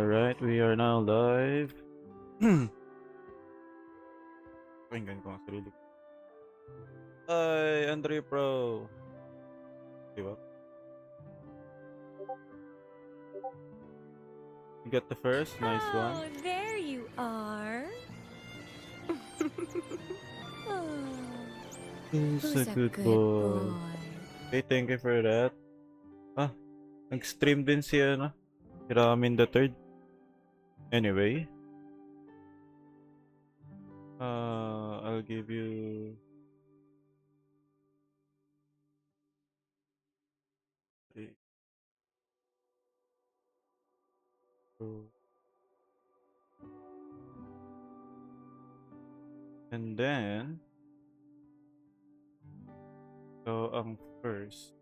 Alright, we are now live. Pakinggan ko ang sarili ko. Hi, Andre Pro. Diba? You got the first, nice one. Oh, there you are. Who's Who's a good boy? Okay, thank you for that. Ah, nag-stream din si ano, si Ramin the Third. Anyway, I'll give you three, two, and then so ang first.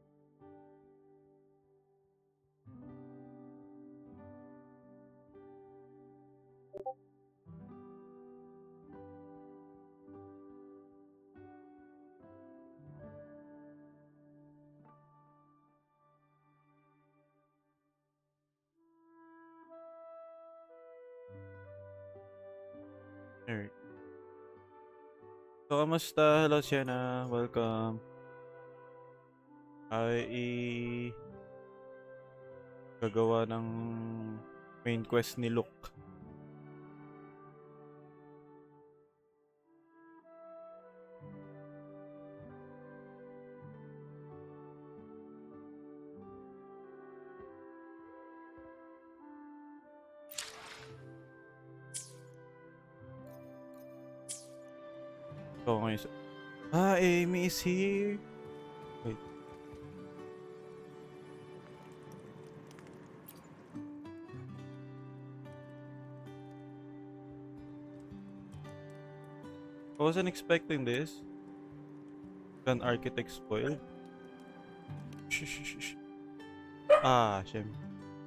Alright. So, kamusta? Hello, Sienna. Welcome. Ay, gagawa ng main quest ni Luke. So, ngayon Amy is here. Wait. I wasn't expecting this. An architect spoiled. Shh. Siyempre.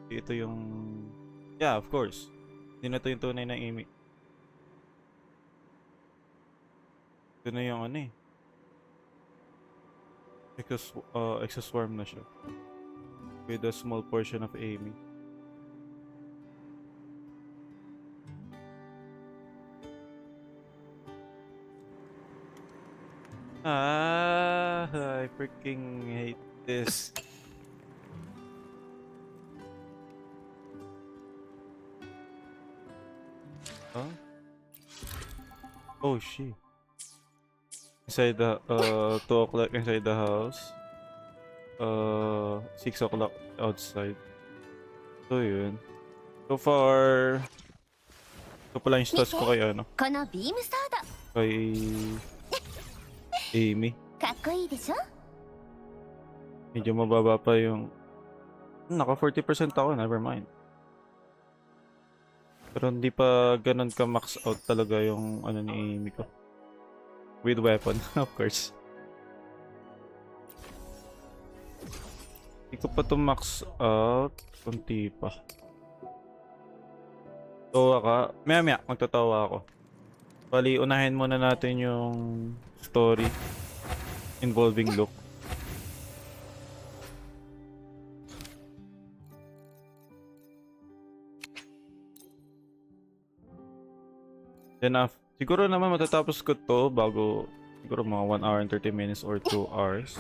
Ito yung... Yeah, of course. Hindi na to yung tunay na Amy. Ito na yung ano eh. Exoswarm na siya. With a small portion of Amy. I freaking hate this. Huh? Oh shit. Inside the 2 o'clock inside the house. 6 o'clock outside. So yun. So far, ito pala yung stats ko kay ano. Kay Amy. Medyo mababa pa yung... Naka 40% ako, never mind. Pero hindi pa ganun ka max out talaga yung ano ni Amy ko. With weapon, of course. Hindi ko pa to max out. Kunti pa. Tawa ka. Maya magtatawa ako. Bali, unahin muna natin yung story involving Luke. Enough. Siguro naman matatapos ko to bago siguro mga 1 hour and 30 minutes or 2 hours.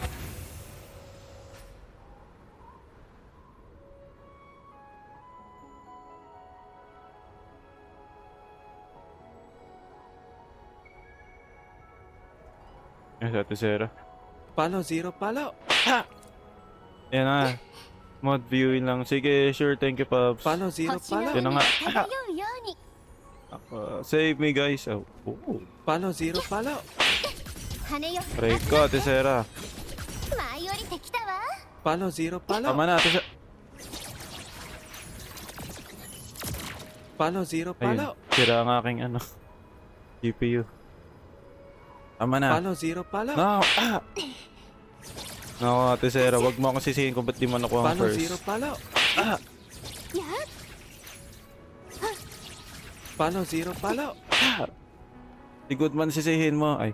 Yan sa Tesera. Palo, zero palo. Yan na. Mod viewing lang. Sige, sure. Thank you, Pubs. Palo, zero palo. Yan na nga. Save me, guys. Oh. Palo, zero palo. Aray ko, Tesera. Palo, zero palo. Tama na, Tesera. Palo, zero Ayun. palo. Sira ang aking ano. GPU. Tama na. Palo, zero palo. No! No, Tesera, wag mo akong sisihin kung ba't di mo nakuha ang Palo, first. zero palo. Palo, zero palo. Si Goodman sisihin mo. Ay.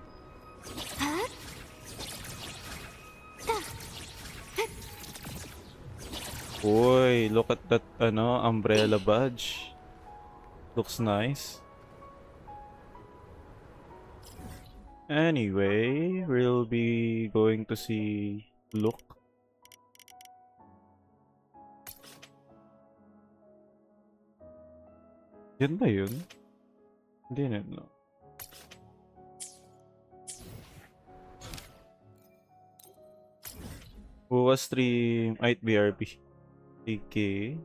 Uy, look at that umbrella badge. Looks nice. Anyway, we'll be going to see Look. Yan ba yun? Hindi na, no. Bukas stream 8 BRB. Okay.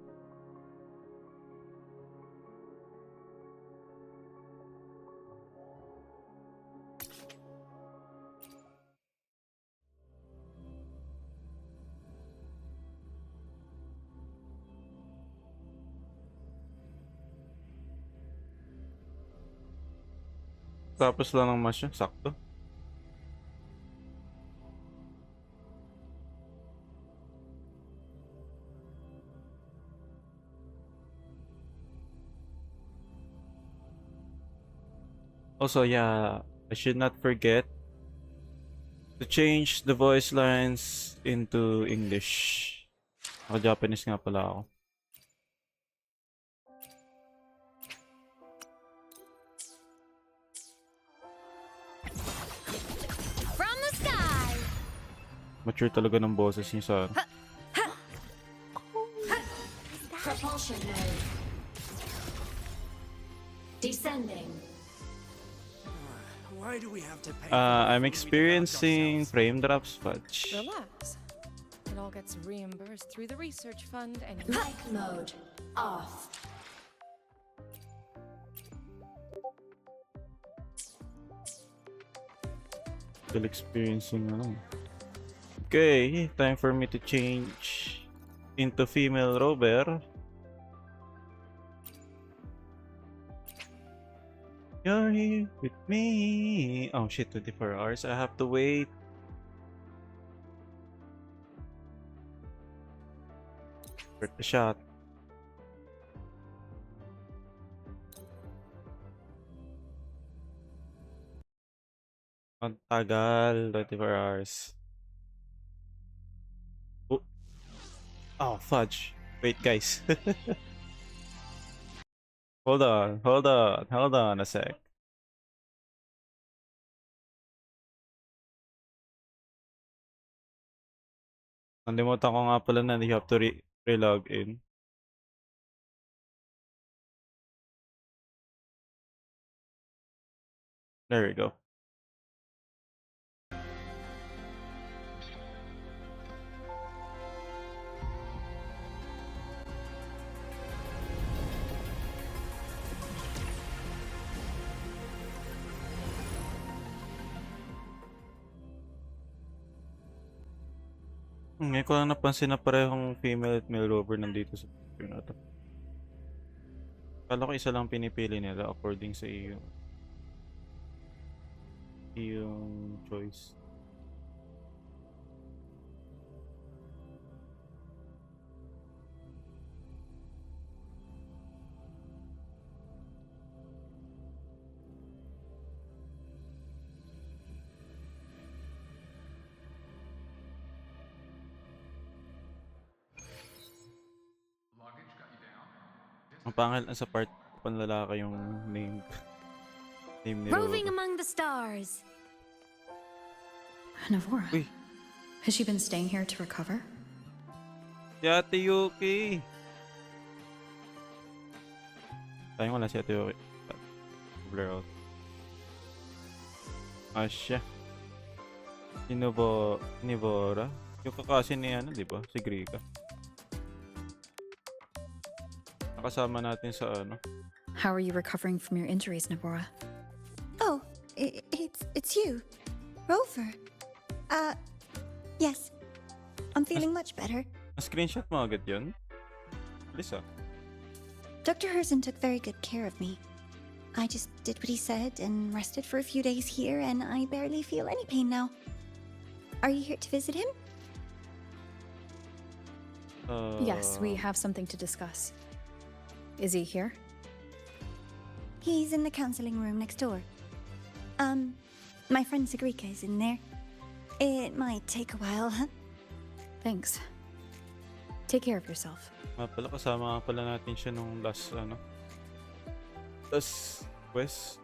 Tapos lang ng match yun, sakto. Also, yeah, I should not forget to change the voice lines into English. Naka-Japanese nga pala ako. From the sky. Mature talaga ng boses niya sa... Propulsion mode. Descending. Why do we have to pay? I'm experiencing frame drops, fudge. Relax. It all gets reimbursed through the research fund anyway. Light mode. Off. Still experiencing ano. Okay, time for me to change into female rover. You're here with me. Oh shit, 24 hours. I have to wait. For the shot. Ang tagal, 24 hours. Oh, oh fudge. Wait, guys. Hold on a sec. Nalimutan ko nga pala na you have to re-log in. There we go. Ngayon ko lang napansin na parehong female at male rover nandito sa picture na to. Kala ko isa lang pinipili nila according sa iyong choice. Ang pangil sa part panlalaki yung name ni Roving rover. among the stars. Navora. Uy, Has she been staying here to recover? si Ate Yuki. Tayo wala si Ate Yuki. Blur out. Asya. Nivora. Yung kakasin ni ano, di ba? Si Grika. Nakasama natin sa ano. How are you recovering from your injuries, Navora? Oh, it's you, Rover. Yes. I'm feeling much better. Na-screenshot mo agad yun? Bilis ah. Dr. Herzen took very good care of me. I just did what he said and rested for a few days here, and I barely feel any pain now. Are you here to visit him? Yes, we have something to discuss. Is he here? He's in the counseling room next door. My friend Sagrika is in there. It might take a while, huh? Thanks. Take care of yourself. Pala kasama nga pala natin siya nung last ano. Tas west.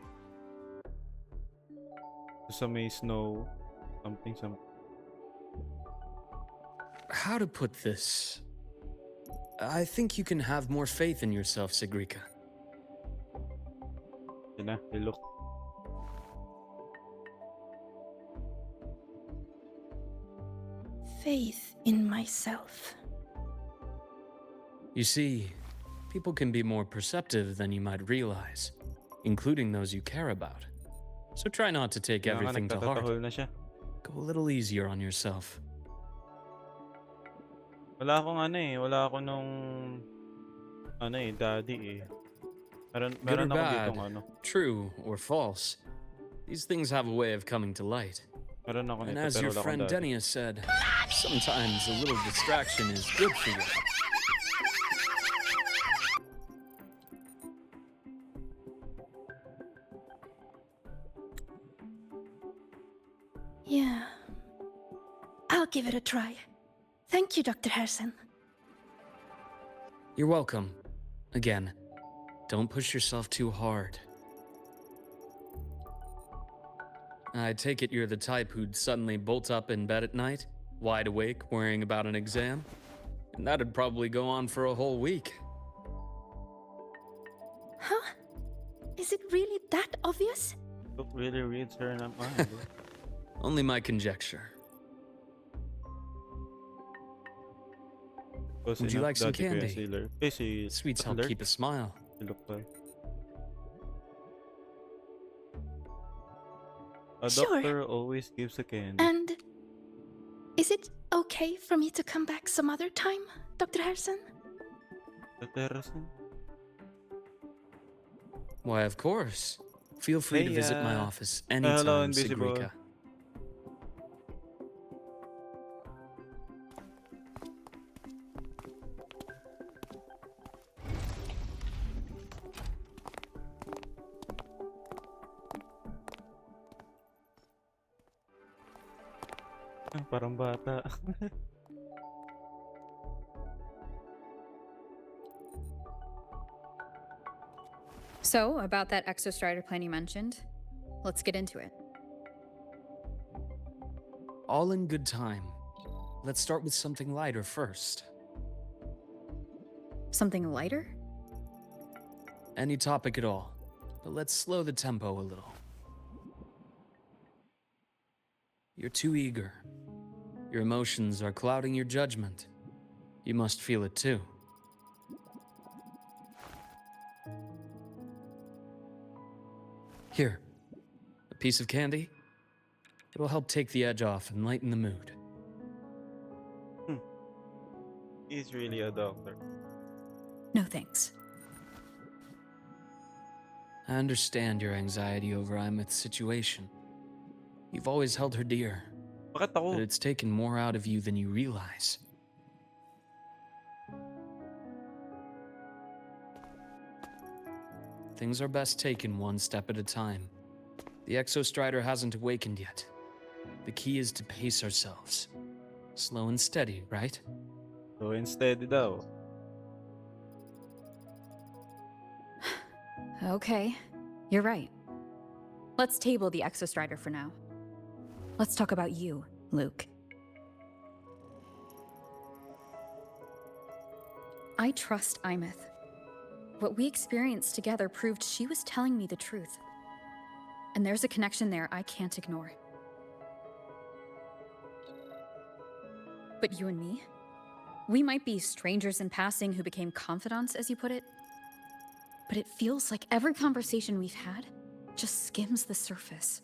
Sa may snow. Something. How to put this? I think you can have more faith in yourself, Sigrika. Yun na, they look. Faith in myself. You see, people can be more perceptive than you might realize, including those you care about. So try not to take Kaya nga everything to heart. nagtatatahol na siya. Go a little easier on yourself. Wala akong wala ako nung daddy eh. Good or Meron ako bad, ditong true or false, these things have a way of coming to light. Meron ako And nito as pero your wala akong friend daddy. Denia said, sometimes a little distraction is good for you. Yeah. I'll give it a try. Thank you, Dr. Harrison. You're welcome. Again, don't push yourself too hard. I take it you're the type who'd suddenly bolt up in bed at night, wide awake, worrying about an exam? And that'd probably go on for a whole week. Huh? Is it really that obvious? Look really reads her mind. Only my conjecture. Would you like some candy? Sweets help keep a smile. A Sure. doctor always gives a candy. And is it okay for me to come back some other time, Dr. Harrison? Dr. Harrison? Why, of course. Feel free to visit my office anytime, hello, Invisible. Sigrika. Parang bata. So, about that exostrider plan you mentioned, let's get into it. All in good time. Let's start with something lighter first. Something lighter? Any topic at all, but let's slow the tempo a little. You're too eager. Your emotions are clouding your judgment. You must feel it too. Here, a piece of candy. It'll help take the edge off and lighten the mood. He's really a doctor. No thanks. I understand your anxiety over Imeth's situation. You've always held her dear, Bakit ako? but it's taken more out of you than you realize. Things are best taken one step at a time. The Exostrider hasn't awakened yet. The key is to pace ourselves. Slow and steady, right? So instead daw. Okay, you're right. Let's table the exostrider for now. Let's talk about you, Luke. I trust Imeth. What we experienced together proved she was telling me the truth. And there's a connection there I can't ignore. But you and me? We might be strangers in passing who became confidants, as you put it. But it feels like every conversation we've had just skims the surface.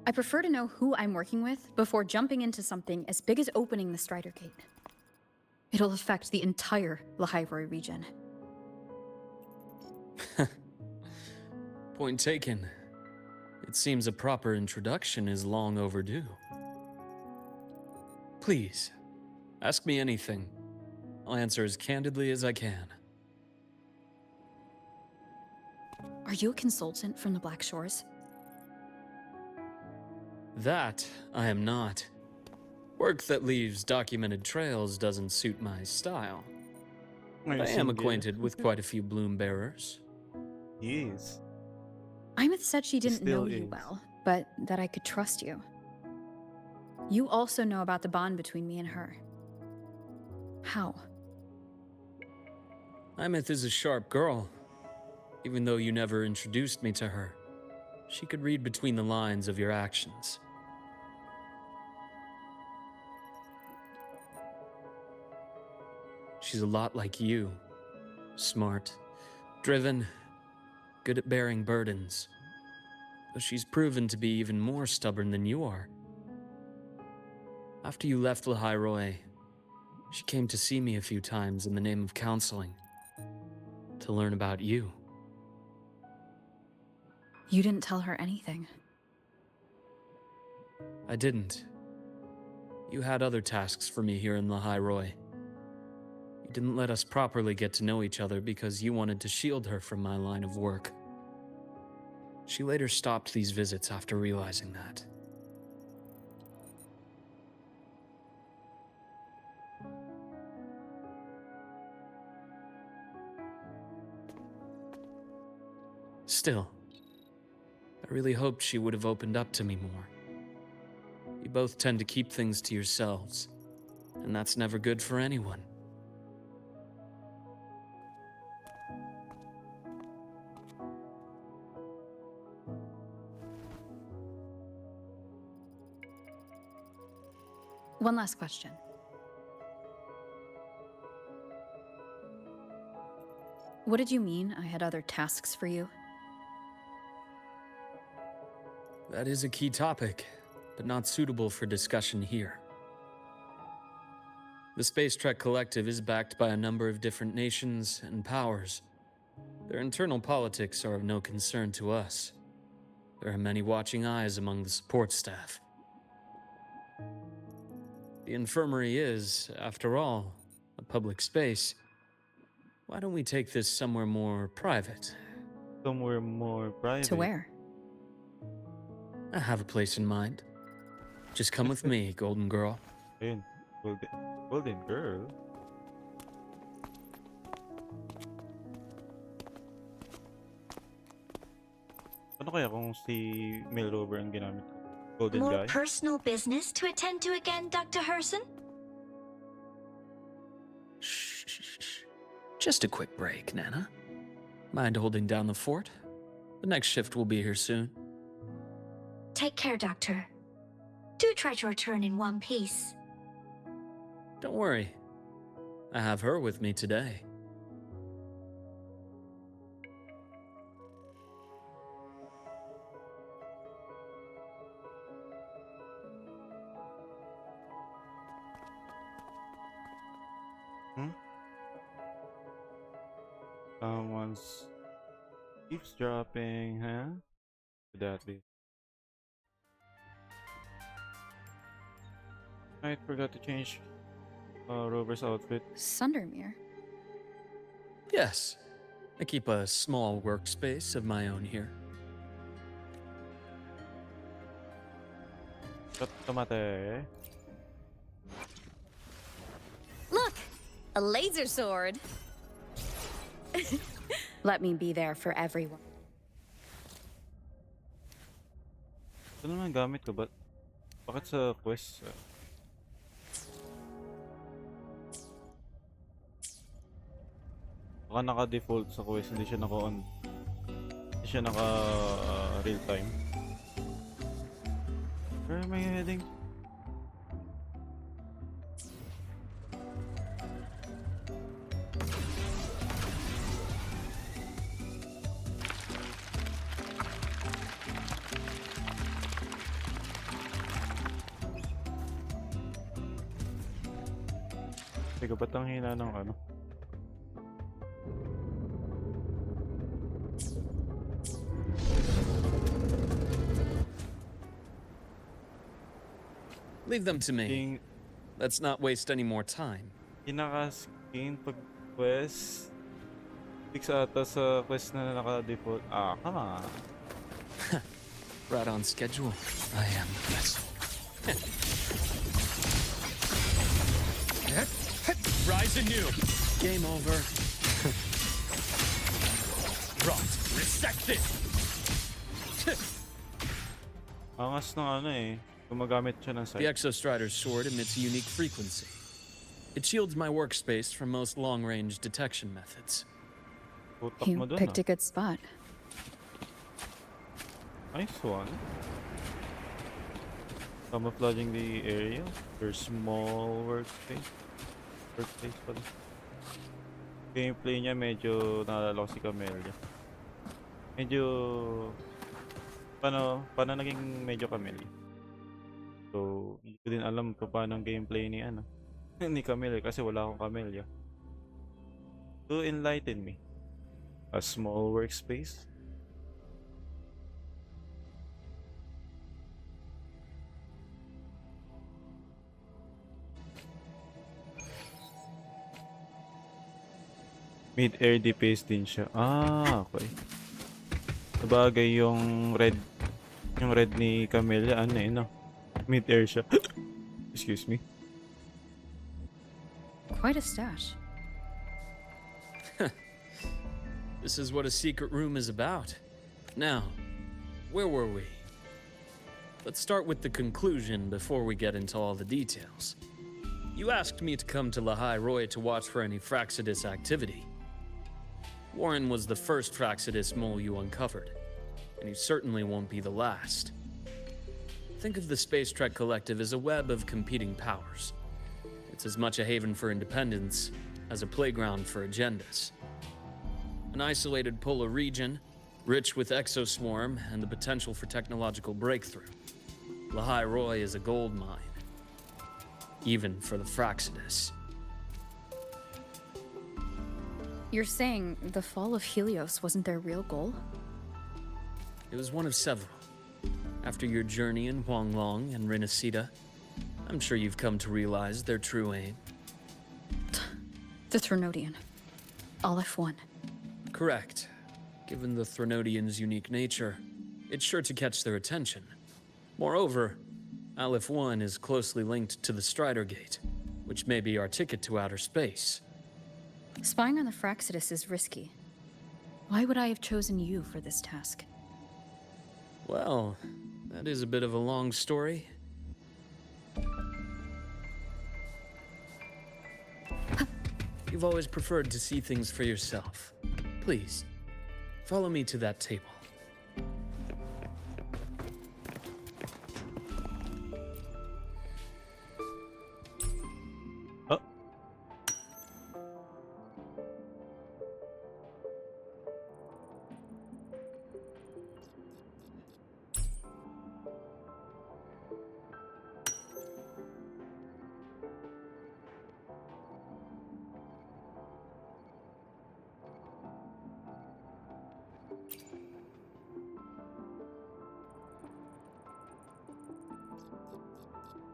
I prefer to know who I'm working with before jumping into something as big as opening the Strider Gate. It'll affect the entire Lahaivori region. Point taken. It seems a proper introduction is long overdue. Please, ask me anything. I'll answer as candidly as I can. Are you a consultant from the Black Shores? That I am not. Work that leaves documented trails doesn't suit my style. But I am acquainted with quite a few bloom bearers. Yes. Imeth said she didn't know still you is. well, but that I could trust you. You also know about the bond between me and her. How? Imeth is a sharp girl. Even though you never introduced me to her, she could read between the lines of your actions. She's a lot like you. Smart, driven, good at bearing burdens. Though she's proven to be even more stubborn than you are. After you left Lahairoi, she came to see me a few times in the name of counseling. To learn about you. You didn't tell her anything. I didn't. You had other tasks for me here in Lahairoi. You didn't let us properly get to know each other because you wanted to shield her from my line of work. She later stopped these visits after realizing that. Still, I really hoped she would have opened up to me more. You both tend to keep things to yourselves, and that's never good for anyone. One last question. What did you mean I had other tasks for you? That is a key topic, but not suitable for discussion here. The Space Trek Collective is backed by a number of different nations and powers. Their internal politics are of no concern to us. There are many watching eyes among the support staff. The infirmary is, after all, a public space. Why don't we take this somewhere more private? Somewhere more private. To where? I have a place in mind. Just come with me, Golden Girl. Ayun. Golden girl. Ano kaya kung si Mail Rover ang ginamit ko? Golden More guy? personal business to attend to again, Dr. Herson? Shh. Just a quick break, Nana. Mind holding down the fort? The next shift will be here soon. Take care, Doctor. Do try to return in one piece. Don't worry. I have her with me today. Someone's eavesdropping, huh? Could that be? I forgot to change Rover's outfit. Sundermere. Yes. I keep a small workspace of my own here. Tomate. Look! A laser sword! Let me be there for everyone. Ito naman gamit ko, but bakit sa quest? Baka naka-default sa quest, hindi siya naka-on. Hindi siya naka-real time. Where am I heading? Teka, ba't ang hina ng ano? Leave them to me. King, Let's not waste any more time. kinaka-skin pag quest. Fix ata sa quest na naka-default. Ah, come on. Right on schedule. I am the vessel. Rise anew. Game over. Rot. Resected. Angas ng ano eh. Gumagamit siya ng The sight. Exostrider's sword emits a unique frequency. It shields my workspace from most long-range detection methods. Putak You mo dun picked ah. a good spot. Nice one. Camouflaging the area. Your small workspace. Workspace pala. Gameplay niya medyo naalala ko si Camellia. Medyo... Paano naging medyo Camellia? So, hindi ko din alam kung paano ang gameplay ni ano. Ni Camellia kasi wala akong Camellia. To enlighten me. A small workspace. Mid-air DPS din siya. Ah, okay. Sabagay yung red ni Camellia ano eh no. Mid-air siya. Excuse me. Quite a stash. This is what a secret room is about. Now, where were we? Let's start with the conclusion before we get into all the details. You asked me to come to Lahai Roy to watch for any Fraxidus activity. Warren was the first Fraxidus mole you uncovered, and he certainly won't be the last. Think of the Space Trek Collective as a web of competing powers. It's as much a haven for independence as a playground for agendas. An isolated polar region, rich with exoswarm and the potential for technological breakthrough. Lahai Roy is a gold mine, even for the Fraxidus. You're saying the fall of Helios wasn't their real goal? It was one of several. After your journey in Huanglong and Renacida, I'm sure you've come to realize their true aim. The Trinodian. Aleph 1. Correct. Given the Threnodians' unique nature, it's sure to catch their attention. Moreover, Aleph 1 is closely linked to the Strider Gate, which may be our ticket to outer space. Spying on the Fraxidus is risky. Why would I have chosen you for this task? Well, that is a bit of a long story. You've always preferred to see things for yourself. Please, follow me to that table. Oh.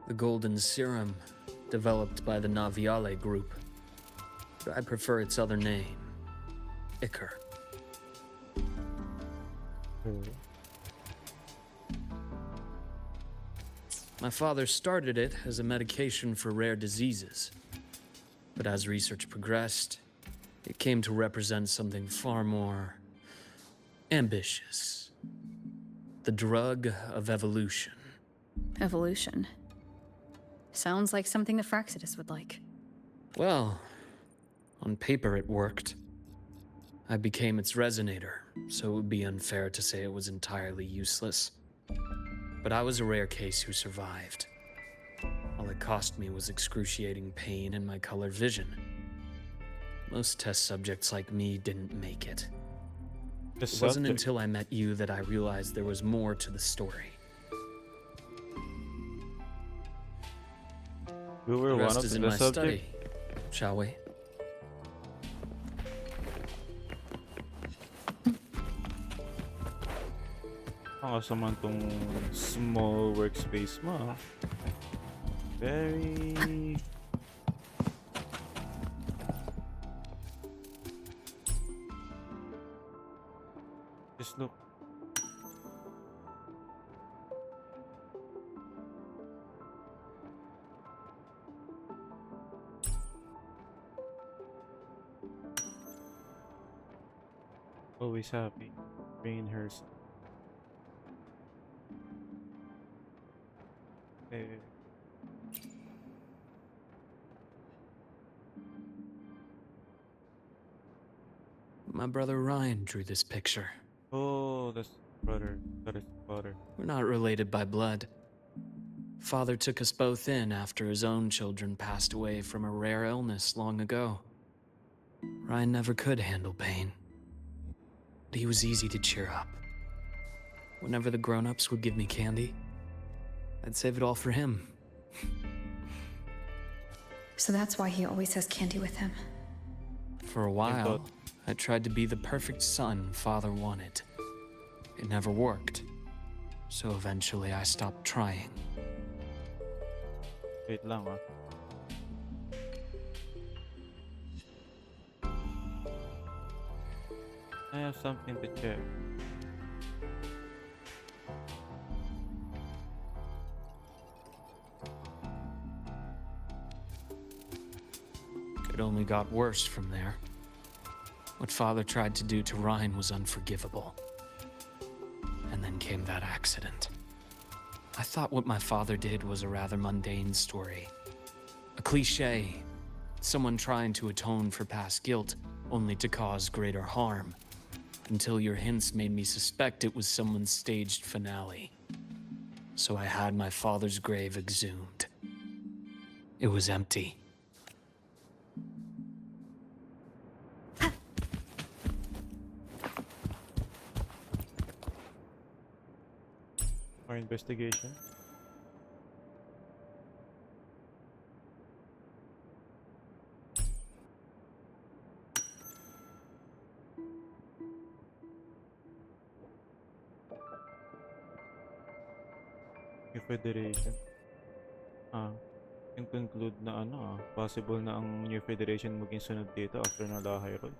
The golden serum, developed by the Naviale group. I prefer its other name, Ichor. My father started it as a medication for rare diseases. But as research progressed, it came to represent something far more ambitious. The drug of evolution. Evolution. Sounds like something the Fraxidus would like. Well, on paper it worked. I became its resonator, so it would be unfair to say it was entirely useless. But I was a rare case who survived. All it cost me was excruciating pain and my colored vision. Most test subjects like me didn't make it. It wasn't until I met you that I realized there was more to the story. You were The one rest of is the in my subject. study, shall we? Ang kasaman tong small workspace mo. Ah. Very... Just look. Always happy. Bringing her. Eh, My brother Ryan drew this picture. oh, that's brother. That is father. We're not related by blood. Father took us both in after his own children passed away from a rare illness long ago. Ryan never could handle pain, but he was easy to cheer up. Whenever the grown-ups would give me candy, I'd save it all for him. So that's why he always has candy with him. For a while, I tried to be the perfect son Father wanted. It never worked, so eventually I stopped trying. Wait lang ah. I have something to check. It only got worse from there. What Father tried to do to Ryan was unforgivable. And then came that accident. I thought what my father did was a rather mundane story. A cliché. Someone trying to atone for past guilt, only to cause greater harm. Until your hints made me suspect it was someone's staged finale. So I had my father's grave exhumed. It was empty. Or investigation. New Federation. Yung conclude na possible na ang New Federation maging sunod dito after na Lahay Road.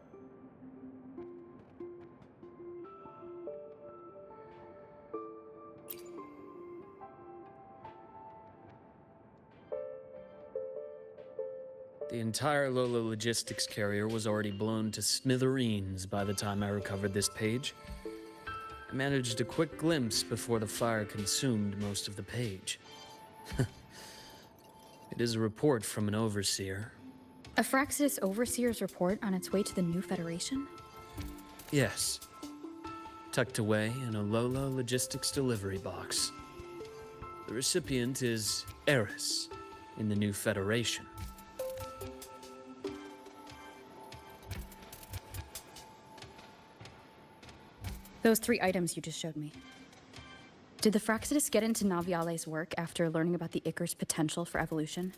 The entire Lola logistics carrier was already blown to smithereens by the time I recovered this page. I managed a quick glimpse before the fire consumed most of the page. It is a report from an overseer. A Fraxidus Overseer's report on its way to the new Federation? Yes. Tucked away in a Lola logistics delivery box. The recipient is Eris in the new Federation. Those 3 items you just showed me. Did the Fraxidus get into Naviale's work after learning about the Icar's potential for evolution?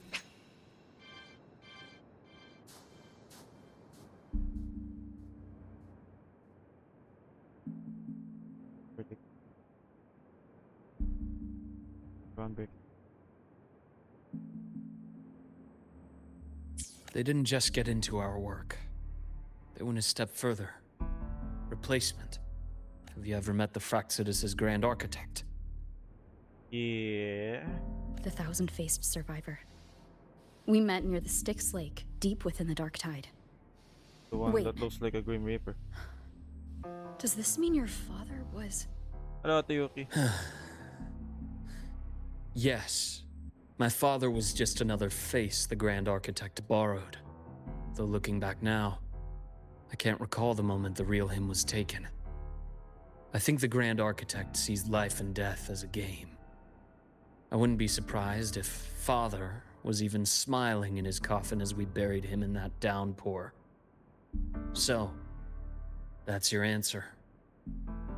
They didn't just get into our work. They went a step further. Replacement. Have you ever met the Fraxidus' Grand Architect? Yeah. The thousand-faced survivor. We met near the Styx Lake, deep within the Dark Tide. The one Wait. that looks like a Grim Reaper. Does this mean your father was... Hello, Ate Yuki. Yes. My father was just another face the Grand Architect borrowed. Though looking back now, I can't recall the moment the real him was taken. I think the Grand Architect sees life and death as a game. I wouldn't be surprised if Father was even smiling in his coffin as we buried him in that downpour. So, that's your answer.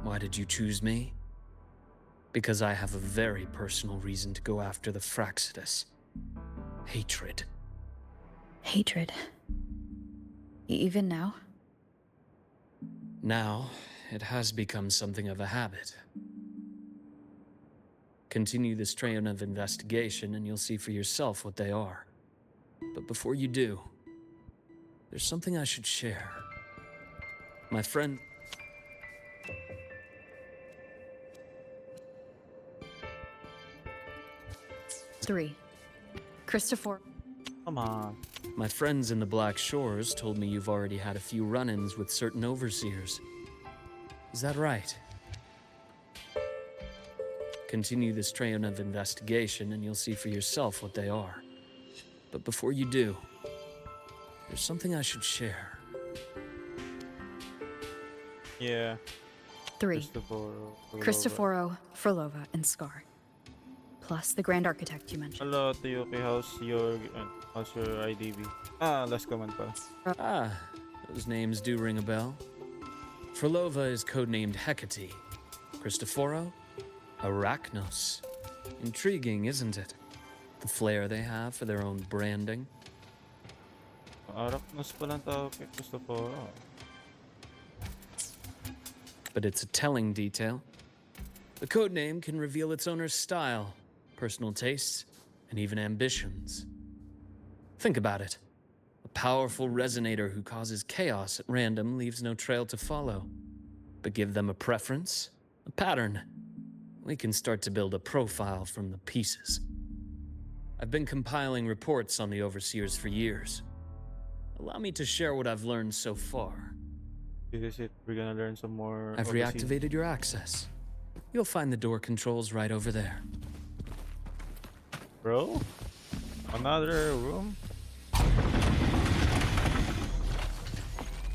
Why did you choose me? Because I have a very personal reason to go after the Fraxidus. Hatred. Hatred. Even now? Now, it has become something of a habit. Continue this train of investigation and you'll see for yourself what they are. But before you do, there's something I should share. My friend... Three. Christopher. Come on. My friends in the Black Shores told me you've already had a few run-ins with certain overseers. Is that right? Continue this train of investigation and you'll see for yourself what they are. But before you do, there's something I should share. Yeah. 3. Cristoforo. Cristoforo, Frolova, and Scar. Plus the Grand Architect you mentioned. Hello, Tiope. How's your IDB? Ah, last comment pa. Ah, those names do ring a bell. Frolova is codenamed Hecate. Cristoforo, Arachnos. Intriguing, isn't it? The flair they have for their own branding. Arachnos palang tawag kay Cristoforo. But it's a telling detail. The codename can reveal its owner's style, personal tastes, and even ambitions. Think about it. A powerful resonator who causes chaos at random leaves no trail to follow. But give them a preference, a pattern. We can start to build a profile from the pieces. I've been compiling reports on the Overseers for years. Allow me to share what I've learned so far. This is it. We're gonna learn some more. I've reactivated your access. You'll find the door controls right over there. Bro? Another room?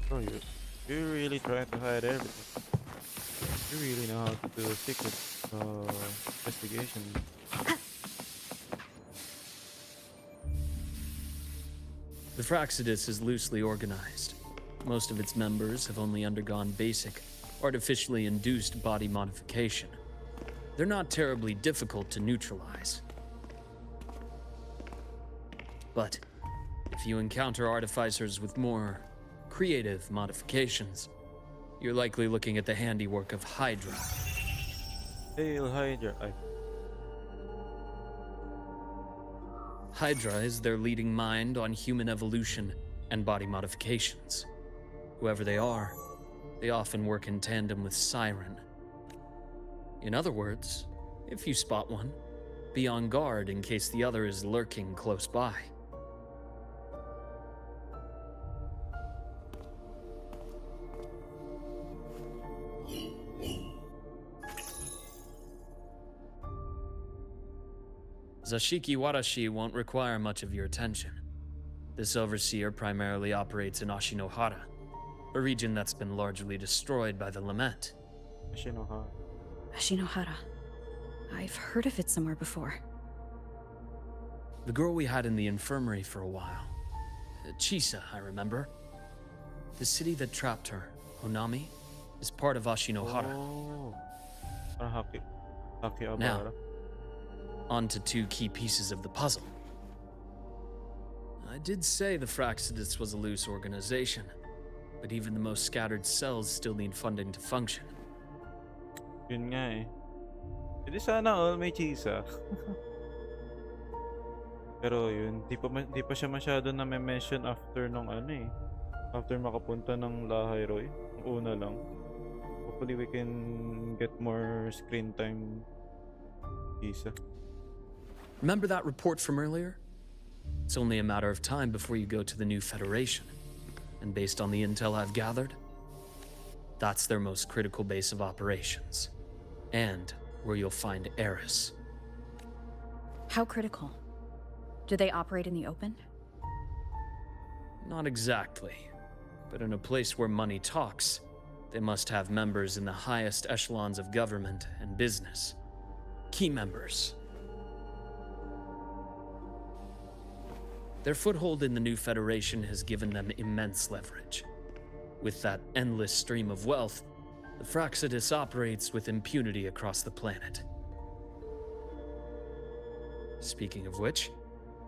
Bro, you really trying to hide everything. You really know how to do a secret investigation. The Fraxidus is loosely organized. Most of its members have only undergone basic, artificially induced body modification. They're not terribly difficult to neutralize. But if you encounter artificers with more creative modifications, you're likely looking at the handiwork of Hydra. Hail Hydra. Hydra is their leading mind on human evolution and body modifications. Whoever they are, they often work in tandem with Siren. In other words, if you spot one, be on guard in case the other is lurking close by. Zashiki Warashi won't require much of your attention. This overseer primarily operates in Ashinohara, a region that's been largely destroyed by the Lament. Ashinohara. I've heard of it somewhere before. The girl we had in the infirmary for a while. Chisa, I remember. The city that trapped her, Honami, is part of Ashinohara. Oh. Now, on to 2 key pieces of the puzzle. I did say the Fraxidus was a loose organization, but even the most scattered cells still need funding to function. Yun nga eh. Hindi sana all may chisa. Pero yun, di pa siya masyado na may mention after nung ano eh. After makapunta ng Lahay Roy. Una lang. Hopefully we can get more screen time. Chisa. Remember that report from earlier? It's only a matter of time before you go to the new Federation. And based on the intel I've gathered, that's their most critical base of operations. And where you'll find Eris. How critical? Do they operate in the open? Not exactly. But in a place where money talks, they must have members in the highest echelons of government and business. Key members. Their foothold in the new Federation has given them immense leverage. With that endless stream of wealth, the Fraxidus operates with impunity across the planet. Speaking of which,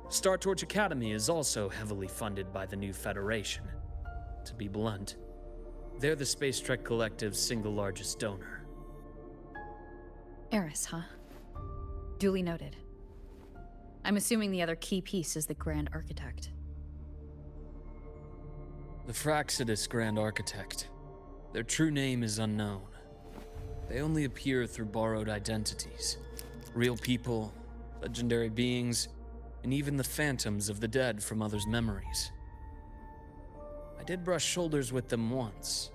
Star Torch Academy is also heavily funded by the new Federation. To be blunt, they're the Space Trek Collective's single largest donor. Eris, huh? Duly noted. I'm assuming the other key piece is the Grand Architect. The Fraxidus Grand Architect. Their true name is unknown. They only appear through borrowed identities. Real people, legendary beings, and even the phantoms of the dead from others' memories. I did brush shoulders with them once.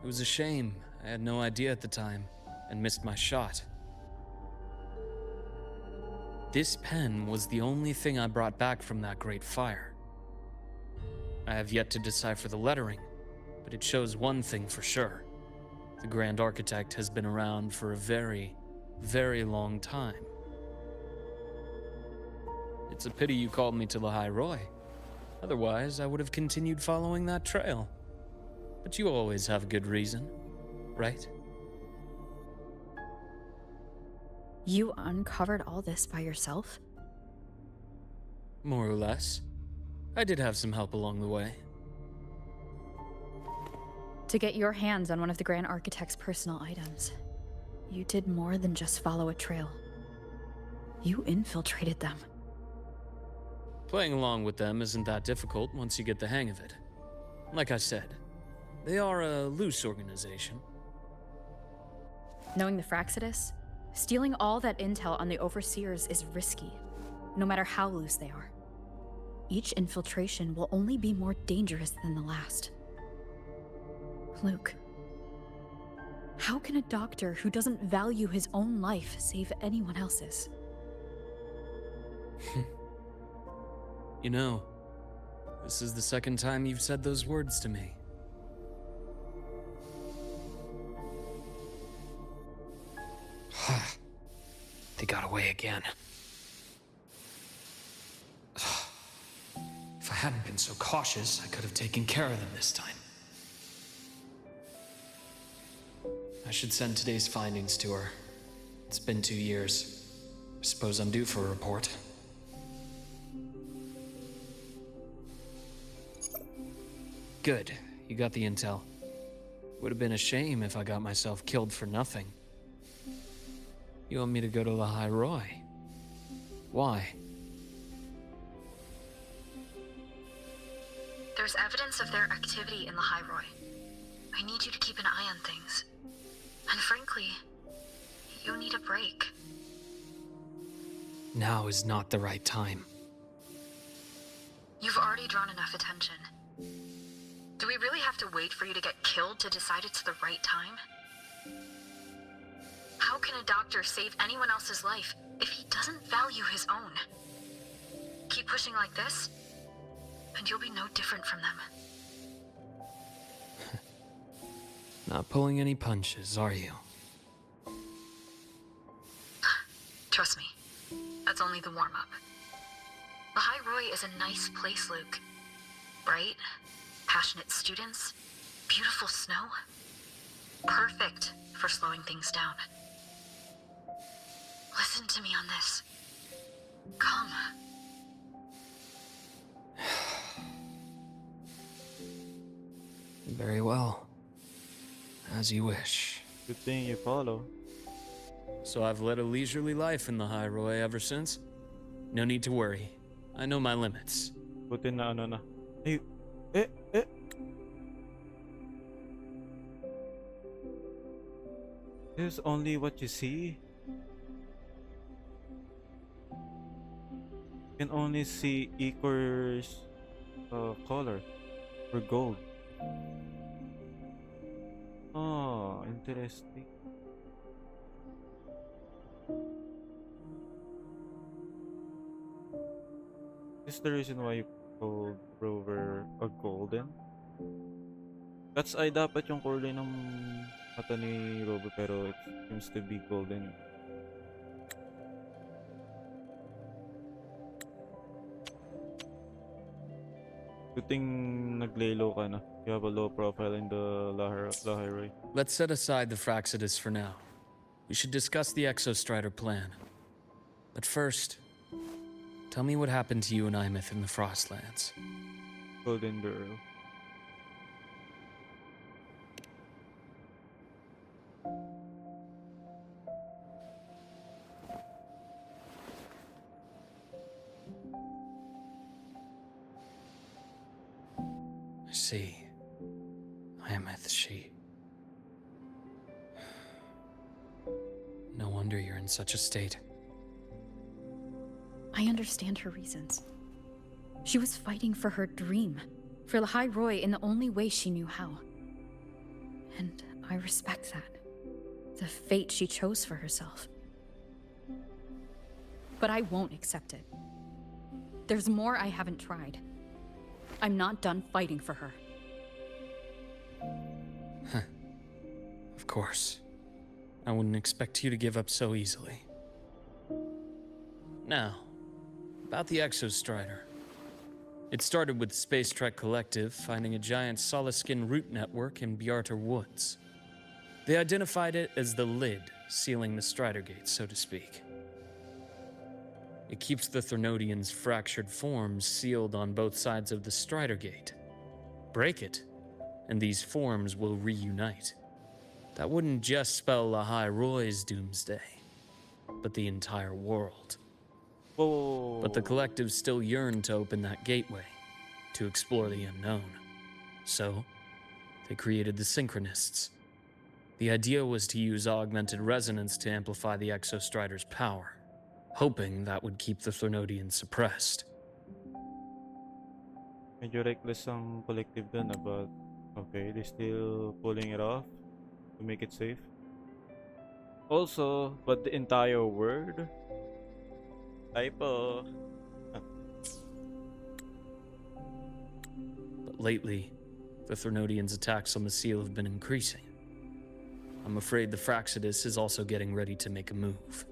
It was a shame, I had no idea at the time and missed my shot. This pen was the only thing I brought back from that great fire. I have yet to decipher the lettering, but it shows one thing for sure. The Grand Architect has been around for a very, very long time. It's a pity you called me to the High Roy. Otherwise, I would have continued following that trail. But you always have a good reason, right? You uncovered all this by yourself? More or less. I did have some help along the way. To get your hands on one of the Grand Architect's personal items, you did more than just follow a trail. You infiltrated them. Playing along with them isn't that difficult once you get the hang of it. Like I said, they are a loose organization. Knowing the Fraxidus, stealing all that intel on the Overseers is risky, no matter how loose they are. Each infiltration will only be more dangerous than the last. Luke, how can a doctor who doesn't value his own life save anyone else's? You know, this is the second time you've said those words to me. They got away again. If I hadn't been so cautious, I could have taken care of them this time. I should send today's findings to her. It's been 2 years. I suppose I'm due for a report. Good. You got the intel. Would have been a shame if I got myself killed for nothing. You want me to go to the High Roy? Why? There's evidence of their activity in the High Roy. I need you to keep an eye on things. And frankly, you need a break. Now is not the right time. You've already drawn enough attention. Do we really have to wait for you to get killed to decide it's the right time? How can a doctor save anyone else's life if he doesn't value his own? Keep pushing like this, and you'll be no different from them. Not pulling any punches, are you? Trust me, that's only the warm-up. The High Roy is a nice place, Luke. Bright, passionate students, beautiful snow. Perfect for slowing things down. Listen to me on this. Come. Very well. As you wish. Good thing you follow. So I've led a leisurely life in the High Roy ever since? No need to worry. I know my limits. Buti na ano na. Ay, This is only what you see. You can only see Icor's color or gold. Oh, interesting. Is the reason why you called Rover a golden? Cat's eye dapat yung kulay ng mata ni Rover pero it seems to be golden. Good thing naglaylo ka na. You have a low profile in the Lahiroy. Let's set aside the Fraxidus for now. We should discuss the Exostrider plan. But first, tell me what happened to you and Imeth in the Frostlands. Golden Girl. I see. Imeth, she... No wonder you're in such a state. I understand her reasons. She was fighting for her dream, for the High Roy in the only way she knew how. And I respect that. The fate she chose for herself. But I won't accept it. There's more I haven't tried. I'm not done fighting for her. Of course. I wouldn't expect you to give up so easily. Now, about the Exostrider. It started with the Space Trek Collective finding a giant Solaskin root network in Bjarter Woods. They identified it as the lid, sealing the Strider Gate, so to speak. It keeps the Thernodians' fractured forms sealed on both sides of the Strider Gate. Break it, and these forms will reunite. That wouldn't just spell Lahai Roy's doomsday, but the entire world. Whoa. But the Collective still yearned to open that gateway, to explore the unknown. So, they created the Synchronists. The idea was to use augmented resonance to amplify the Exostrider's power, hoping that would keep the Thernodians suppressed. Medyo reckless ang collective dun, but okay, they still pulling it off to make it safe. Also, but the entire word? Typo. But lately, the Thernodians' attacks on the seal have been increasing. I'm afraid the Fraxidus is also getting ready to make a move.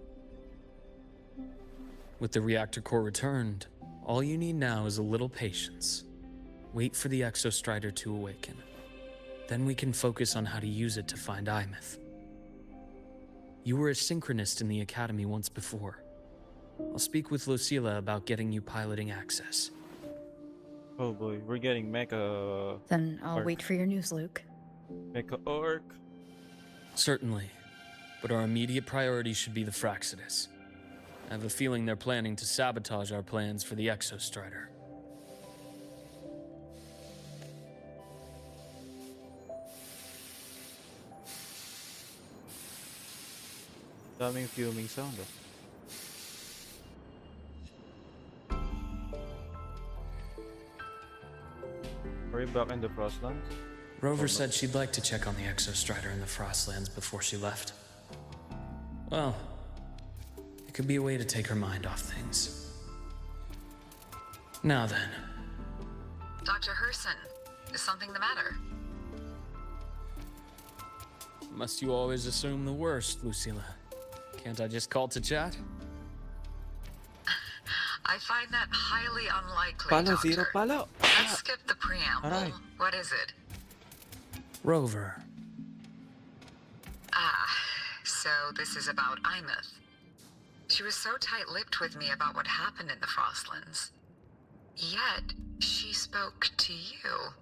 With the reactor core returned, all you need now is a little patience. Wait for the Exostrider to awaken. Then we can focus on how to use it to find Imeth. You were a synchronist in the Academy once before. I'll speak with Lucilla about getting you piloting access. Oh boy, we're getting mecha. Then I'll Orc. wait for your news, Luke. Mecha Orc. Certainly, but our immediate priority should be the Fraxidus. I have a feeling they're planning to sabotage our plans for the Exostrider. Daming fuming sound. Are we back in the Frostlands? Rover said she'd like to check on the Exostrider in the Frostlands before she left. Well, it could be a way to take her mind off things. Now then. Dr. Herson, is something the matter? Must you always assume the worst, Lucilla? Can't I just call to chat? I find that highly unlikely, Palo, Doctor. zero palo. Let's skip the preamble. Aray. What is it? Rover. So this is about Imeth. She was so tight-lipped with me about what happened in the Frostlands. Yet, she spoke to you.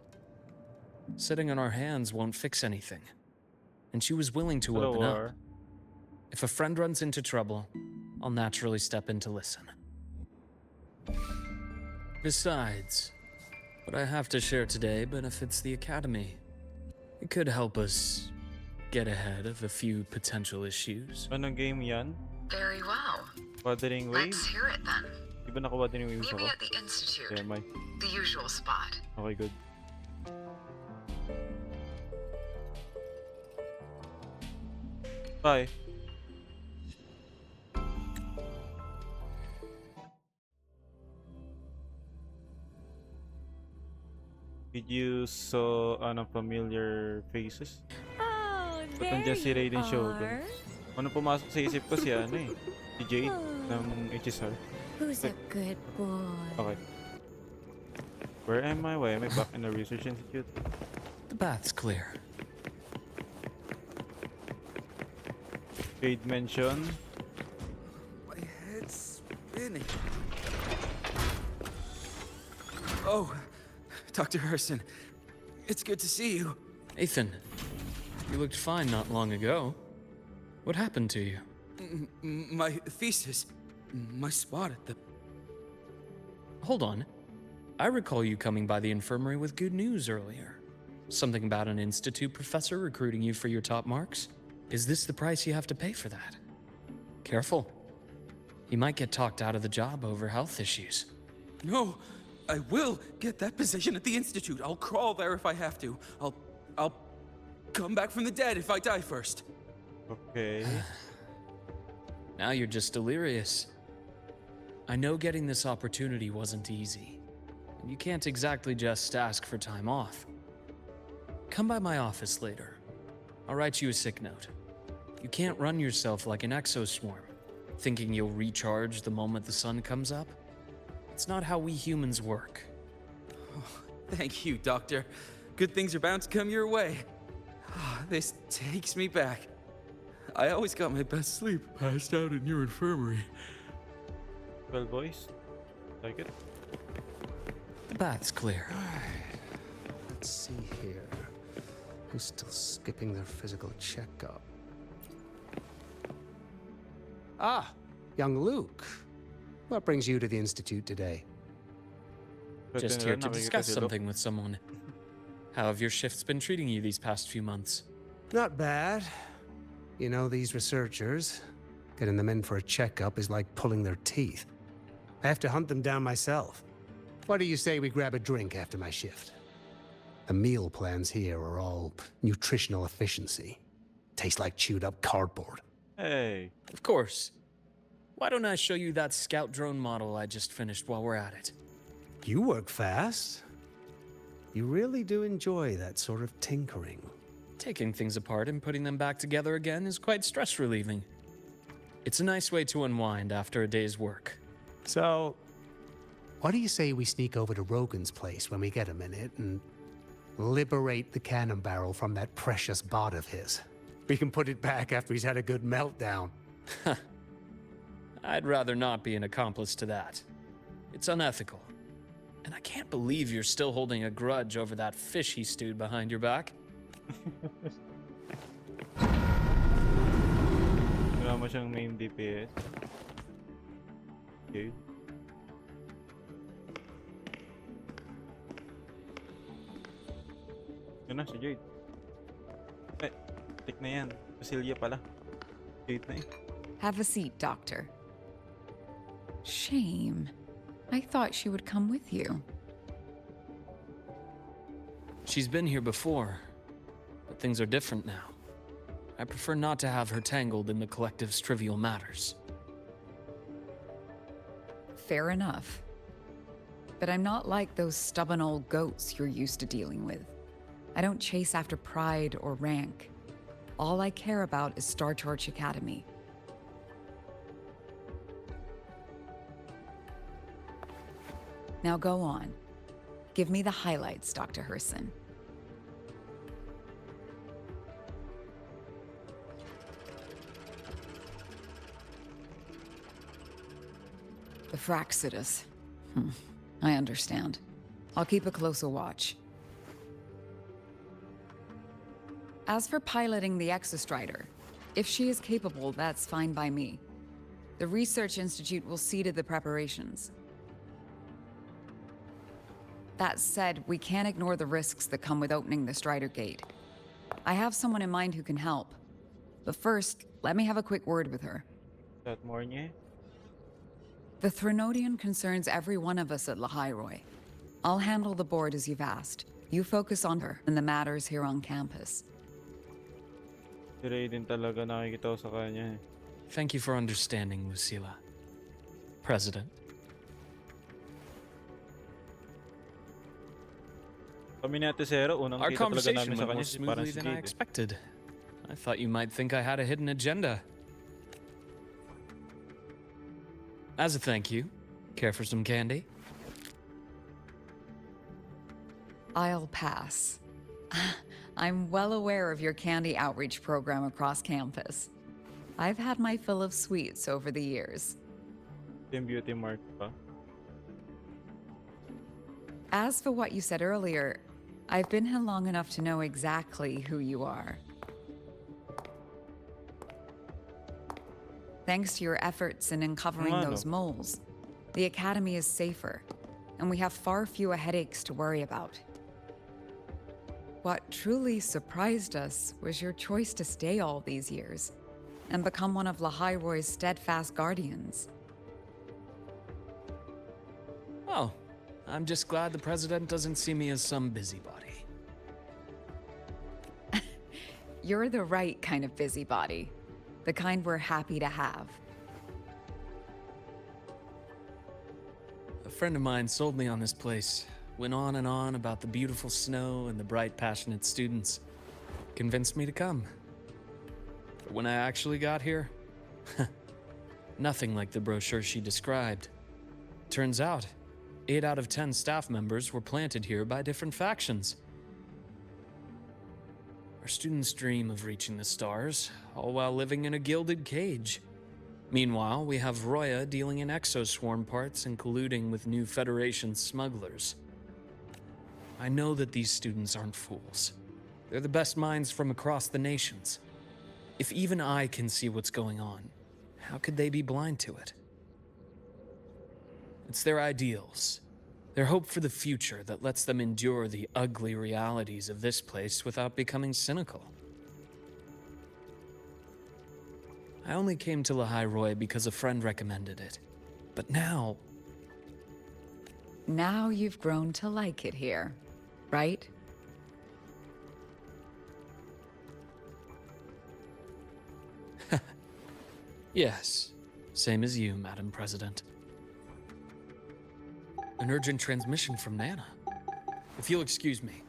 Sitting on our hands won't fix anything. And she was willing to Hello, open up. War. If a friend runs into trouble, I'll naturally step in to listen. Besides, what I have to share today benefits the Academy. It could help us get ahead of a few potential issues. Anong game yan? Very well. Wuthering Let's Waves? hear it then. Di ba naka-Wuthering Waves Meet ako? me at the Institute. Yeah, may. The usual spot. Okay, good. Bye. Did you saw familiar faces? Oh, Ba't there nandiyan si you Raiden Shogun? are. Ano pumasok sa isip ko si si Jade ng HSR. Who's a good boy? Okay. Where am I? Why am I back in the research institute? The bath's clear. Jade mention. My head's spinning. Oh, Dr. Herson, it's good to see you. Ethan, you looked fine not long ago. What happened to you? My thesis, my spot at the... Hold on. I recall you coming by the infirmary with good news earlier. Something about an institute professor recruiting you for your top marks? Is this the price you have to pay for that? Careful. You might get talked out of the job over health issues. No, I will get that position at the Institute. I'll crawl there if I have to. I'll come back from the dead if I die first. Okay. Now you're just delirious. I know getting this opportunity wasn't easy, and you can't exactly just ask for time off. Come by my office later. I'll write you a sick note. You can't run yourself like an exoswarm, thinking you'll recharge the moment the sun comes up. It's not how we humans work. Oh, thank you, Doctor. Good things are bound to come your way. This takes me back. I always got my best sleep passed out in your infirmary. Well, boys, like it. The bath's clear. Let's see here. Who's still skipping their physical checkup? Ah, young Luke. What brings you to the Institute today? Just here to discuss something with someone. How have your shifts been treating you these past few months? Not bad. You know, these researchers, getting them in for a checkup is like pulling their teeth. I have to hunt them down myself. What do you say we grab a drink after my shift? The meal plans here are all nutritional efficiency. Taste like chewed up cardboard. Hey. Of course. Why don't I show you that scout drone model I just finished while we're at it? You work fast. You really do enjoy that sort of tinkering. Taking things apart and putting them back together again is quite stress relieving. It's a nice way to unwind after a day's work. So, what do you say we sneak over to Rogan's place when we get a minute and liberate the cannon barrel from that precious bot of his? We can put it back after he's had a good meltdown. I'd rather not be an accomplice to that. It's unethical. And I can't believe you're still holding a grudge over that fish he stewed behind your back. Wala mo siyang main DPS. Okay. Yun na, si Jade. Eh, tik na yan. Cecilia pala. Jade na eh. Have a seat, Doctor. Shame. I thought she would come with you. She's been here before, but things are different now. I prefer not to have her tangled in the collective's trivial matters. Fair enough. But I'm not like those stubborn old goats you're used to dealing with. I don't chase after pride or rank. All I care about is Star Torch Academy. Now go on. Give me the highlights, Dr. Herson. The Fraxidus. I understand. I'll keep a closer watch. As for piloting the Exostrider, if she is capable, that's fine by me. The Research Institute will see to the preparations. That said, we can't ignore the risks that come with opening the Strider Gate. I have someone in mind who can help. But first, let me have a quick word with her. That morning. The Threnodian concerns every one of us at Lahairoi. I'll handle the board as you've asked. You focus on her and the matters here on campus. Si Raiden talaga nakikita ko sa kanya eh. Thank you for understanding, Lucila. President. Kami ni Ate Sera, unang Our kita talaga conversation namin sa went more kanya parang smoothly si than I Jade. expected. I thought you might think I had a hidden agenda. As a thank you, care for some candy? I'll pass. I'm well aware of your candy outreach program across campus. I've had my fill of sweets over the years. Yung beauty mark pa. As for what you said earlier, I've been here long enough to know exactly who you are. Thanks to your efforts in uncovering those moles, the Academy is safer, and we have far fewer headaches to worry about. What truly surprised us was your choice to stay all these years and become one of Lahairoi's steadfast guardians. Oh, I'm just glad the president doesn't see me as some busybody. You're the right kind of busybody. The kind we're happy to have. A friend of mine sold me on this place. Went on and on about the beautiful snow and the bright, passionate students. Convinced me to come. But when I actually got here, nothing like the brochure she described. Turns out, 8 out of 10 staff members were planted here by different factions. Our students dream of reaching the stars, all while living in a gilded cage. Meanwhile, we have Roya dealing in exoswarm parts and colluding with new Federation smugglers. I know that these students aren't fools. They're the best minds from across the nations. If even I can see what's going on, how could they be blind to it? It's their ideals, their hope for the future that lets them endure the ugly realities of this place without becoming cynical. I only came to Lahai Roy because a friend recommended it. But now... Now you've grown to like it here, right? Yes, same as you, Madam President. An urgent transmission from Nana. If you'll excuse me.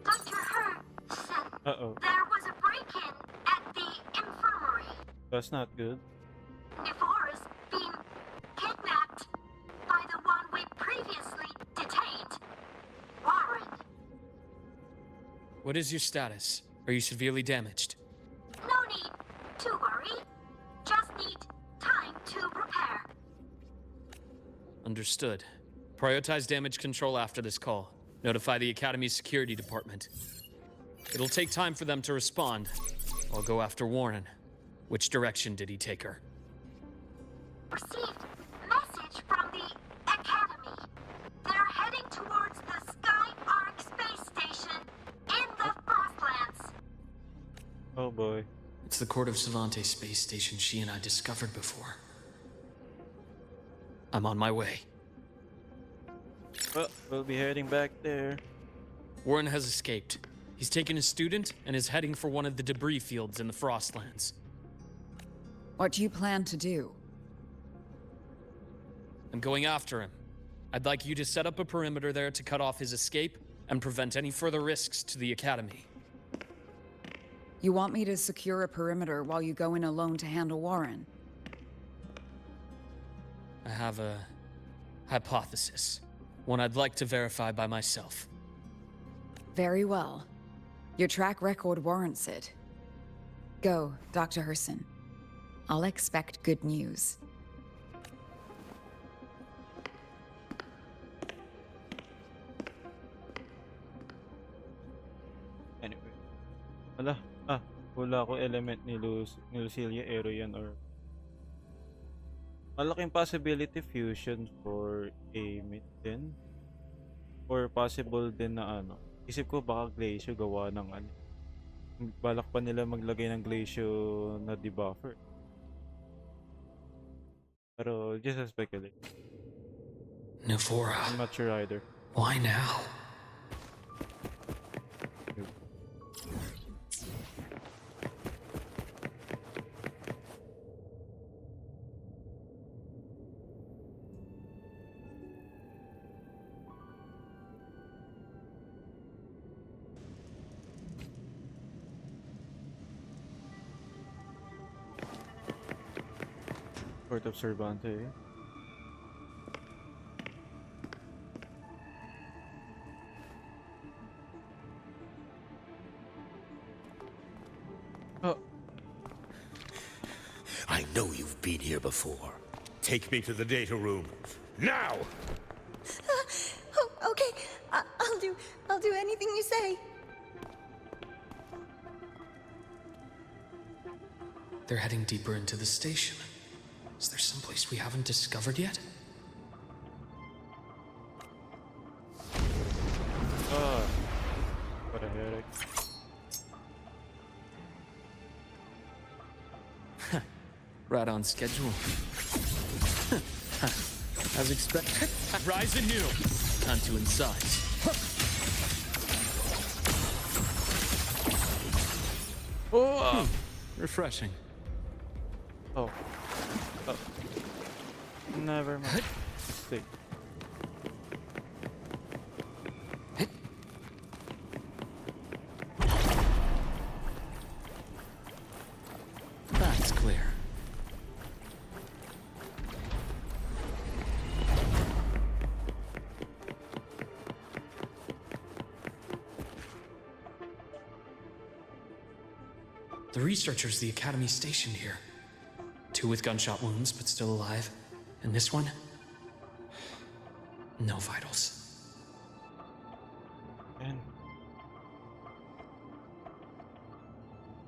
Dr. Her said Uh-oh. there was a break-in at the infirmary. That's not good. Nevora's being kidnapped by the one we previously detained, Warren. What is your status? Are you severely damaged? No need to worry. Just need time to prepare. Understood. Prioritize damage control after this call. Notify the Academy's security department. It'll take time for them to respond. I'll go after Warren. Which direction did he take her? Received message from the Academy. They're heading towards the Sky Arc space station in the Frostlands. Oh boy. It's the Court of Savante space station she and I discovered before. I'm on my way. Well, we'll be heading back there. Warren has escaped. He's taken a student and is heading for one of the debris fields in the Frostlands. What do you plan to do? I'm going after him. I'd like you to set up a perimeter there to cut off his escape and prevent any further risks to the Academy. You want me to secure a perimeter while you go in alone to handle Warren? I have a hypothesis. One I'd like to verify by myself. Very well. Your track record warrants it. Go, Dr. Herson. I'll expect good news. Anyway. Wala ko element ni Lucilia Aero yan or... Malaking possibility fusion for Amit din. Or possible din na ano. Isip ko baka Glacio gawa ng ano. Balak pa nila maglagay ng Glacio na debuffer. Pero just a speculate. Nevora. I'm not sure either. Why now? Court of Cervante. Oh. I know you've been here before. Take me to the data room. Now! Oh, okay. I'll do anything you say. They're heading deeper into the station. Is there someplace we haven't discovered yet? What a headache. Right on schedule. As expected. Rise anew. Time to incise. Refreshing. Oh. Oh. Never mind. Stick. That's clear. The researchers the Academy stationed here. 2 with gunshot wounds, but still alive. And this one? No vitals. And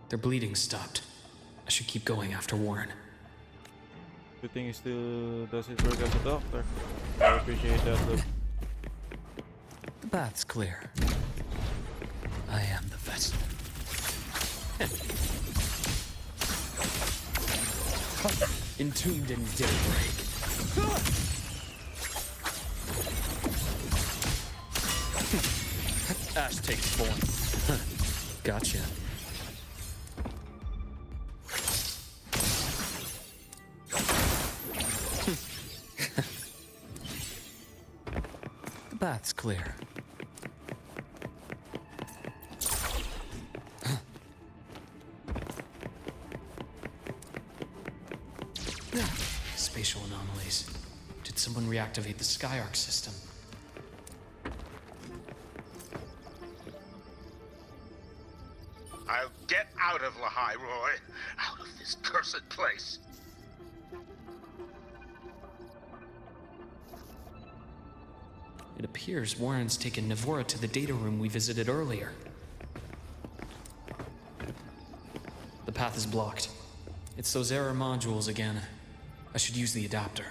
Their bleeding stopped. I should keep going after Warren. good thing he still does his work as a doctor. I appreciate that, look. The bath's clear. I am the vessel. Entombed in daybreak. Ash takes form. Gotcha. The bath's clear. Spatial anomalies. Did someone reactivate the Skyarc system? I'll get out of Lahai, Roy. Out of this cursed place. It appears Warren's taken Navora to the data room we visited earlier. The path is blocked. It's those error modules again. I should use the adapter.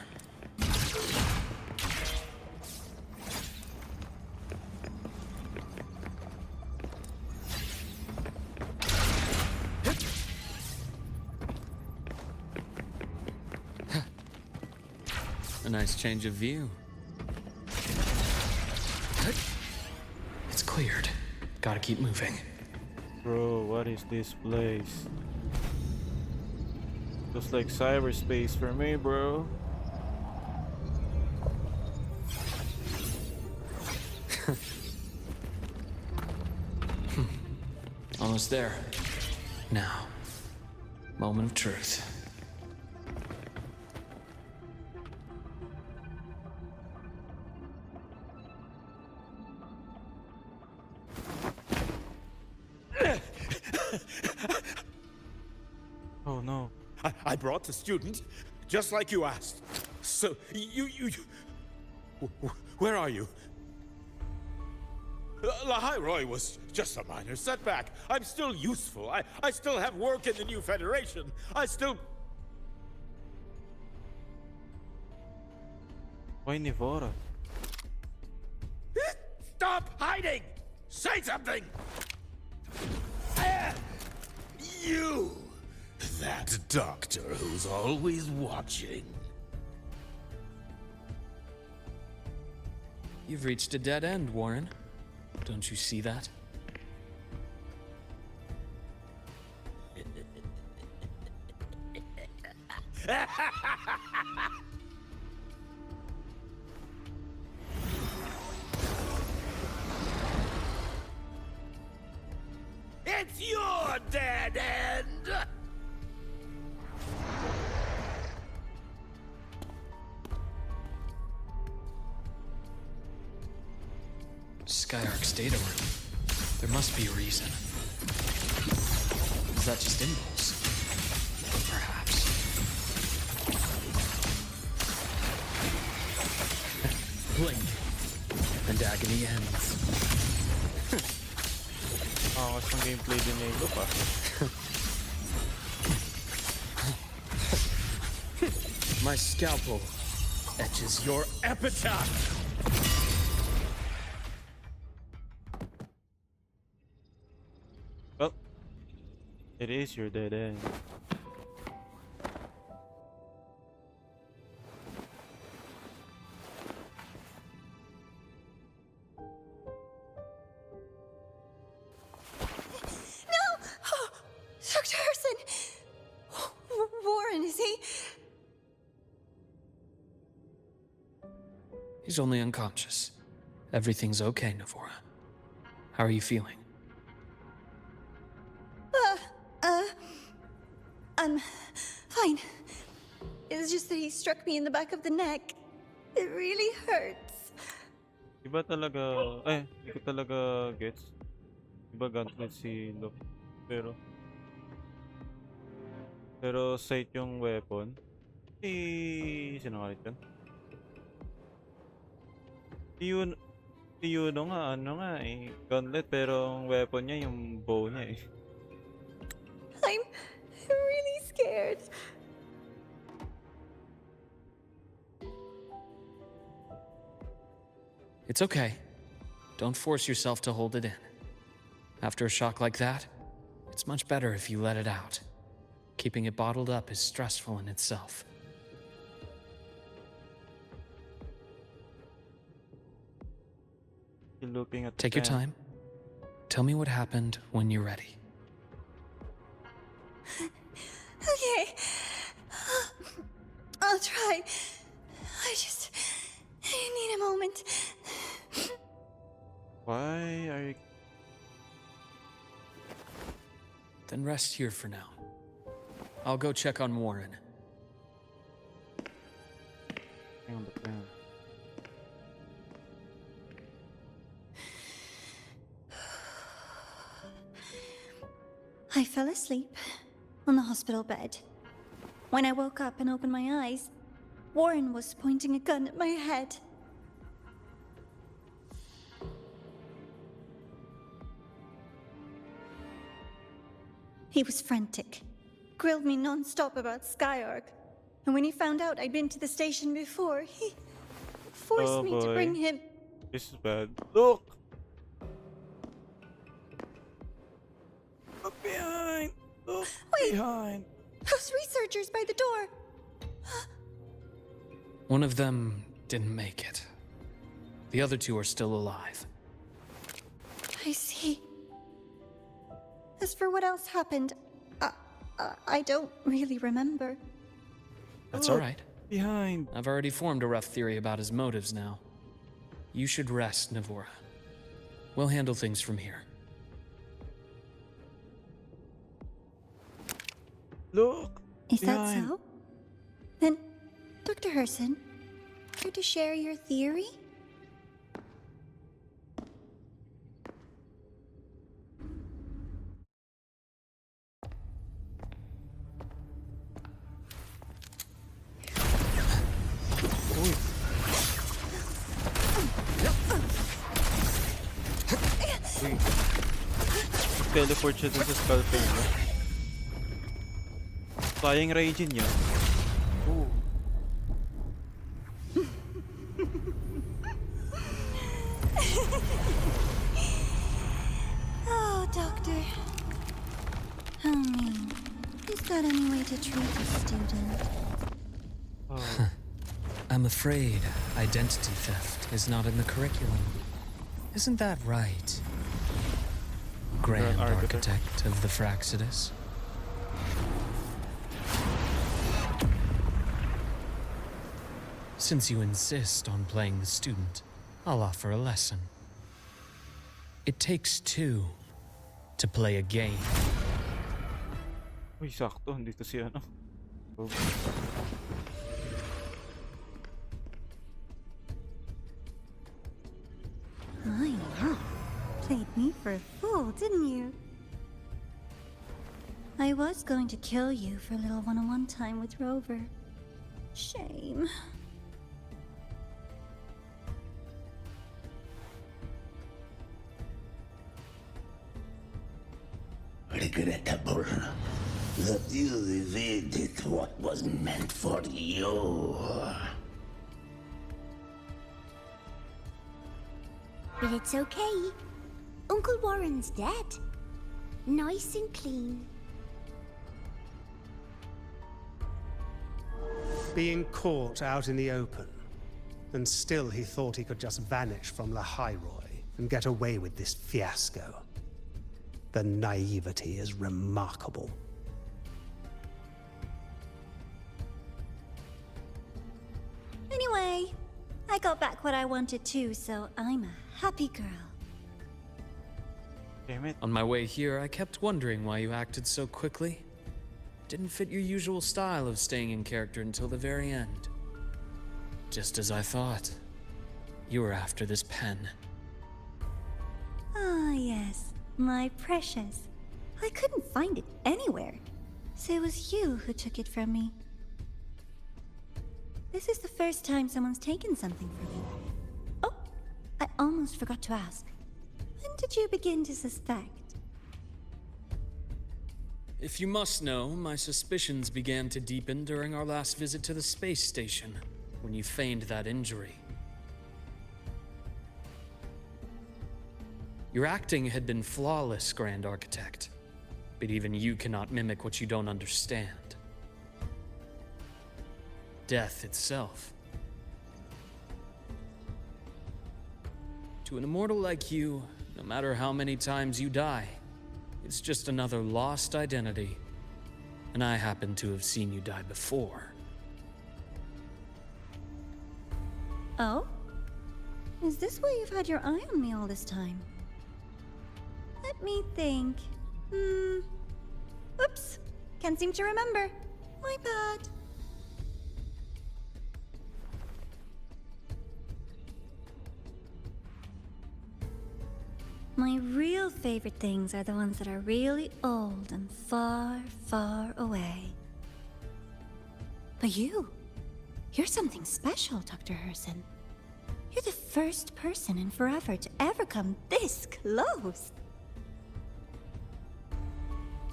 A nice change of view. It's cleared. Gotta keep moving. Bro, what is this place? Looks like cyberspace for me, bro. Almost there. Now, moment of truth. Oh no. I brought the student, just like you asked. So, where are you? Lahai Roy was just a minor setback. I'm still useful. I still have work in the new Federation. I still... Why Nivora? Stop hiding! Say something! You! That doctor who's always watching. You've reached a dead end, Warren. Don't you see that? It's your dead end! Skyarc's data room. There must be a reason. Is that just impulse? Perhaps. Blink, and agony ends. Angas ng gameplay din niya ito pa. My scalpel etches your epitaph. Well, it is your dead end. No! Doctor She's only unconscious. Everything's okay, Navora. How are you feeling? I'm fine. It's just that he struck me in the back of the neck. It really hurts. Iba talaga, hindi ko talaga gets. Iba gunfight si Luke. Pero sight yung weapon. Sino nga ito? Yun, Yuno nga, ano nga gauntlet pero ang weapon niya yung bow niya eh. I'm really scared. It's okay. Don't force yourself to hold it in. After a shock like that, it's much better if you let it out. Keeping it bottled up is stressful in itself. You're looking at Take your time. Tell me what happened when you're ready. Okay. I'll try. I need a moment. Why are you... Then rest here for now. I'll go check on Warren. Hang on the ground. I fell asleep on the hospital bed. When I woke up and opened my eyes, Warren was pointing a gun at my head. He was frantic, grilled me non-stop about Skyark, and when he found out I'd been to the station before, he forced me to bring him. This is bad. Look! Look behind! Look behind! Those researchers by the door! One of them didn't make it. The other two are still alive. I see. As for what else happened, I don't really remember. That's all right. Behind. I've already formed a rough theory about his motives now. You should rest, Navora. We'll handle things from here. Look! Is behind. that so? Then, Dr. Herson, care to share your theory? Teleport siya dun sa scalpel niya. Sayang raging niya. Oh. Oh, Doctor. How mean. Is that any way to treat a student? Oh. I'm afraid identity theft is not in the curriculum. Isn't that right? Grand Architect of the Fraxidus. Since you insist on playing the student, I'll offer a lesson. It takes two to play a game. Uy, sakto. Dito si ano. Oh. My, you played me for a fool, didn't you? I was going to kill you for a little one-on-one time with Rover. Shame. Regrettable that you evaded what was meant for you. But it's okay. Uncle Warren's dead. Nice and clean. Being caught out in the open, and still he thought he could just vanish from La Hyroi and get away with this fiasco. The naivety is remarkable. Anyway, I got back what I wanted too, so I'm a happy girl. Damn it. On my way here, I kept wondering why you acted so quickly. Didn't fit your usual style of staying in character until the very end. Just as I thought. You were after this pen. Ah, yes, my precious. I couldn't find it anywhere, so it was you who took it from me. This is the first time someone's taken something from me. Oh, I almost forgot to ask. When did you begin to suspect? If you must know, my suspicions began to deepen during our last visit to the space station, when you feigned that injury. Your acting had been flawless, Grand Architect, but even you cannot mimic what you don't understand. Death itself. To an immortal like you, no matter how many times you die, it's just another lost identity. And I happen to have seen you die before. Oh? Is this why you've had your eye on me all this time? Let me think. Oops. Can't seem to remember. My bad. My real favorite things are the ones that are really old and far, far away. But you're something special, Dr. Herson. You're the first person in forever to ever come this close.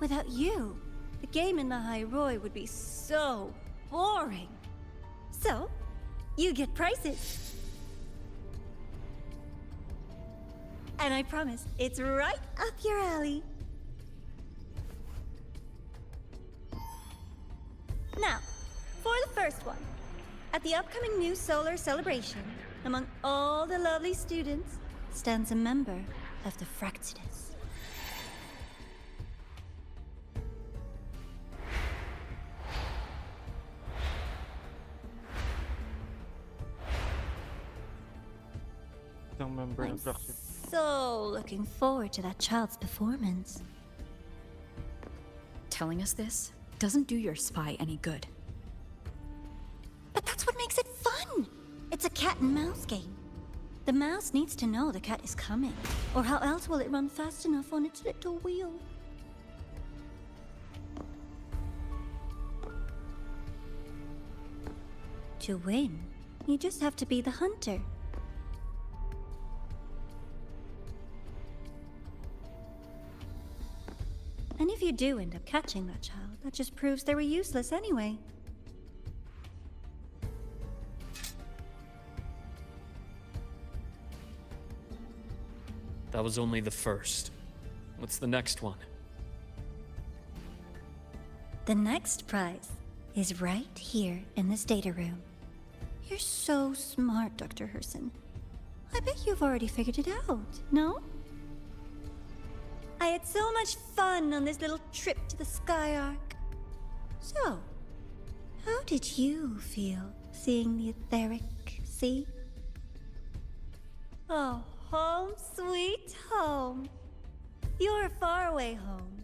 Without you, the game in the High Roy would be so boring. So, you get prizes. And I promise, it's right up your alley. Now, for the first one. At the upcoming new solar celebration, among all the lovely students, stands a member of the Fractidus. I'm so looking forward to that child's performance. Telling us this doesn't do your spy any good. But that's what makes it fun! It's a cat and mouse game. The mouse needs to know the cat is coming, or how else will it run fast enough on its little wheel? To win, you just have to be the hunter. And if you do end up catching that child, that just proves they were useless anyway. That was only the first. What's the next one? The next prize is right here in this data room. You're so smart, Dr. Herson. I bet you've already figured it out, no? I had so much fun on this little trip to the Sky Arc. So, how did you feel seeing the etheric sea? Oh, home sweet home. Your faraway home.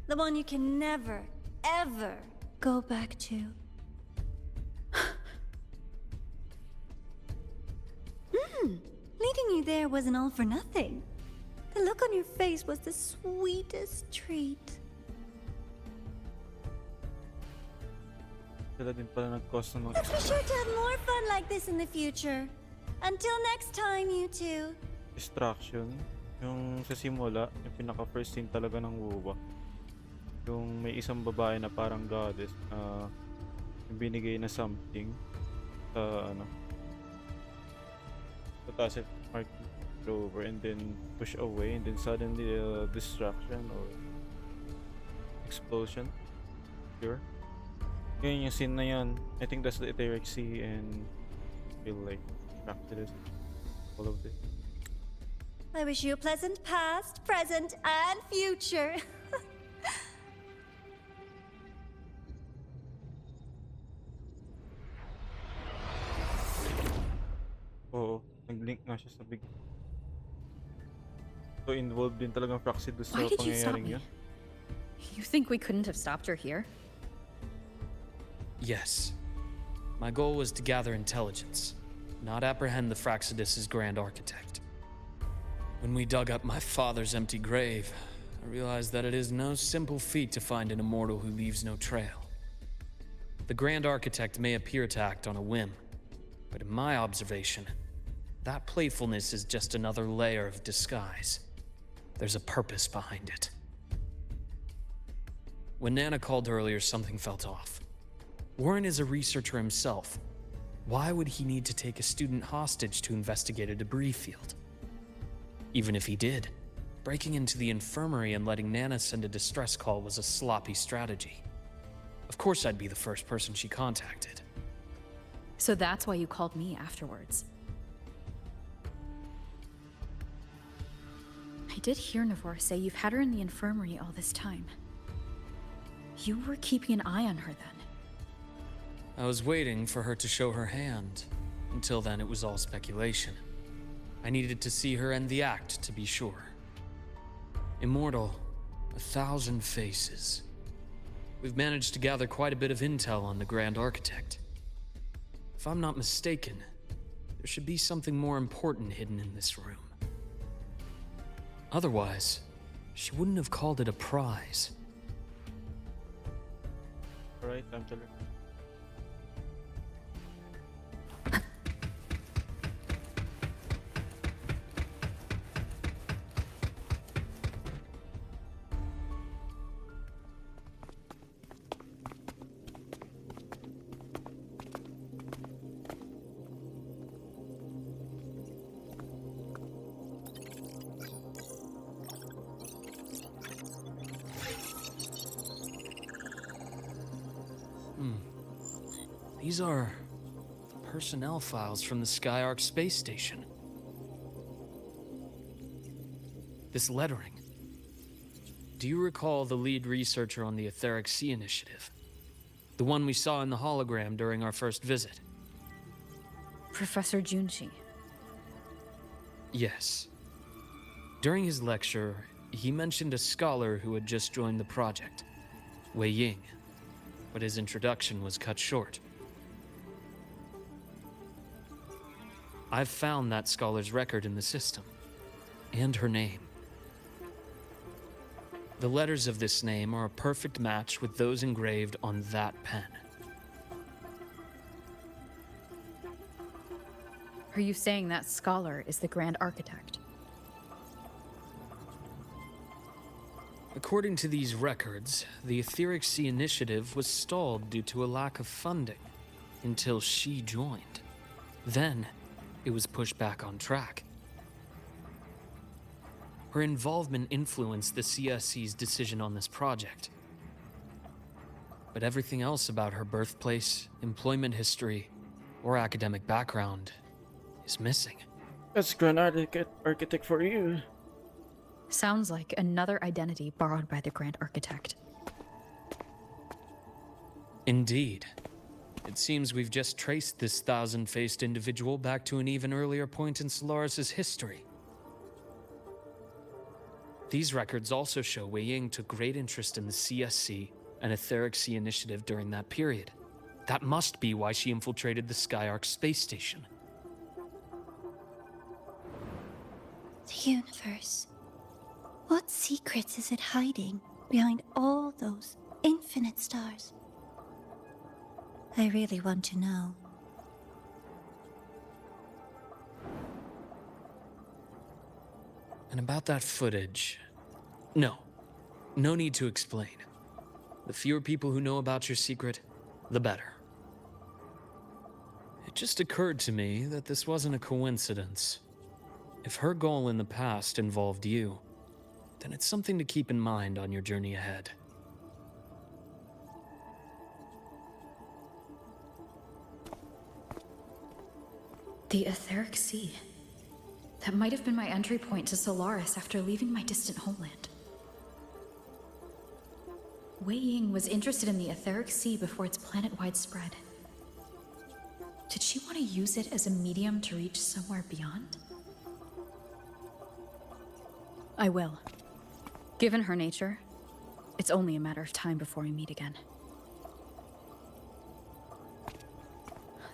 The one you can never, ever go back to. Leading you there wasn't all for nothing. The look on your face was the sweetest treat. Sila din pala nag-cause ng Let's be sure to have more fun like this in the future. Until next time, you two. distraction. Yung sa simula, yung pinaka-first scene talaga ng Wuwa. Yung may isang babae na parang goddess na yung binigay na something sa ano. Sa taas mark over and then push away and then suddenly distraction or explosion. Sure. Yun yung scene na yun. I think that's the etheric sea and feel like practice all of this. I wish you a pleasant past, present, and future. nga siya sa big. So involved din talagang Proxy doon sa Why did you stop pangyayaring me? yun. You think we couldn't have stopped her here? Yes. My goal was to gather intelligence, not apprehend the Fraxidus' grand architect. When we dug up my father's empty grave, I realized that it is no simple feat to find an immortal who leaves no trail. The grand architect may appear to act on a whim, but in my observation, that playfulness is just another layer of disguise. There's a purpose behind it. When Nana called earlier, something felt off. Warren is a researcher himself. Why would he need to take a student hostage to investigate a debris field? Even if he did, breaking into the infirmary and letting Nana send a distress call was a sloppy strategy. Of course I'd be the first person she contacted. So that's why you called me afterwards. I did hear Navor say you've had her in the infirmary all this time. You were keeping an eye on her then. I was waiting for her to show her hand. Until then, it was all speculation. I needed to see her end the act to be sure. Immortal, 1,000 faces. We've managed to gather quite a bit of intel on the Grand Architect. If I'm not mistaken, there should be something more important hidden in this room. Otherwise, she wouldn't have called it a prize. Alright, time to learn. These are personnel files from the Skyark space station. This lettering. Do you recall the lead researcher on the Etheric Sea Initiative? The one we saw in the hologram during our first visit? Professor Junshi. Yes. During his lecture, he mentioned a scholar who had just joined the project, Wei Ying, but his introduction was cut short. I've found that scholar's record in the system, and her name. The letters of this name are a perfect match with those engraved on that pen. Are you saying that scholar is the Grand Architect? According to these records, the Etheric Sea Initiative was stalled due to a lack of funding until she joined. Then, it was pushed back on track. Her involvement influenced the CSC's decision on this project. But everything else about her birthplace, employment history, or academic background is missing. That's Grand Architect for you. Sounds like another identity borrowed by the Grand Architect. Indeed. It seems we've just traced this 1,000-faced individual back to an even earlier point in Solaris' history. These records also show Wei Ying took great interest in the CSC and Etheric Sea Initiative during that period. That must be why she infiltrated the Skyark space station. The universe. What secrets is it hiding behind all those infinite stars? I really want to know. And about that footage... No need to explain. The fewer people who know about your secret, the better. It just occurred to me that this wasn't a coincidence. If her goal in the past involved you, then it's something to keep in mind on your journey ahead. The Etheric Sea. That might have been my entry point to Solaris after leaving my distant homeland. Wei Ying was interested in the Etheric Sea before its planet-wide spread. Did she want to use it as a medium to reach somewhere beyond? I will. Given her nature, it's only a matter of time before we meet again.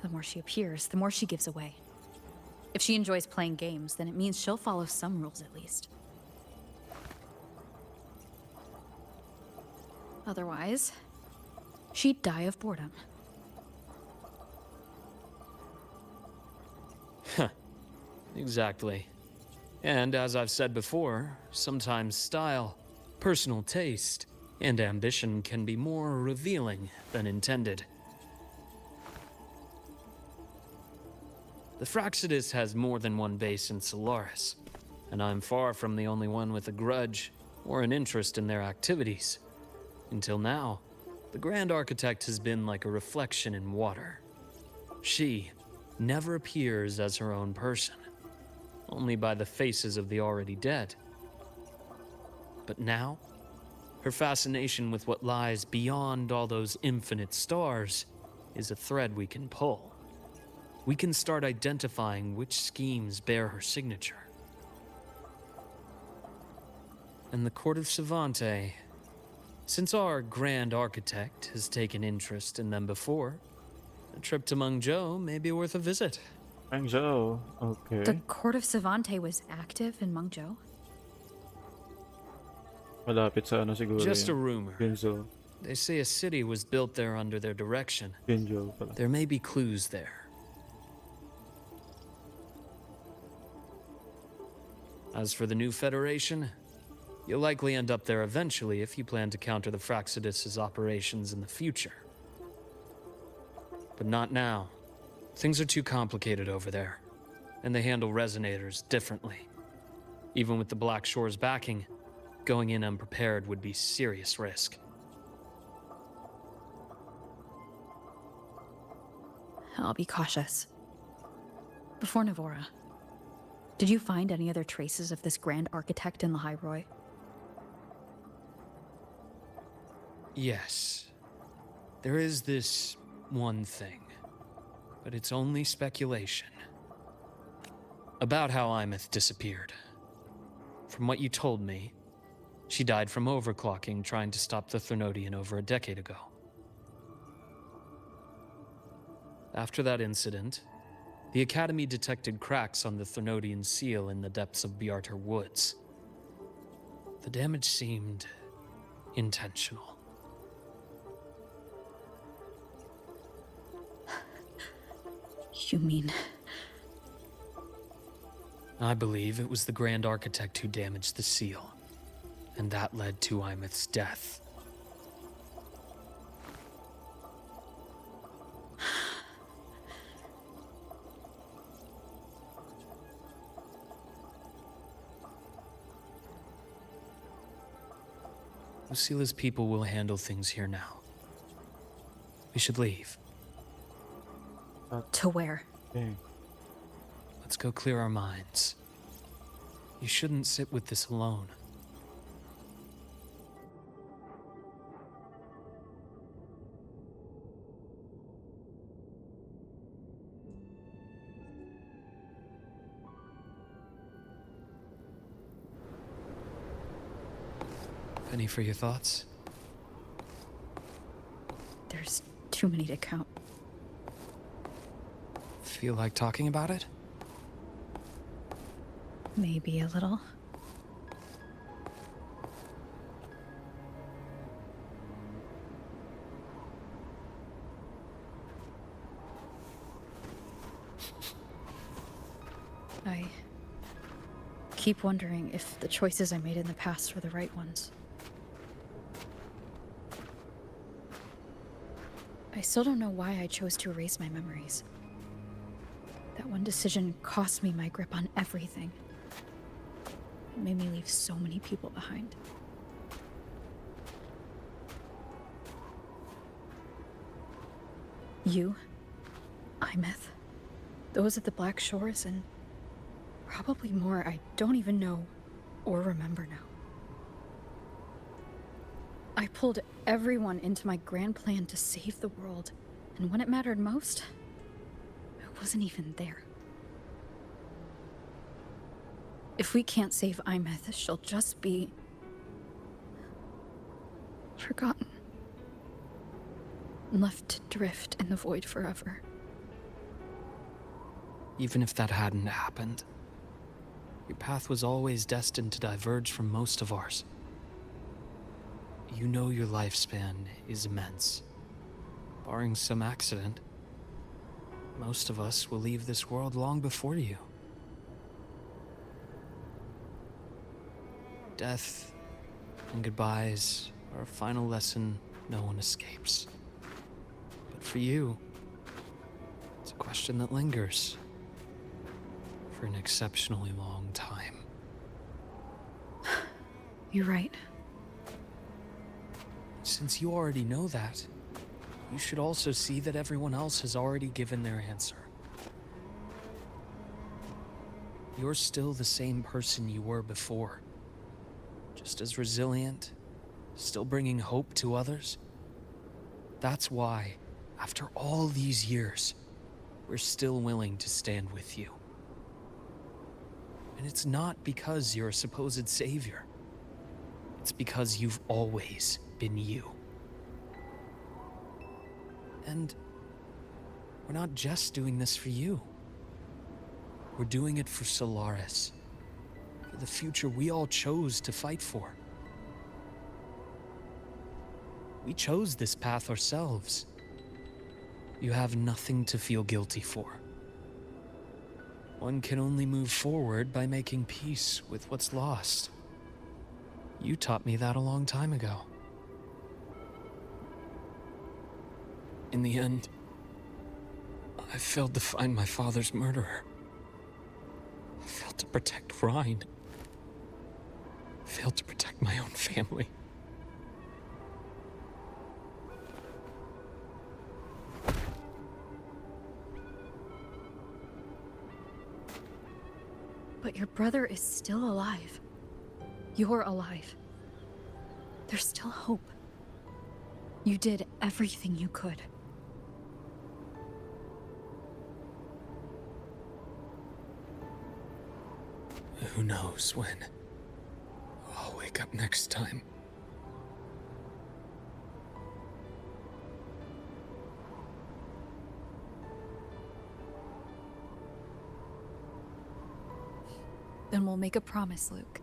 The more she appears, the more she gives away. If she enjoys playing games, then it means she'll follow some rules at least. Otherwise, she'd die of boredom. Exactly. And as I've said before, sometimes style, personal taste, and ambition can be more revealing than intended. The Fraxidus has more than one base in Solaris, and I'm far from the only one with a grudge or an interest in their activities. Until now, the Grand Architect has been like a reflection in water. She never appears as her own person, only by the faces of the already dead. But now, her fascination with what lies beyond all those infinite stars is a thread we can pull. We can start identifying which schemes bear her signature. And the Court of Savante, since our Grand Architect has taken interest in them before, a trip to Mengzhou may be worth a visit. Mengzhou, okay. The Court of Savante was active in Mengzhou? Malapit sa ano siguro Just a yun. rumor. Genzo. They say a city was built there under their direction. Genjo pala. There may be clues there. As for the new Federation, you'll likely end up there eventually if you plan to counter the Fraxidus' operations in the future. But not now. Things are too complicated over there, and they handle resonators differently. Even with the Black Shore's backing, going in unprepared would be serious risk. I'll be cautious. Before Navora, did you find any other traces of this Grand Architect in the High Roy? Yes. There is this one thing, but it's only speculation. About how Imeth disappeared. From what you told me, she died from overclocking trying to stop the Threnodian over a decade ago. After that incident, the Academy detected cracks on the Threnodian seal in the depths of Biarter Woods. The damage seemed intentional. You mean... I believe it was the Grand Architect who damaged the seal, and that led to Imeth's death. Lucila's people will handle things here now. We should leave. To where? Okay. Let's go clear our minds. You shouldn't sit with this alone. Penny for your thoughts? There's too many to count. Feel like talking about it? Maybe a little. I keep wondering if the choices I made in the past were the right ones. I still don't know why I chose to erase my memories. That one decision cost me my grip on everything. It made me leave so many people behind. You, Imeth, those at the Black Shores, and probably more I don't even know or remember now. I pulled everyone into my grand plan to save the world, and when it mattered most, I wasn't even there. If we can't save Imeth, she'll just be forgotten. Left to drift in the void forever. Even if that hadn't happened, your path was always destined to diverge from most of ours. You know your lifespan is immense. Barring some accident, most of us will leave this world long before you. Death and goodbyes are a final lesson no one escapes. But for you, it's a question that lingers for an exceptionally long time. You're right. Since you already know that, you should also see that everyone else has already given their answer. You're still the same person you were before. Just as resilient, still bringing hope to others. That's why, after all these years, we're still willing to stand with you. And it's not because you're a supposed savior. It's because you've always been you. And we're not just doing this for you. We're doing it for Solaris. For the future we all chose to fight for. We chose this path ourselves. You have nothing to feel guilty for. One can only move forward by making peace with what's lost. You taught me that a long time ago. In the end, I failed to find my father's murderer. I failed to protect Rhine. I failed to protect my own family. But your brother is still alive. You're alive. There's still hope. You did everything you could. Who knows when I'll wake up next time. Then we'll make a promise, Luke.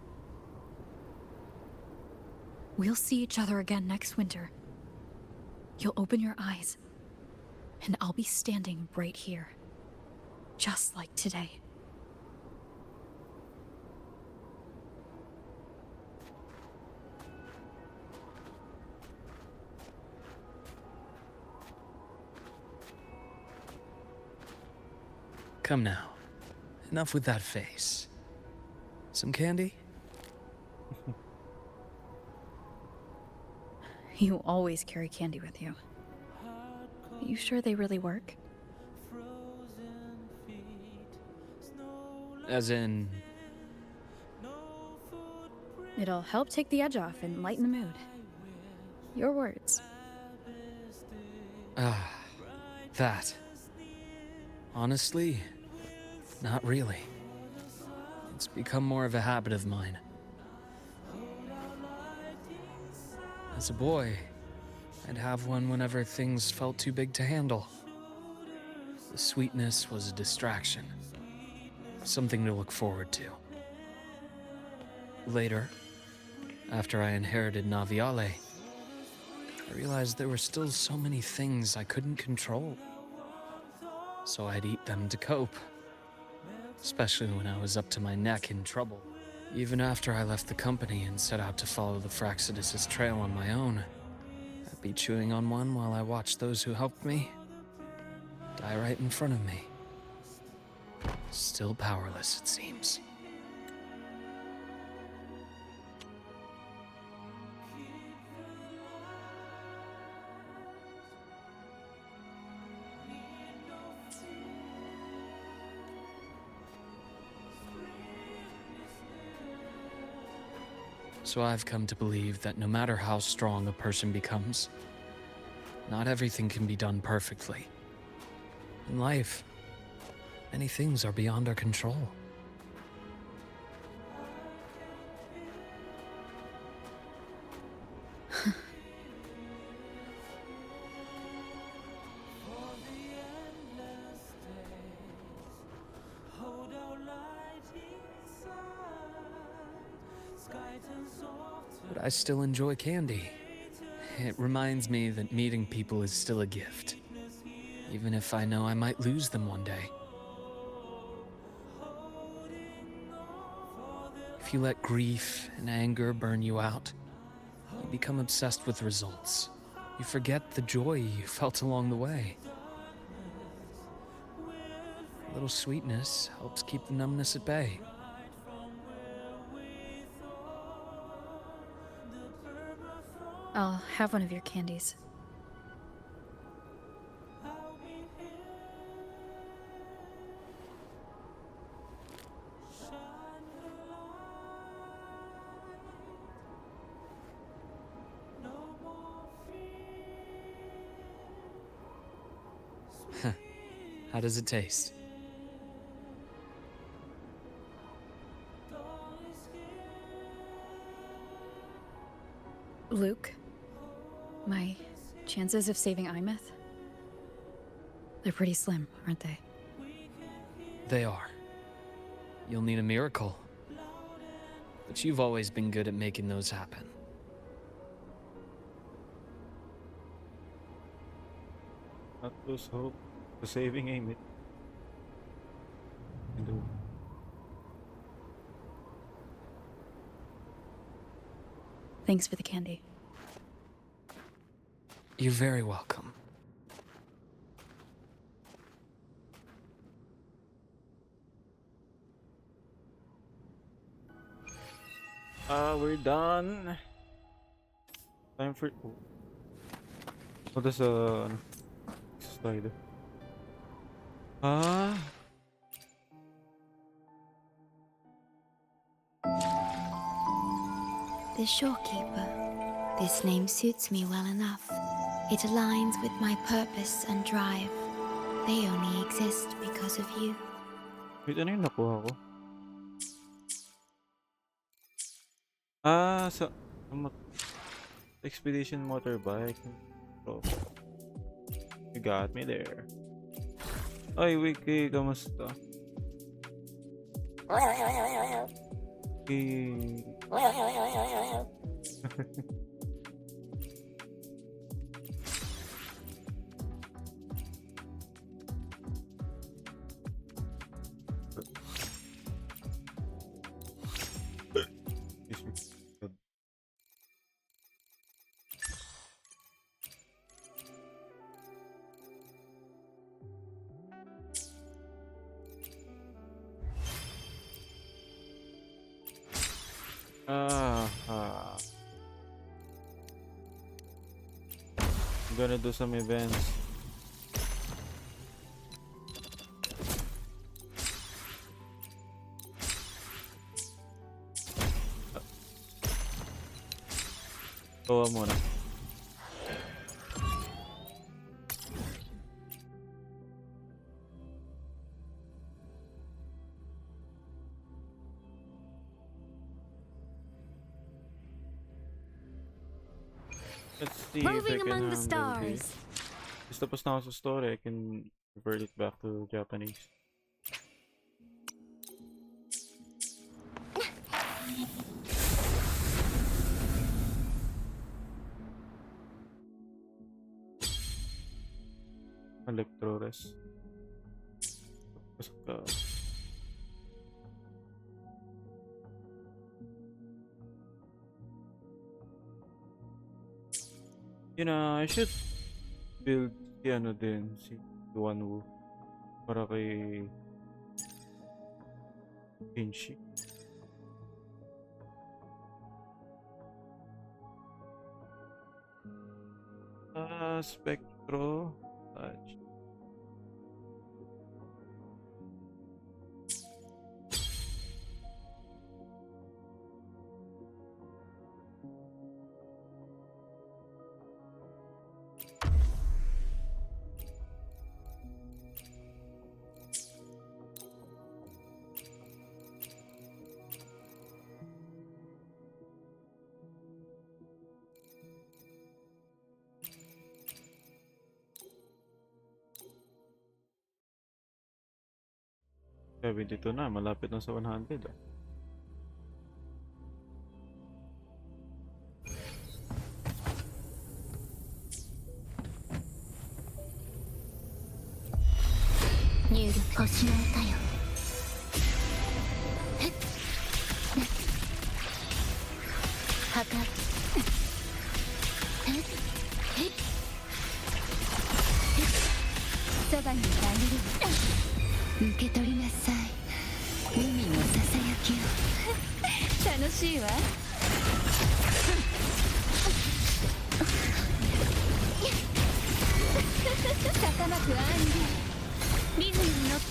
We'll see each other again next winter. You'll open your eyes, and I'll be standing right here. Just like today. Come now. Enough with that face. Some candy? You always carry candy with you. You sure they really work? As in... It'll help take the edge off and lighten the mood. Your words. Ah, that. Honestly, not really. It's become more of a habit of mine. As a boy, I'd have one whenever things felt too big to handle. The sweetness was a distraction. Something to look forward to. Later, after I inherited Naviale, I realized there were still so many things I couldn't control. So I'd eat them to cope. Especially when I was up to my neck in trouble. Even after I left the company and set out to follow the Fraxidus' trail on my own, I'd be chewing on one while I watched those who helped me die right in front of me. Still powerless, it seems. So I've come to believe that no matter how strong a person becomes, not everything can be done perfectly. In life, many things are beyond our control. But I still enjoy candy. It reminds me that meeting people is still a gift, even if I know I might lose them one day. If you let grief and anger burn you out, you become obsessed with results. You forget the joy you felt along the way. A little sweetness helps keep the numbness at bay. I'll have one of your candies. How does it taste? Luke, my chances of saving Imeth? They're pretty slim, aren't they? They are. You'll need a miracle. But you've always been good at making those happen. Not lose hope to saving Amy. Thanks for the candy. You're very welcome. We're done. Time for... What is slide? The Shorekeeper. This name suits me well enough. It aligns with my purpose and drive. They only exist because of you. Wait, ano yung nakuha ko? Sa... Expedition motorbike. Oh. You got me there. Ay, Wiki, kamusta? I'm gonna do some events. Muna. Let's see Moving if I can among the handle this. stars. Just tapos na ako sa story, I can convert it back to Japanese. Electrores. Pasok ka. You know, I should build si ano din, si Wanwu para kay Shinji. Spectro Touch. 72 na, malapit na sa 100 ah. Hoshi no uta yo. そばにいてあげるわ。受け取りなさい。海のささやきを。楽しいわ。高まくアンディ。リズムに乗って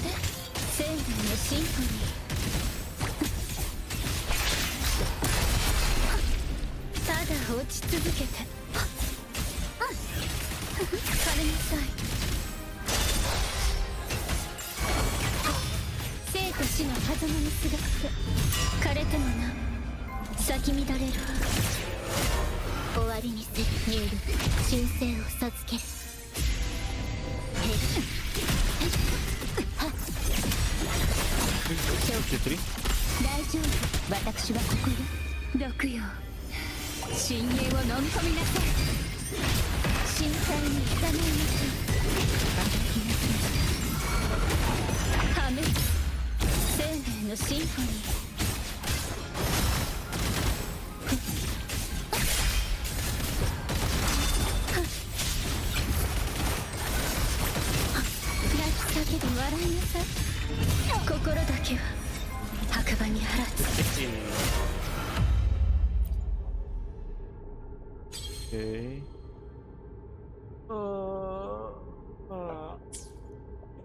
生命のシンフォニー。ただ落ち続けて。枯れなさい。生と死の狭間にすがって枯れてもな咲き乱れる。終わりにせニュール神聖を授ける。大丈夫、私はここよ。毒よ、深淵を飲み込みなさい。深海に痛みを持ち働きなさい。破滅、生命のシンフォニー。泣き叫び笑いなさい。心だけは白馬にあらず。Okay.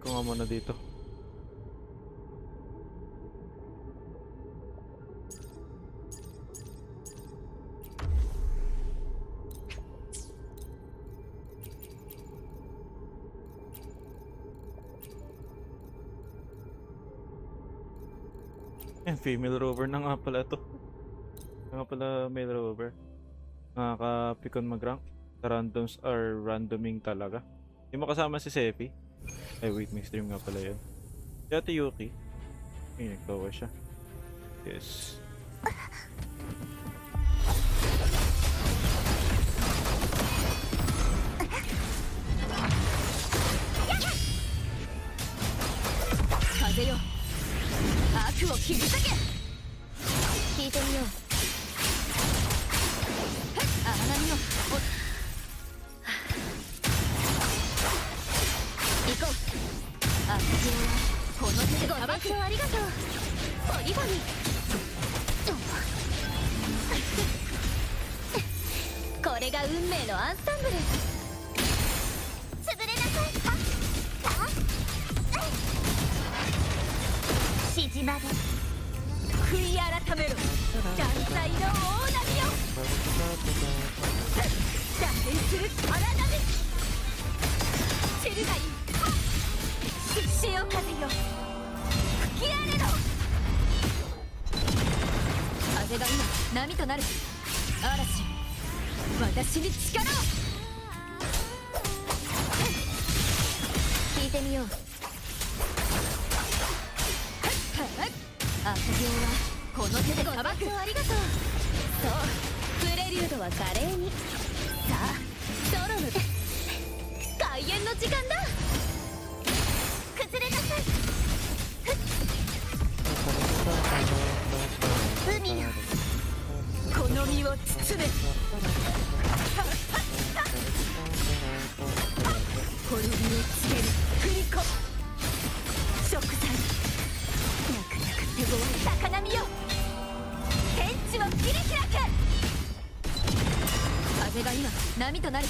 Ikaw nga muna dito. Female rover na nga pala to. Nga pala male rover. Nakaka-pikon mag-rank. The randoms are randoming talaga. Hindi mo kasama si Sefi. Ay wait, may stream nga pala yun. Si Ate Yuki. Ay, nagtawa siya. Yes. Kaze yo. 悪を切り裂け。聞いてみよう。荒波よ。行こう。悪行はこの手でご爆笑ありがとう。オリバニ。これが運命のアンサンブル。潰れなさい。しじまで悔い改めろ。断罪の大波よ。脱線する荒波。チルガイ潮風よ吹き荒れろ。風が今波となる。嵐私に力を。聞いてみよう。悪行はこの手でご暴く。ありがとう。そうプレリュードは華麗に。さあソロム開演の時間だ。崩れなさい。海よこの身を包め。滅びをつけるグリコ食材。手強い高波よ。天地を切り開く。風が今波となる。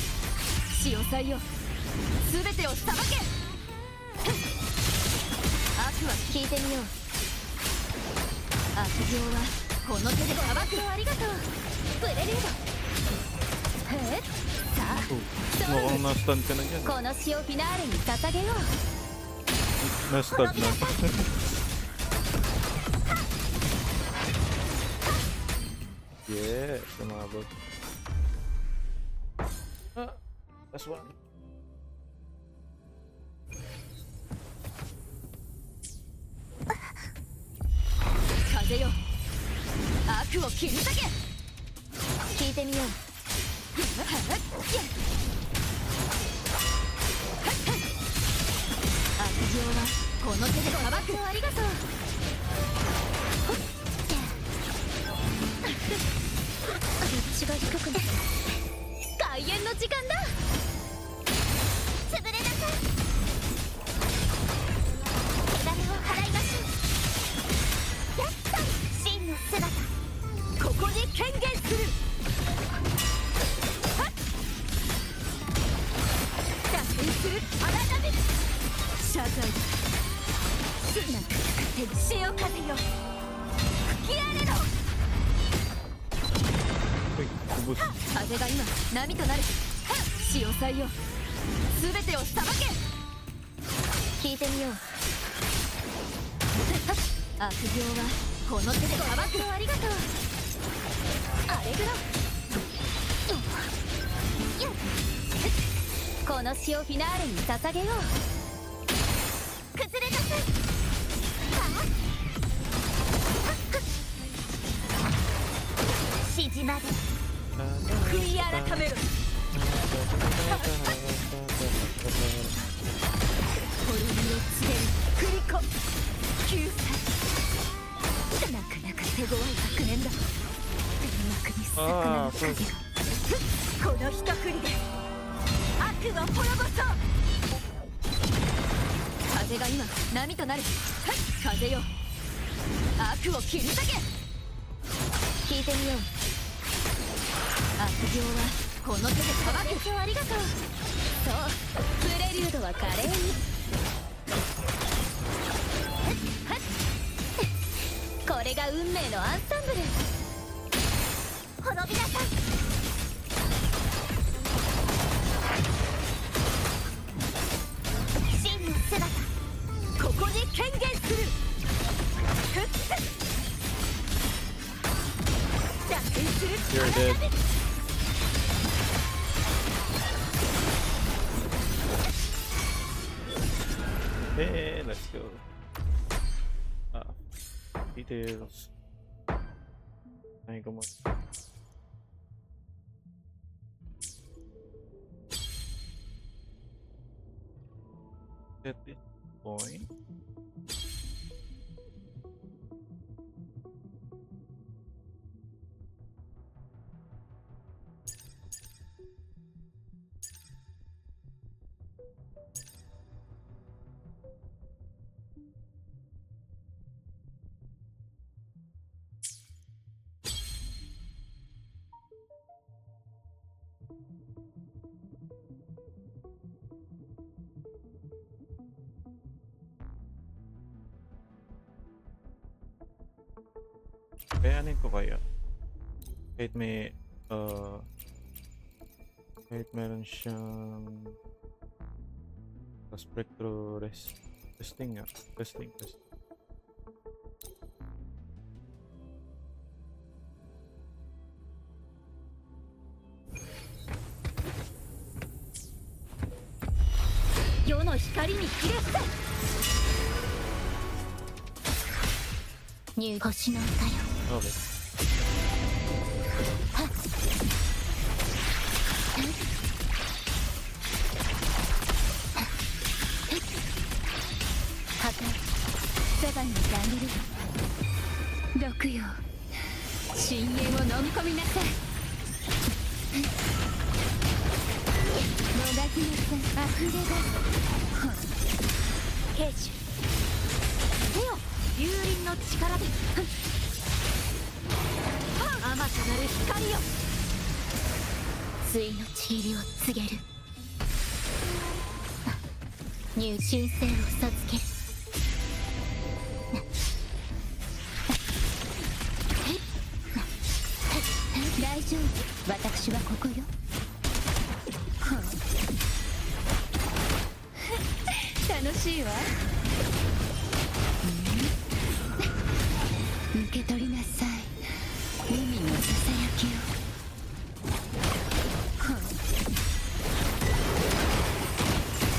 潮騒よ全てを裁け。悪は聞いてみよう。悪行はこの手でご暴く。ありがとうプレリュード。さあMukhang na-stun ka na dyan. この詩をフィナーレに捧げよう。 Na-stun na. Yes, sumabog. Ah, that's one. 切り裂け。聞いてみよう。悪行はこの手で裁く。ありがとう。私が低くなる。開演の時間だ。潰れなさい。手種を払いましょう。やった真の姿、ここに権限する。脱線する荒波。謝罪だ。すなくて潮風よ、吹き荒れろ。風が今波となる。潮騒よ、全てを裁け。聞いてみよう。悪行はこの手で裁く。ありがとう。アレグロ。この詩をフィナーレに捧げよう。崩れなさい。縮まる。悔い改めろ。滅びを告げるクリコ救済。なかなか手強い学年だ。天幕に魚の影が。この一振りで悪は滅ぼそう。風が今波となる。風よ、悪を切り裂け。聞いてみよう。悪行はこの手で裁く。ありがとう。そう、プレリュードは華麗に。これが運命のアンサンブル。滅びなさい。真の姿、ここに権限する。脱線する。 You're dead. Hey, let's go. Details. Ay, como. At this point. Kayanin ko kaya kahit may kahit meron siyang spectro testing nga testing 世の光に切れ伏せ。入星の歌よ。そうです。破壊、そばにいてあげる。毒よ、深淵を飲み込みなさい。もがきなさい。溢れ出す。兵士手よ、幽輪の力で。甘さなる光よ、対のちりを告げる。入神性を授ける。大丈夫、私はここよ。楽しいわ。受け取りなさい、海のささやきを。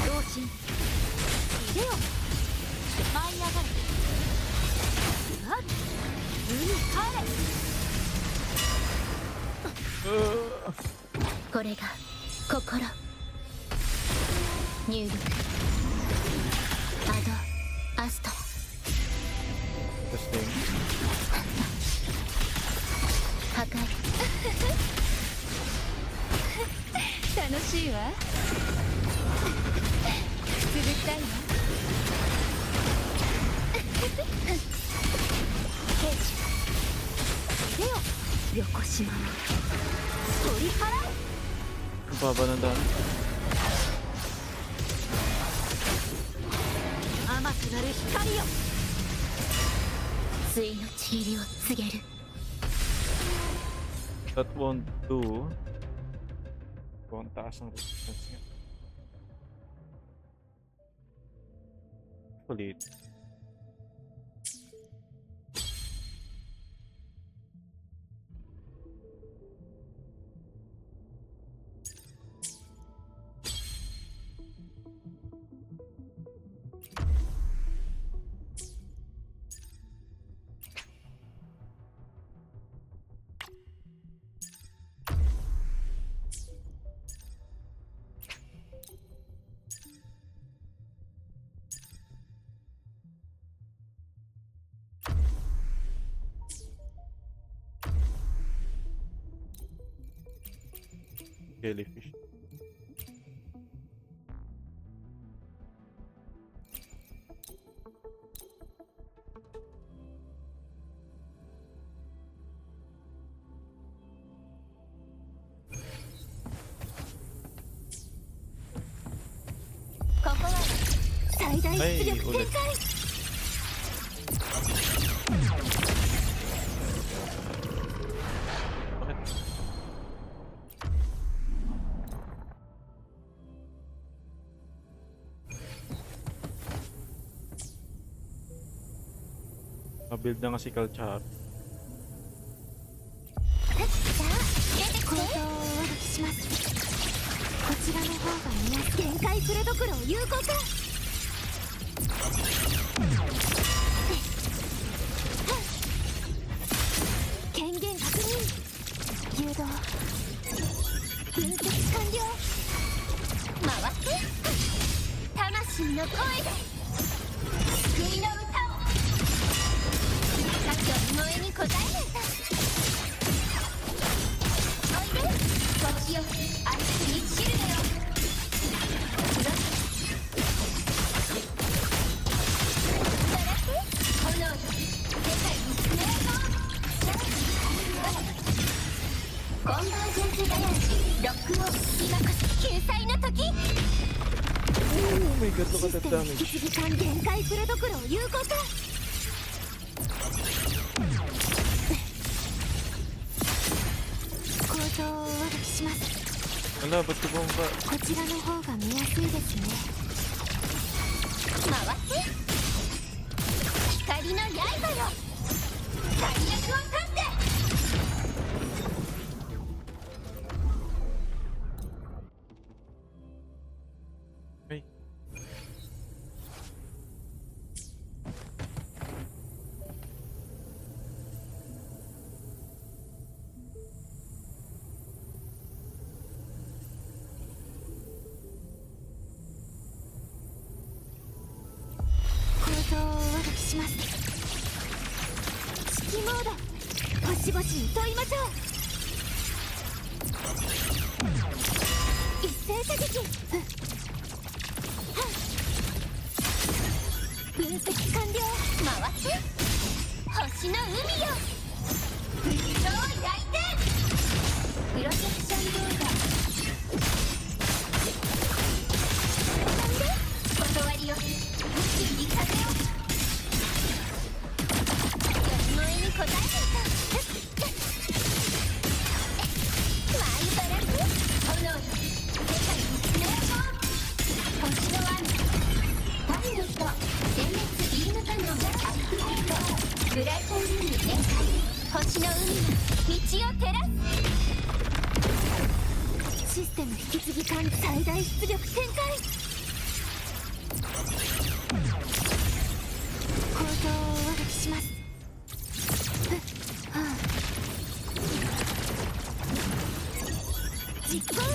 同心入れよ、舞い上がれ。海帰れ。これが心入力アドアストラ Testing. 破壊楽しいわくすぐったいわケージ手をよこしまう取り払う Ang baba ng dami. 甘くなる光よついのちりを告げる That won't do. Ang taas ng resistance niya. Ulit. Jellyfish. Ay, ulit. Bakit? Mabuild na nga si Kalchar. 行動をしますこちらの方が見やすい限界プレドクロを有効化権限確認誘導分析完了回って魂の声で救いの歌を歌詞の声に応えないとおいでこっちよアイスリーチシルドよコンバージェンスガヤージロックオン今こそ救済の時 Oh my god, look シ at ス that テム damage. 引き継ぎ間限界プレドクロを有効化構造をします Wala, ba't ka bumaba? こちらの方が見やすいですね回って光の刃よ最悪を立ってAy.します指揮モード星々に問いましょう一斉射撃分析完了回って星の海よ不死鳥を焼いてプロジェクション動画なんで断りよ宇宙に風を声に応えていたマイバランス炎よ世界につながろう星の雨パイロット全滅ビームカノンアップデートブライトルーム全開星の海が道を照らすシステム引き継ぎ艦最大出力展開構造をお渡しします実行回っ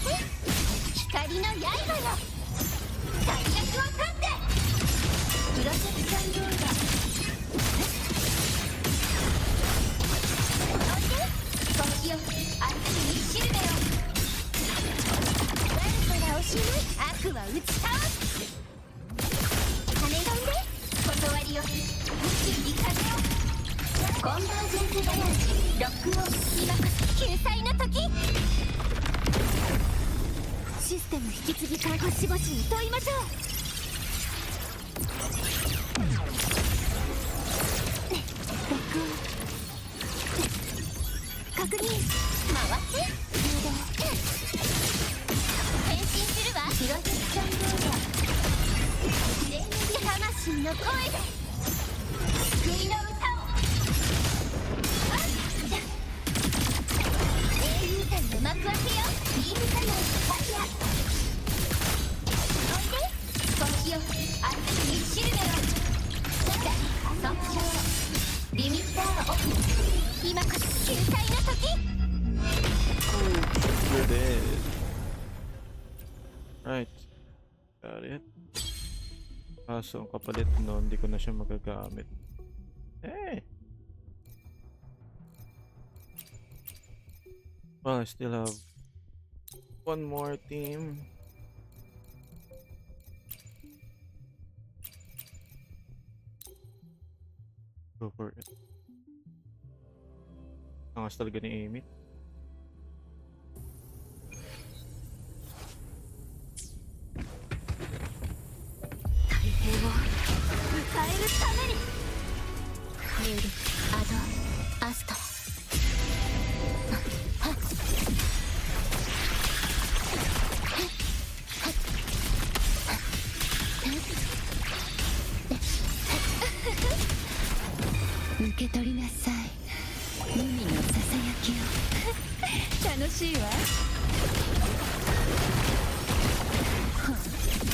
て光の刃よ最悪を立ってプロジェクションローダーおいで星よ熱いシルベよ悪からおしまい悪は打ち倒す羽がんで断りよ宇宙に風をコンバージェンスガヤージロックオン今こそ救済の時システム引き継ぎ看護師越しに問いましょうロックオン確認回って充電変身するわプロジェクションロード魂の声で救いの歌を英雄譚の幕開けよビームカノンファイアおいで星よ熱いシルベよ即興リミッターオフ今こそ救済の時You're dead. Right. Got it. Kaso ang kapalit no, hindi ko na siya magagamit. Eh! Well, I still have one more team. Go for it. Angas talaga ni Amy.受け取りなさい海のささやきを楽しいわ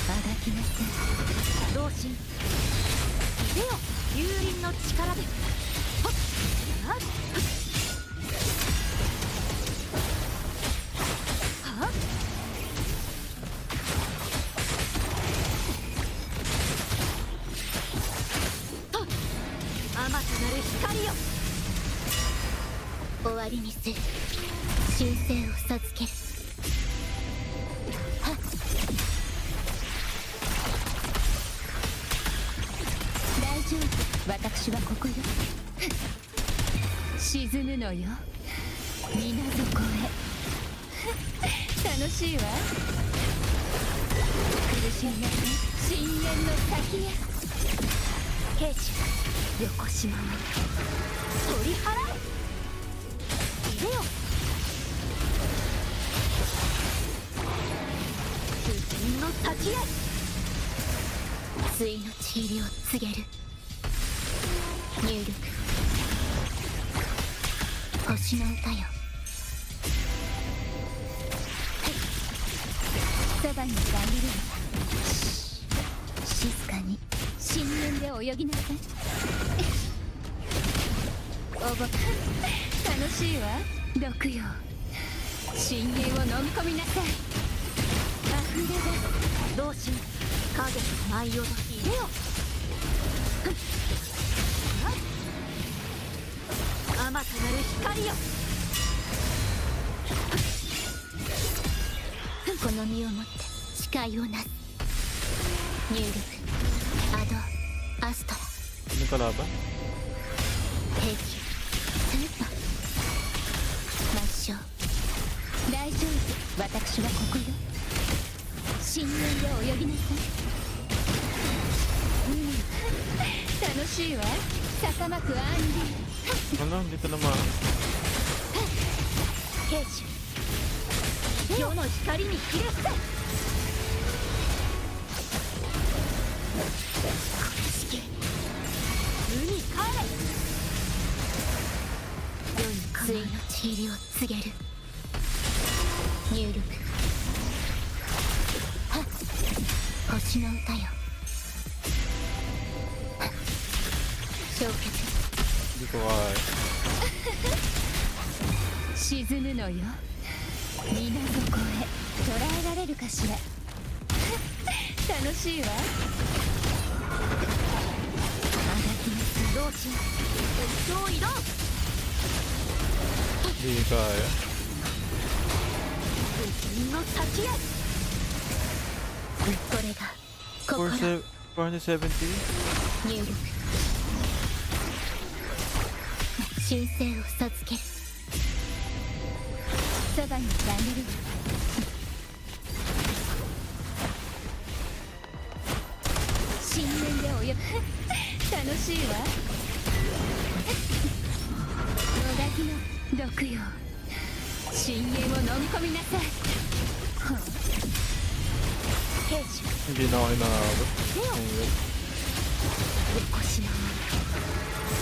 あがきなさい同心いでよ幽輪の力ではっはっはっ甘くなる光よ終わりにする習性を授けるはっ大丈夫私はここよ沈むのよ水底へ楽しいわ苦しみなさい深淵の先へ兵士横島に取り払えいでよ不人の先へ対のちりを告げる入力星の歌よそばにいてあげるわ静かに深淵で泳ぎなさいおぼ楽しいわ毒よ深淵を飲み込みなさい溢れ出同心影の舞い踊り入れよ甘くなる光よこの身をもって誓いをなす入力アドアストラ Ano kalaban? 兵器スーパー抹消大丈夫私はここよ深淵で泳ぎなさい楽しいわ坂巻アンディ Ano, dito naman. 兵士世の光にひれ伏せ海帰れ世にのちりを告げる入力はっ星の歌よ消結 Hindi ko kaya. 沈むのよ水かしら。楽しいわ。あがきの不動心。一層移動。 Hindi kaya. の先へ。これが心。470? 入力。神聖を授ける。そばにいてあげるわ。深淵で泳ぐ。楽しいわ。もがきの毒よ。深淵を飲み込みなさい。兵士。 Hindi na ako inaabot. 手を。おこしの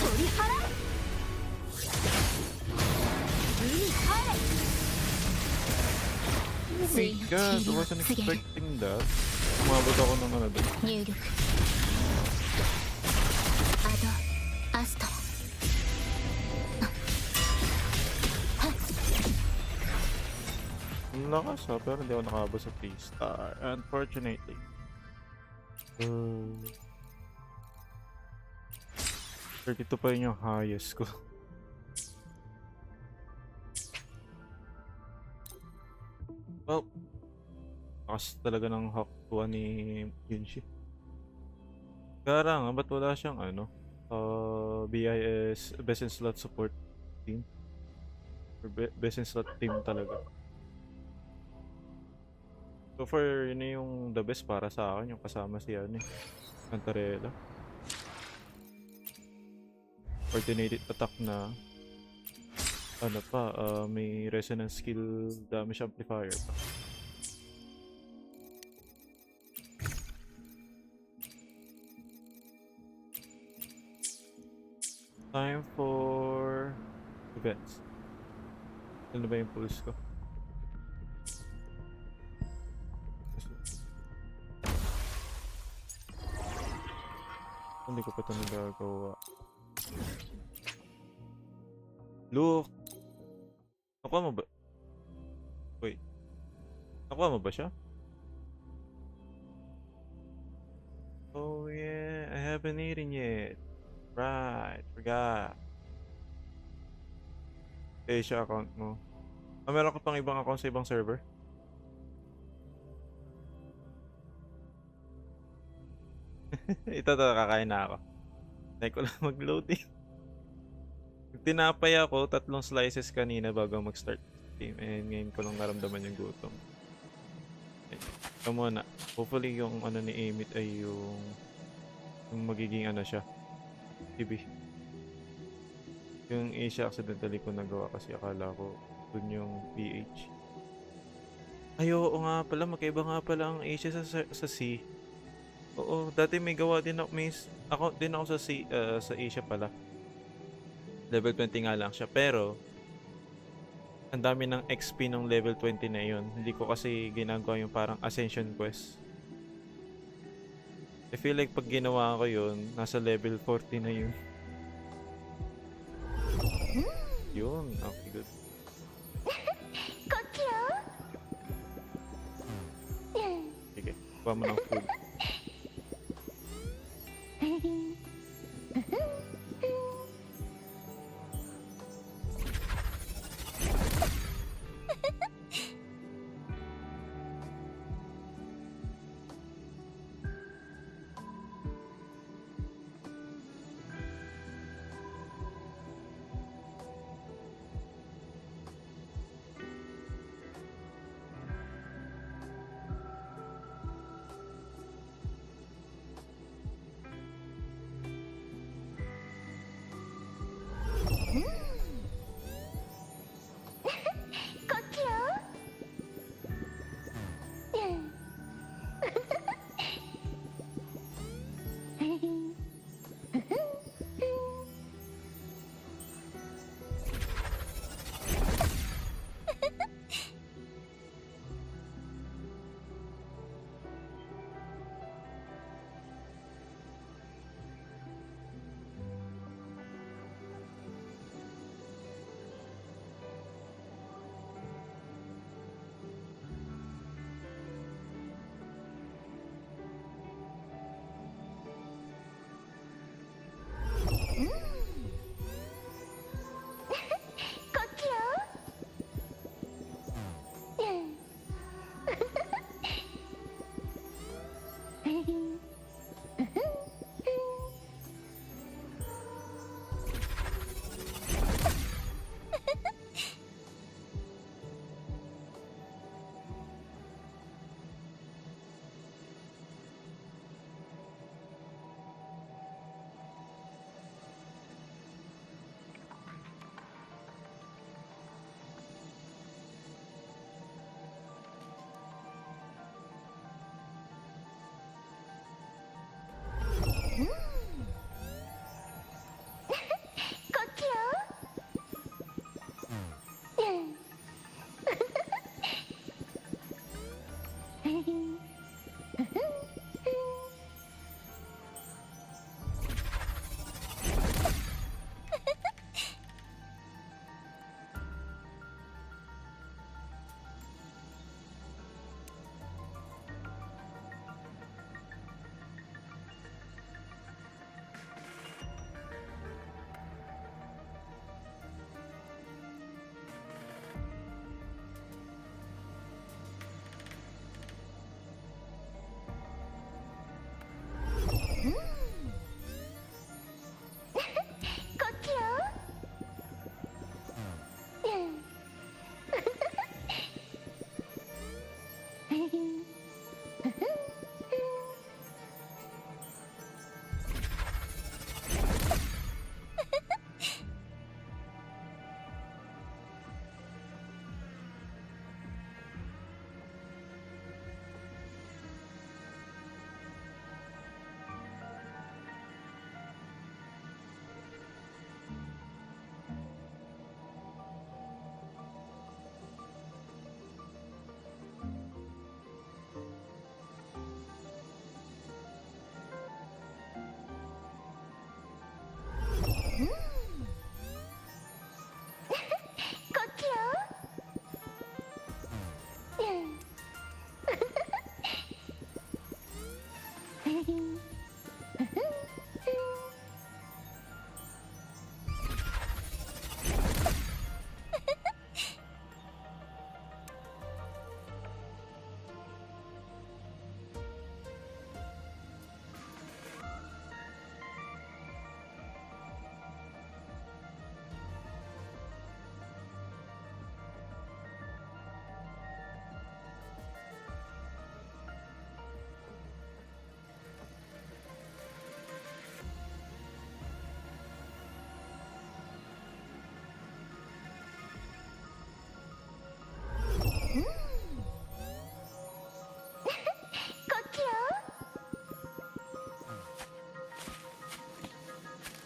鳥肌。 Oh my god, I wasn't expecting that. Umabot ako ng ano doon. 入力。アスト。Ang lakas ha, pero hindi ako nakabot sa 3-star. Unfortunately. 32 pa rin yung highest ko. Well, lakas talaga ng Hakuha ni Yunshi. Kara nga, ba't wala siyang ano? BIS, Best in Slot Support Team? Or Best in Slot Team talaga. So far, yun na yung the best para sa akin, yung kasama si ano eh, Cantarella. Coordinated attack na ano pa, may resonance skill damage amplifier pa. Time for events. Ano ba yung pulse ko? Hindi ko pa ito nagagawa. Look! Nakuha mo ba? Wait. Nakuha mo ba siya? Oh yeah, I haven't eaten yet. Right, forgot. Asia account mo. Meron ka pang ibang account sa ibang server? Ito kakain na ako. Try ko lang mag-loading. Tinapay ako 3 slices kanina bago mag-start game, and ngayon ko lang naramdaman yung gutom. Okay. Ito muna. Hopefully yung ano ni Amit ay yung magiging ano siya. TV. Yung Asia accidentally ko nagawa kasi akala ko dun yung PH. Ay oo nga pala, magkaiba nga pala ang Asia sa C. Oo, dati may gawa din ako, ako din ako sa C, sa Asia pala. Level 20 nga lang siya, pero ang dami ng XP ng level 20 na yun. Hindi ko kasi ginagawa yung parang ascension quest. I feel like pag ginawa ko yun, nasa level 40 na yun. Yun, okay, good. Sige, kuha mo ng food.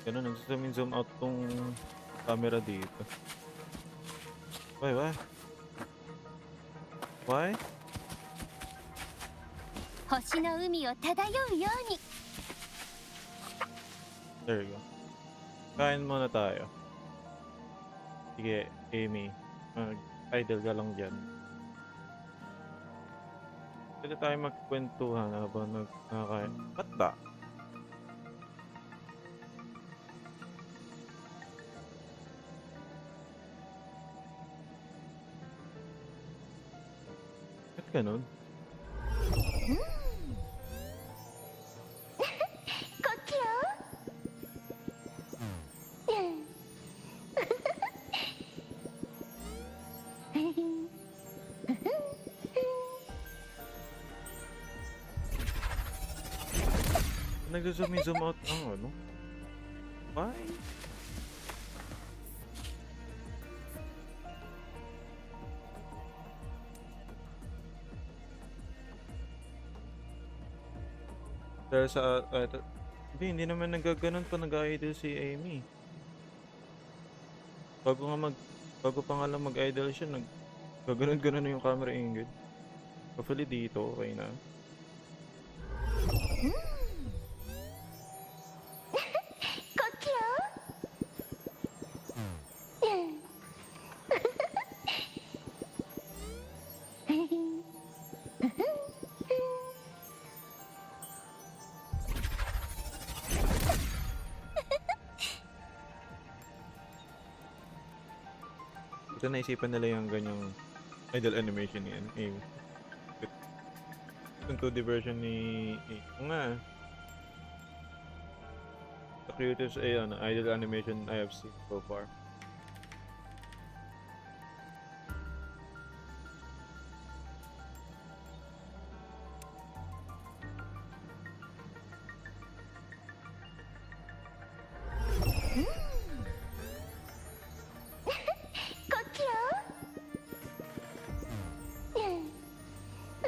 Ganun, nag-zoom in, zoom out tong camera dito. Why? Why? 星の海を漂うように There you go. Kain muna tayo. Sige, Amy. Idle ka lang dyan. Pwede tayo magkwentuhan habang nagkakain. Ba't ba? Ba't ganun? Nag-zoom in, zoom out ang ano? Why? Dahil sa hindi naman nagaganon pa nag-idol si Amy. Bago pa nga lang mag-idol siya, nag-gaganon na yung camera angle. Hopefully dito, okay na. Ito naisipan nila yung ganyang idol animation ni Amy. Yung 2D version ni nga. The cutest idol animation I have seen so far.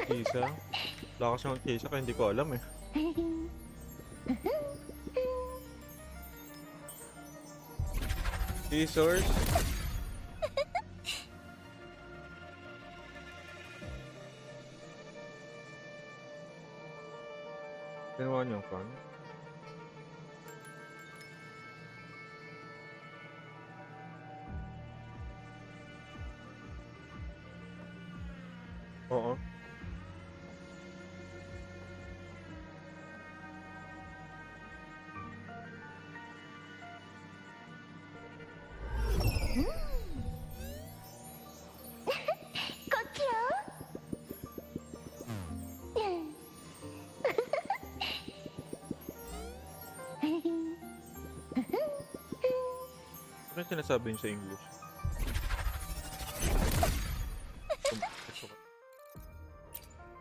Kisa? Lakas ng kisa kaya hindi ko alam eh. Scissors? Ginawa niyong fan? Oo. Ano sinasabi niyo sa English?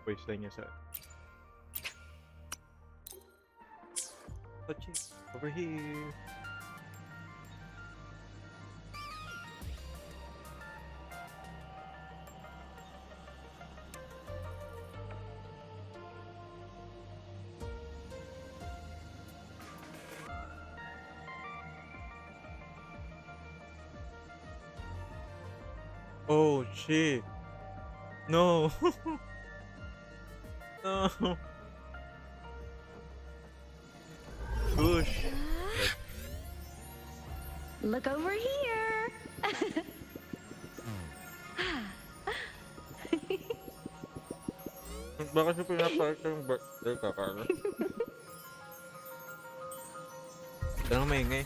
voice line niya sa Touchy, over here. Oh shit. No. No. Push. Look over here. Baka siya pinapakita yung birthday kakala. Tanong maingay.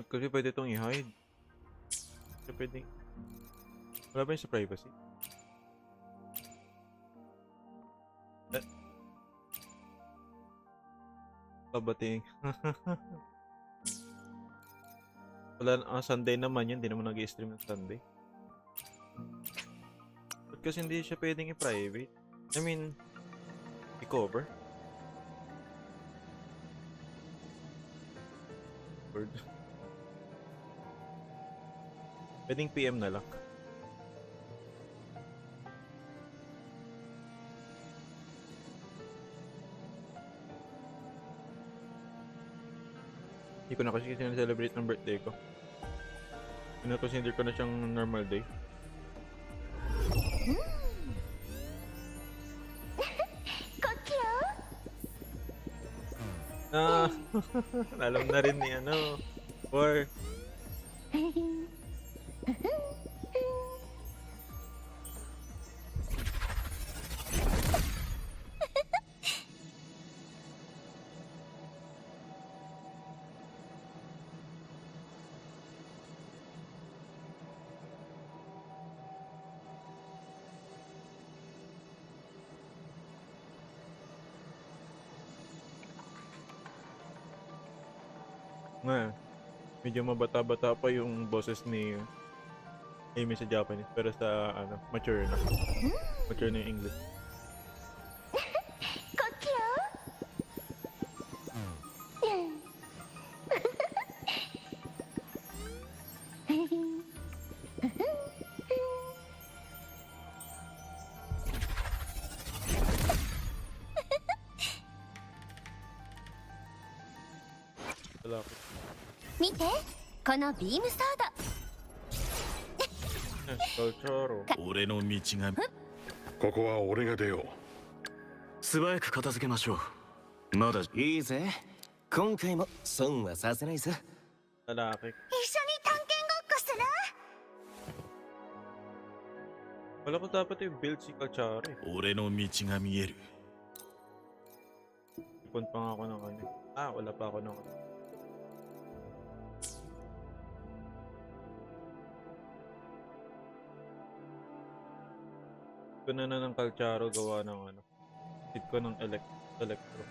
At kasi pwede itong i-hide. Kasi pwede. Wala ba yung sa privacy? Kabating. Wala, Sunday naman yun, hindi naman nag-i-stream ng Sunday. But kasi hindi siya pwedeng i-private. I mean, i-cover. Word. Pwedeng PM na lang. Hindi ko na kasi celebrate ng birthday ko. Consider ko na siyang normal day. Ah, alam na rin ni ano. Or medyo mabata-bata pa yung boses ni Amy sa Japanese, pero sa ano, mature na. Mature na yung English. Lalaki. 見てこのビームソード俺の道がここは俺が出よう素早く片付けましょうまだいいぜ今回も損はさせないさ Lalaki. 一緒に探検ごっこする Wala ko dapat yung build si Kalchari. 俺の道が見える Ipon pa nga ako ng ano. Ah, wala pa ako ng ko na ng Kalcharo gawa ng ano. Hit ko ng electro.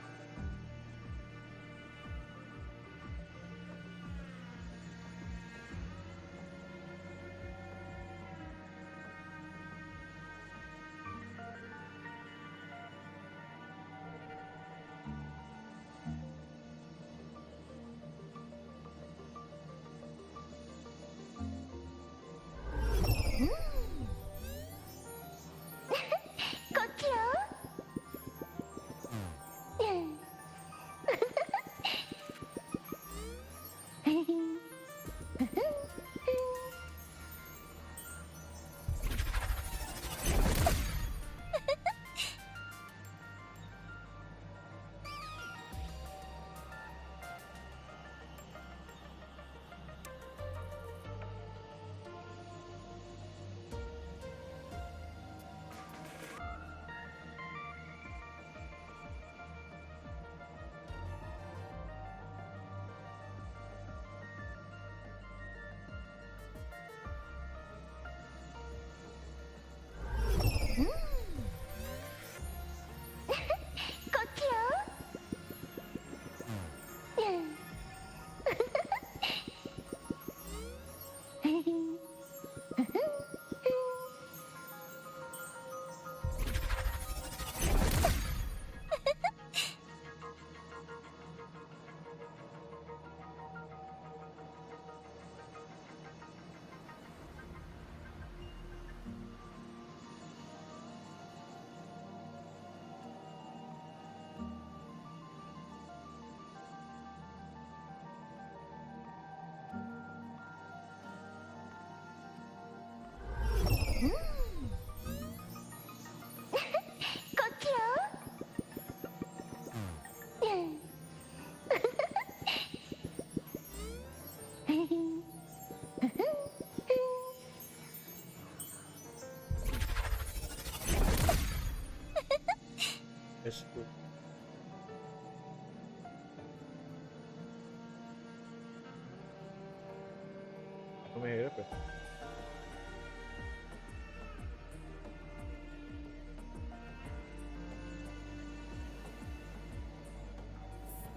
Mahirap eh.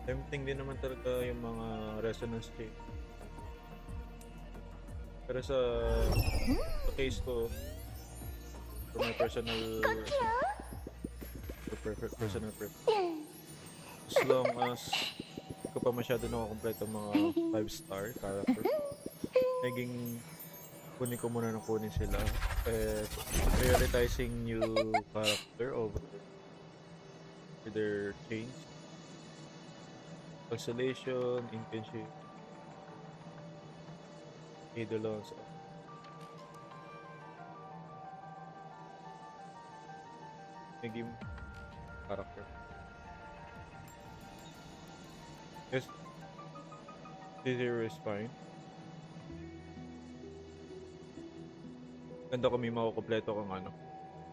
Tempting din naman talaga yung mga resonance change. Pero sa case ko, for my personal personal preference, as long as hindi ko pa masyado nakakompleto mga 5-star character, naging kunin ko muna ng kunin sila. Prioritizing new character over their change. Consolation, internship, idolons, naging character. Yes, zero is fine. Ganda ko may makukompleto kang ano,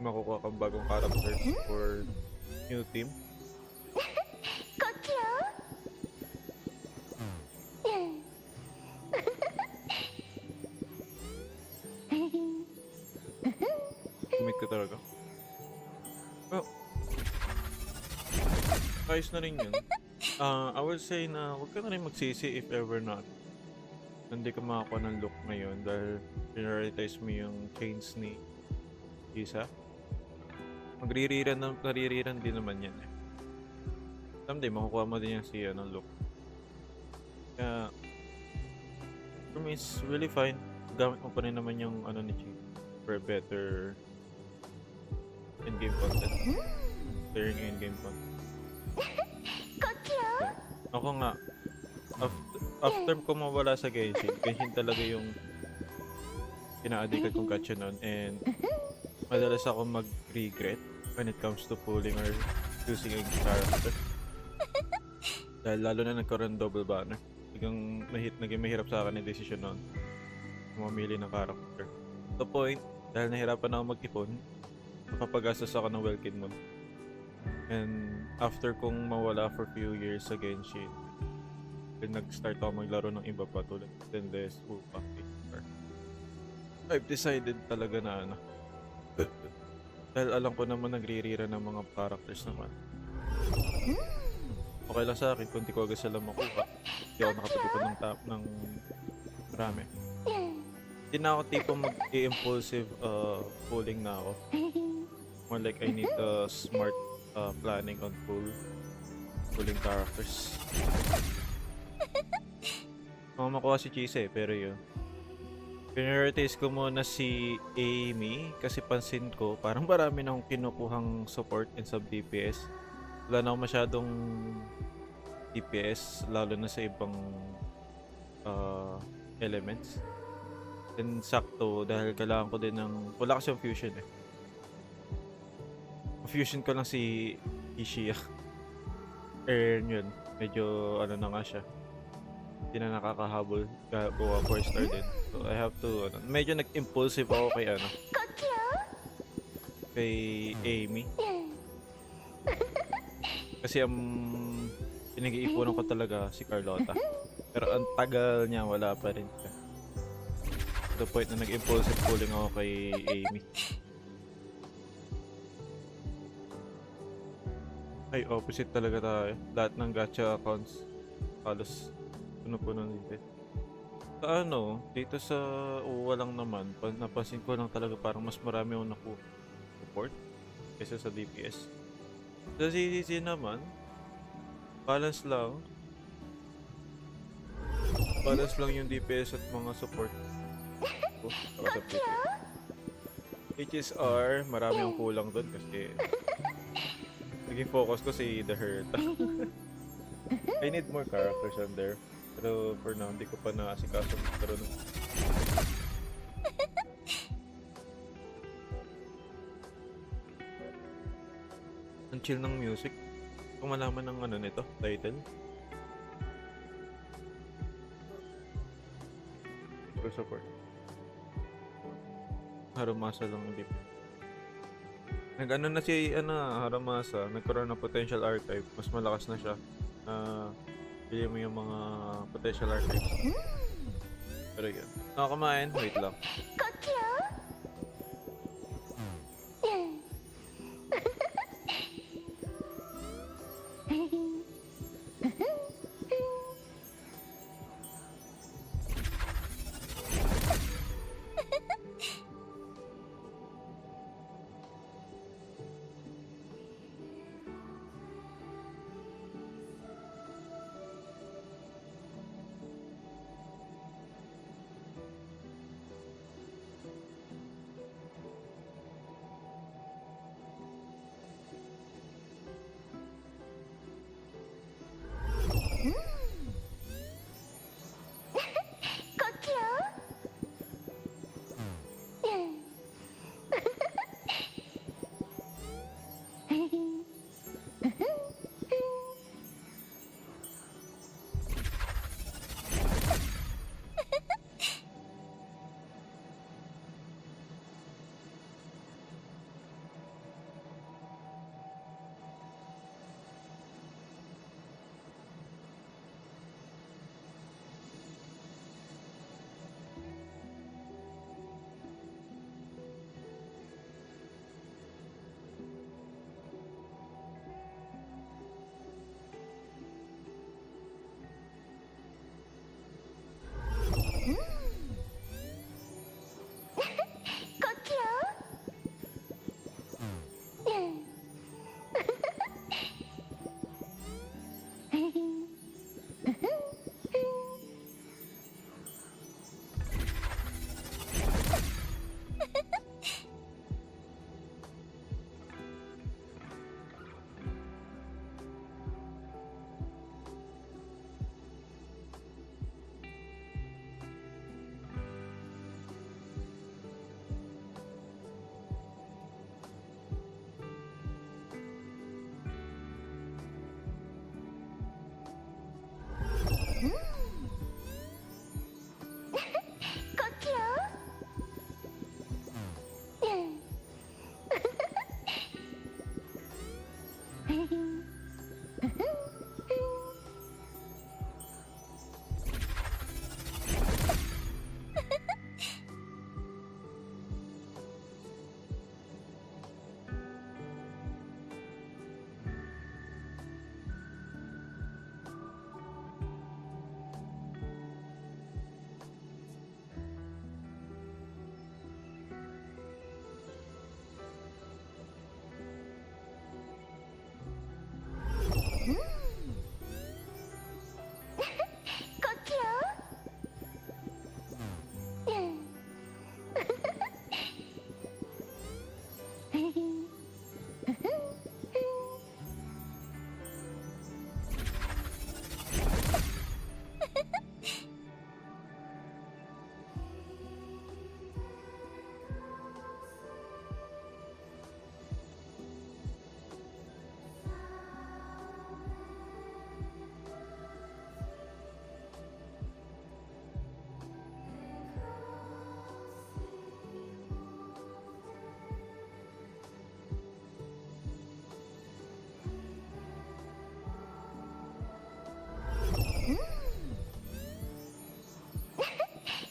makukuha kang bagong character for new team. Commit ko talaga. Well, ayos na rin yun. I would say na huwag ka na rin magsisi if ever not hindi ka makakuha ng look ngayon dahil prioritize mo yung chains ni Isa. Naririran din naman yan eh. Someday makukuha mo din yan siya ng look. Kaya for me it's really fine. Gamit mo pa rin naman yung ano ni Chi for better in-game content. Clearing in-game content. Ako nga, after ko mawala sa Genshin talaga yung pina-addicted kong gacha nun, and madalas ako mag-regret when it comes to pulling or choosing a character. Dahil lalo na nagkaroon double banner. Naging mahirap sa akin yung decision nun. Mamili ng character. To point, dahil nahirapan ako mag-ipon, napapagastos ako ng Welkin Moon. And after kong mawala for few years sa Genshin, then nag-start ako maglaro ng iba pa tulad Tendes, Upa, I've decided talaga na ano. Dahil alam ko naman nagre-rera ng mga characters naman. Okay lang sa akin kung di ko agad sila makuha. Hindi ako nakapag-ipon ng marami. Hindi na ako tipong mag-impulsive pulling na ako. More like I need smart planning on pulling characters. Makuha si Chise pero yun. Prioritize ko muna si Amy kasi pansin ko parang marami na akong kinukuhang support and sub DPS. Wala na ako masyadong DPS lalo na sa ibang elements. And sakto dahil kailangan ko din ng wala kasi yung fusion eh. Fusion ko lang si Ishia. Yun, medyo ano na nga siya. Hindi na nakakahabol gawa 4-star din. So I have to medyo nag-impulsive ako kay Amy. Kasi pinag-iipunan ko talaga si Carlota. Pero ang tagal niya wala pa rin siya. To the point na nag-impulsive pulling ako kay Amy. Ay, opposite talaga tayo. Lahat ng gacha accounts halos puno-puno dito. Sa dito sa UWA lang naman, napansin ko lang talaga parang mas marami akong support kaysa sa DPS. Sa CCC naman, balance lang yung DPS at mga support ko sa DPS. HSR, marami akong kulang doon kasi naging focus ko si The Hurt. I need more characters on there. Pero for now, hindi ko pa naasikaso magkaroon. Ang chill ng music. Kung malaman ng nito, title. For support. Harumasa lang hindi. Na si Haramasa, nagkaroon ng potential archive. Mas malakas na siya. Pili mo yung mga potential archives. Pero yun. Kumain. Wait lang.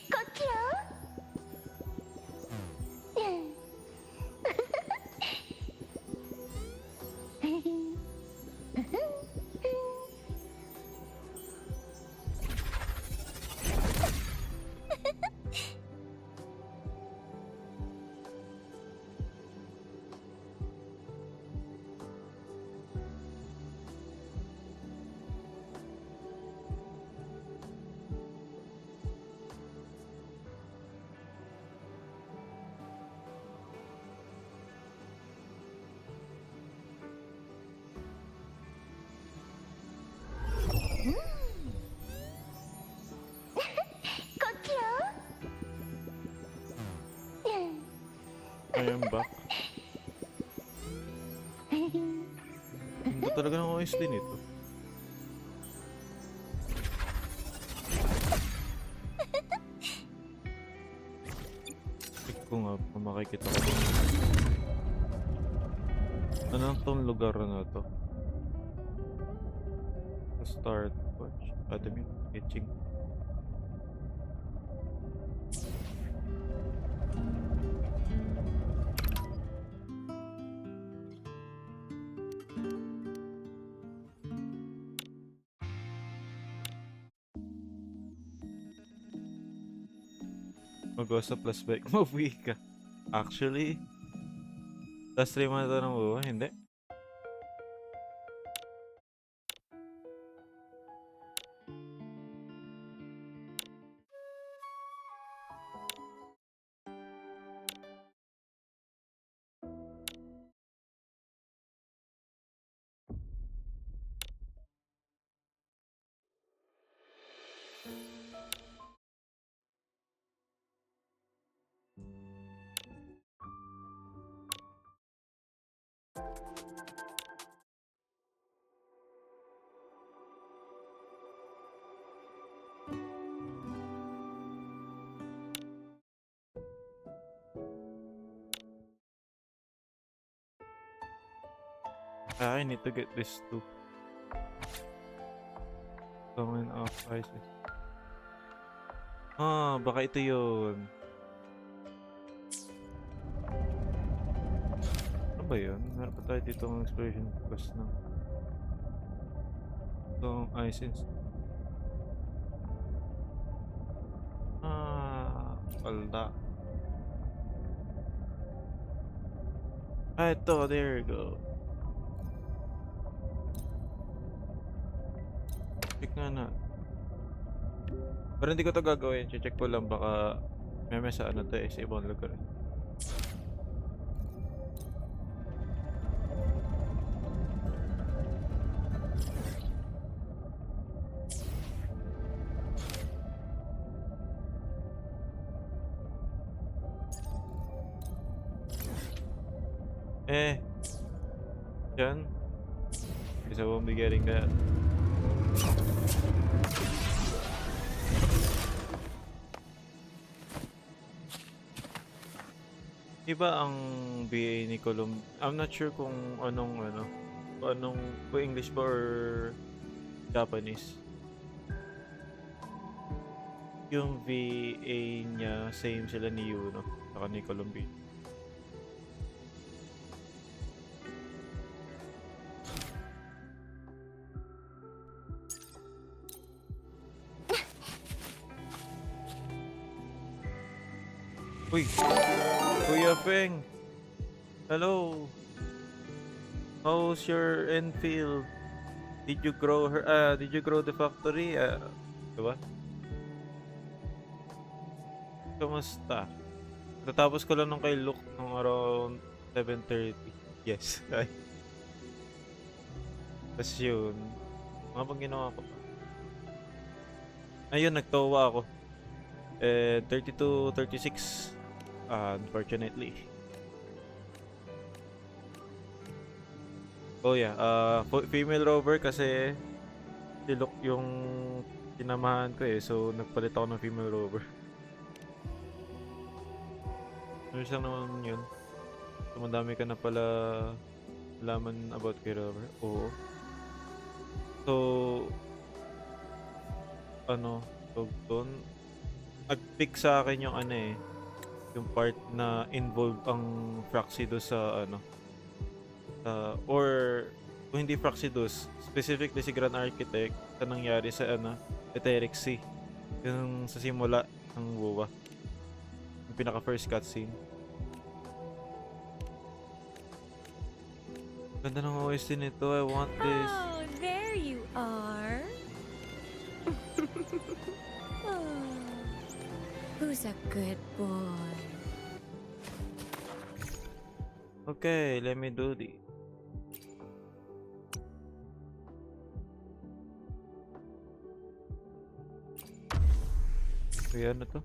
こっちよ。I am back. Ganda talaga ng OS din ito. Check ko nga kung makikita ko din. Anong tong lugar na to? Start watch. Adam yung itching. Mag-usa plus bike. Mabuhi ka. Actually, last 3 months na ng buhay. Hindi. I need to get this too. Summon of Isis. Ah, baka ito yun. Ano ba yun? Meron pa tayo dito ng exploration quest ng itong Isis. Ah, wala. Ah, ito. There you go. Check nga na. Pero hindi ko to gagawin. Check ko lang baka may sa ano to sa ibang lugar. Yan. Guess I won't be getting that. Iba ang BA ni Colum. I'm not sure kung anong kung English ba or Japanese. Yung VA niya same sila ni Yuno saka ni Columbia. Uy! Kuya Feng! Hello! How's your FIL? Did you grow the factory? Diba? Kamusta? Natapos ko lang nung kay Luke nung around 7:30. Yes. Tapos yun. Mga pang ginawa ko pa. Ayun, nagtawa ako. 32-36. Unfortunately. Oh yeah, female rover kasi si Luke yung tinamahan ko so nagpalit ako ng female rover. Ano lang naman yun? So, madami ka na pala laman about kay rover. Oo. So, doon nag-pick sa akin yung yung part na involved ang Fraxidus sa or kung hindi Fraxidus, specifically si Grand Architect sa nangyari sa Etheric Sea, yung sa simula ng WoW, yung pinaka first cutscene. Ganda ng OST nito. I want this. Oh, there you are. Who's a good boy? Okay, let me do this. Kaya ano to?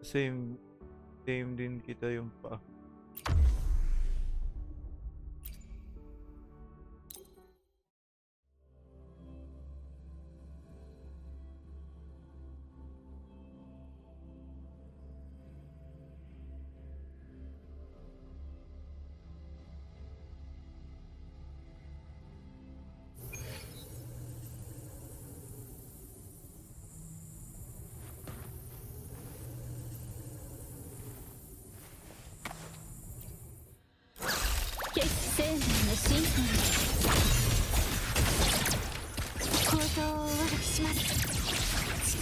Same din kita yung pa.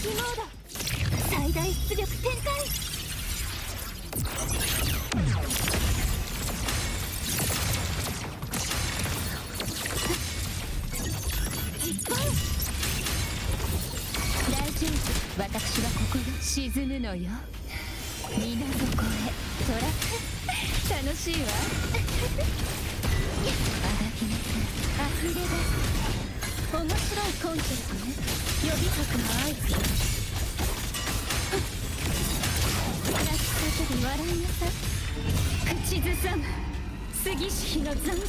式モード最大出力展開実行大丈夫私はここで沈むのよ水底へトラック楽しいわあがきなさい溢れ出す面白いコンセプトね予備作の合図よ泣き叫び笑いなさい口ずさむ杉氏比の残響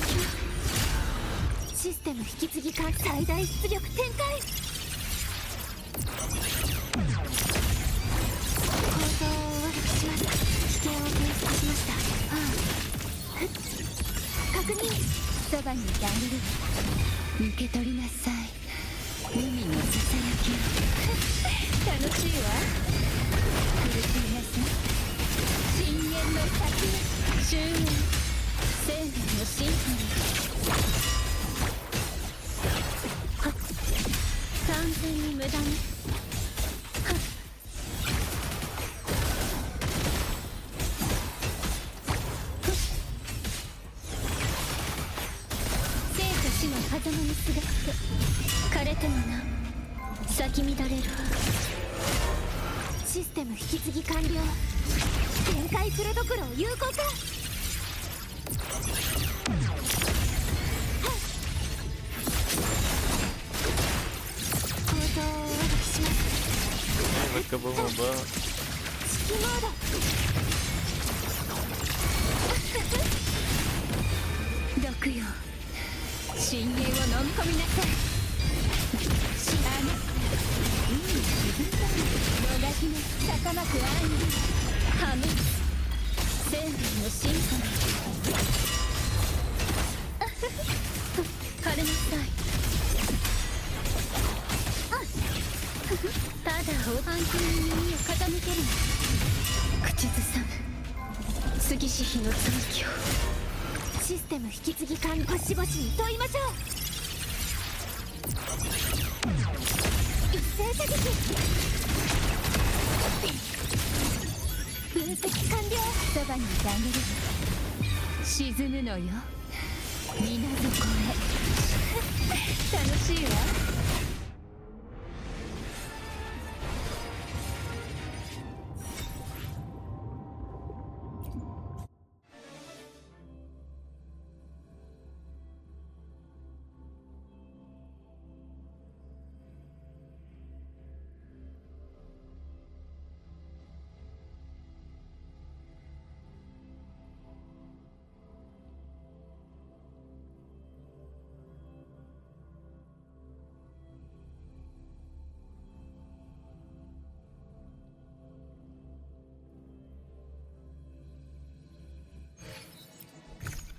システム引き継ぎ艦最大出力展開構造を悪くしました危険を検出しました確認そばにいてあげる受け取りなさい海のささやきを楽しいわ苦しみなさい深淵の先に終焉生命のシンフォニー完全に無駄ね生と死の狭間にすがって枯れてもな咲き乱れるシステム引き継ぎ完了展開プロトコルを有効化構造をお渡しします Ba't ka bumaba? 式モード毒よ深淵を飲み込みなさい知らな海に沈んだの野良姫高まく愛にハム生命のシンフォニー晴れなさいただ安全に耳を傾けるの口ずさむ杉氏比の残響システム引き継ぎ艦星々に問いましょう一斉射撃分析完了そばにいてあげる沈むのよ水底へ楽しいわ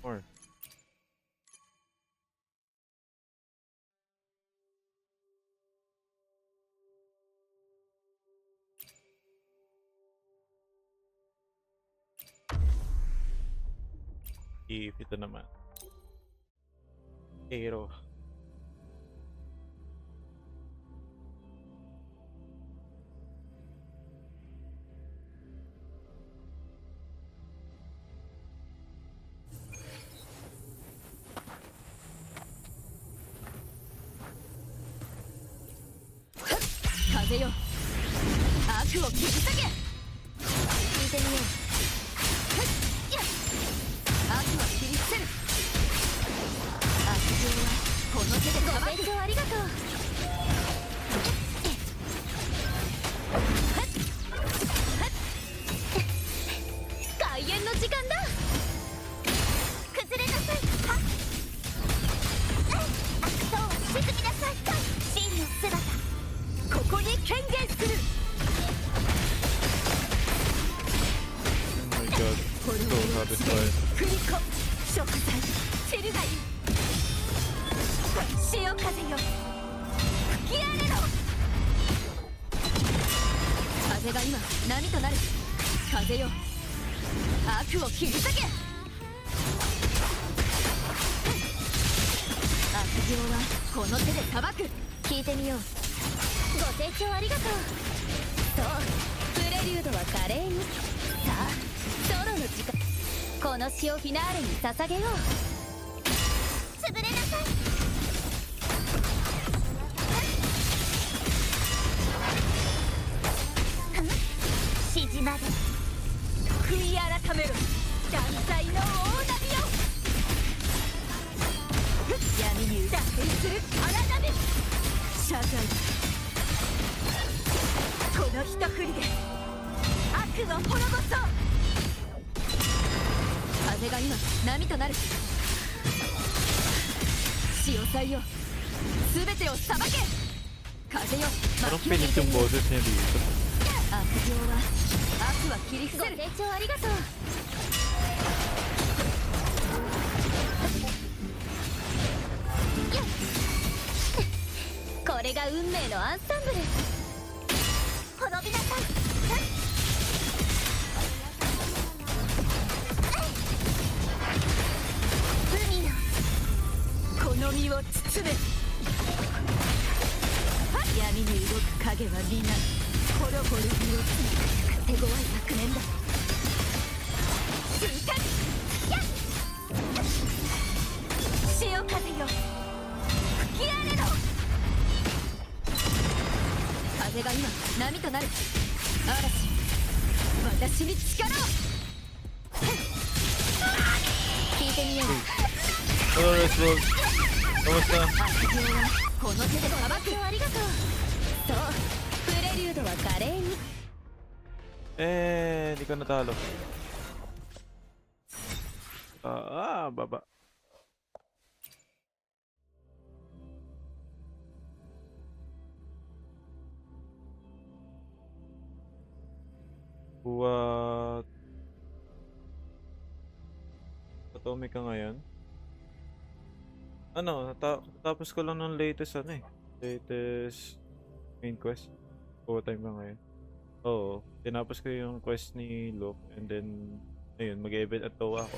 Or if ito naman Hero風よ悪を切り裂け聞いてみよう悪は切り捨てる悪情はこの手でご弁当ありがとう開演の時間だ崩れなさい悪党は沈みなさい真の姿ここに権限する Oh my god, so satisfied. 振り子食材チェルガイ潮風よ吹き荒れろ風が今波となる風よ悪を切り裂け悪行はこの手で裁く聞いてみようご清聴ありがとう。そうプレリュードは華麗に。さあソロの時間、この詩をフィナーレに捧げよう。潰れなさい。しじまで悔い改めろ断罪の大波よ。闇に打点する荒波。謝罪。この一振りで悪を滅ぼそう。風が今波となる。潮祭よ全てを裁け。風よ Parang pilit yung boses niya dito. 悪行は悪は切り伏せる。ご清聴ありがとう。これが運命のアンサンブル。滅びなさい。海のこの身を包め。闇に動く影は皆ほろほろ身をつなぐ手強い悪念だ。瞬間やっ潮風よ吹き荒れろ。風が今波となる。嵐私に力を。聞いてみよう。Hello, Resvog. Kamusta? 悪行はこの手で裁く。ありがとう。そうプレリュードは華麗に。Hindi ka natalo. Baba. What? Atomic ka ngayon? Ano, natapos ko lang ng latest latest main quest. Overtime ka ngayon. Oo, tinapos ko yung quest ni Luke and then ayun, mag-event at Towa ako.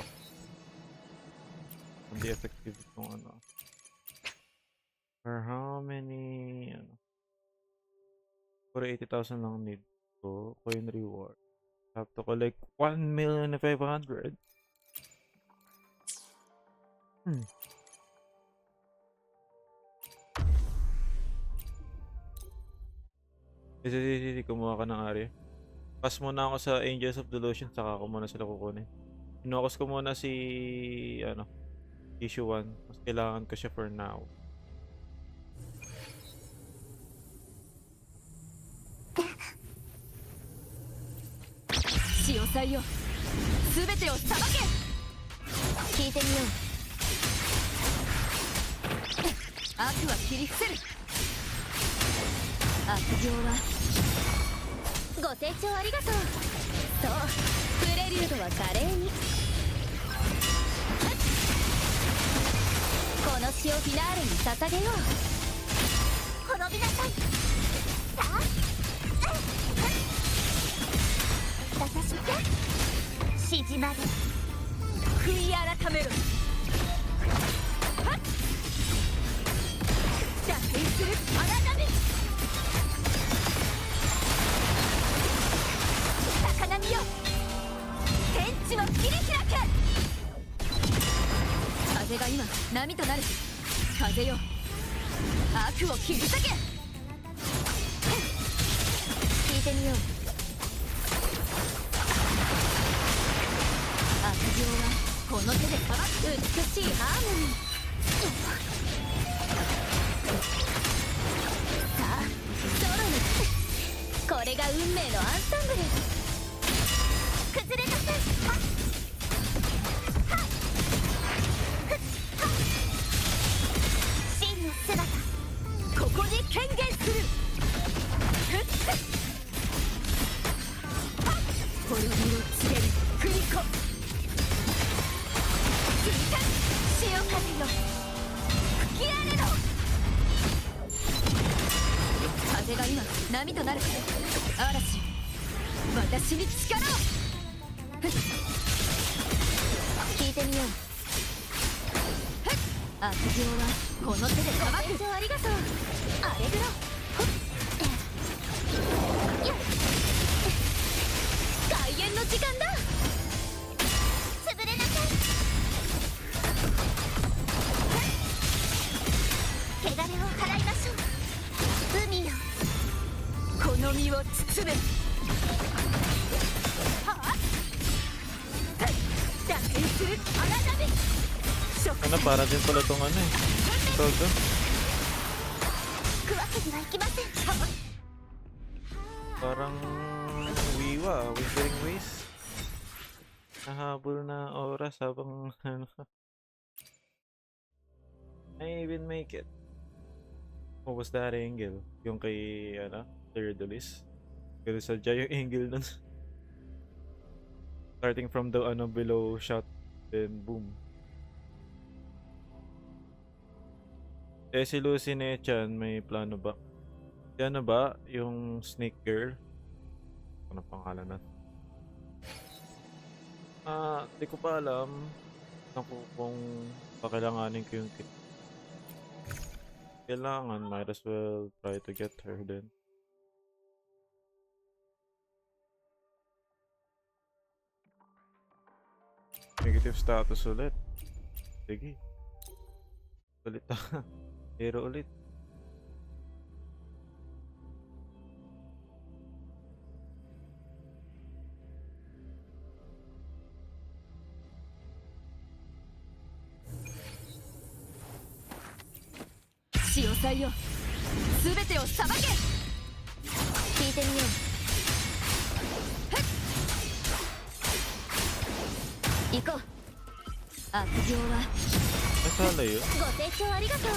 Hindi effective itong ano. For how many for 80,000 lang need ko coin reward. Have to collect 1,500,000. Sige, kumuha ka ng area. Pass muna ako sa Angels of Delusion, saka ako muna sila kukunin. Inokos ko muna si issue 1. Mas kailangan ko siya for now.潮祭よ全てを裁け。聞いてみよう。悪は切り伏せる。悪行はご清聴ありがとう。そうプレリュードは華麗に。この詩をフィナーレに捧げよう。滅びなさい。さあ私ってしじまで悔い改めろ。打点する荒波。高波よ天地を切り開け。風が今波となる。風よ悪を切り裂け。聞いてみよう。悪行はこの手で裁く。美しいハーモニー。さあソロのこれが運命のアンサンブル。崩れなさい。真の姿ここに権限する。滅びを告げるクリコ。潮風よ吹き荒れろ。風が今波となる。嵐私に力を。聞いてみよう。悪行はこの手で裁く。ありがとうアレグロ。開演の時間だ。潰れなさい。汚れを払いましょう。海よ、この身を包め。はあ、打点する荒波。 Ano, para din pala tong ano eh. Todo. 食わせにはいきません。 Parang Wiwa, Wuthering Waves. Nahabol na oras habang ano. I even make it. What was that angle? Yung kay ano, Thirdolis. Pero sadya yung angle nun. Starting from the ano below shot, then boom. Eh si Lucy Nechan may plano ba? Si ano ba? Yung Snake Girl? Ano pangalan na? Di ko pa alam. Kung pakailanganin ko yung kit. Kailangan, might as well try to get her then. Negative status ulit. Sige. Ulit na. Hero ulit. Shiosaiよ、すべてをさばけ。聞いてみよう。行こう。悪行は Nasaan na yun? ご清聴ありがとう。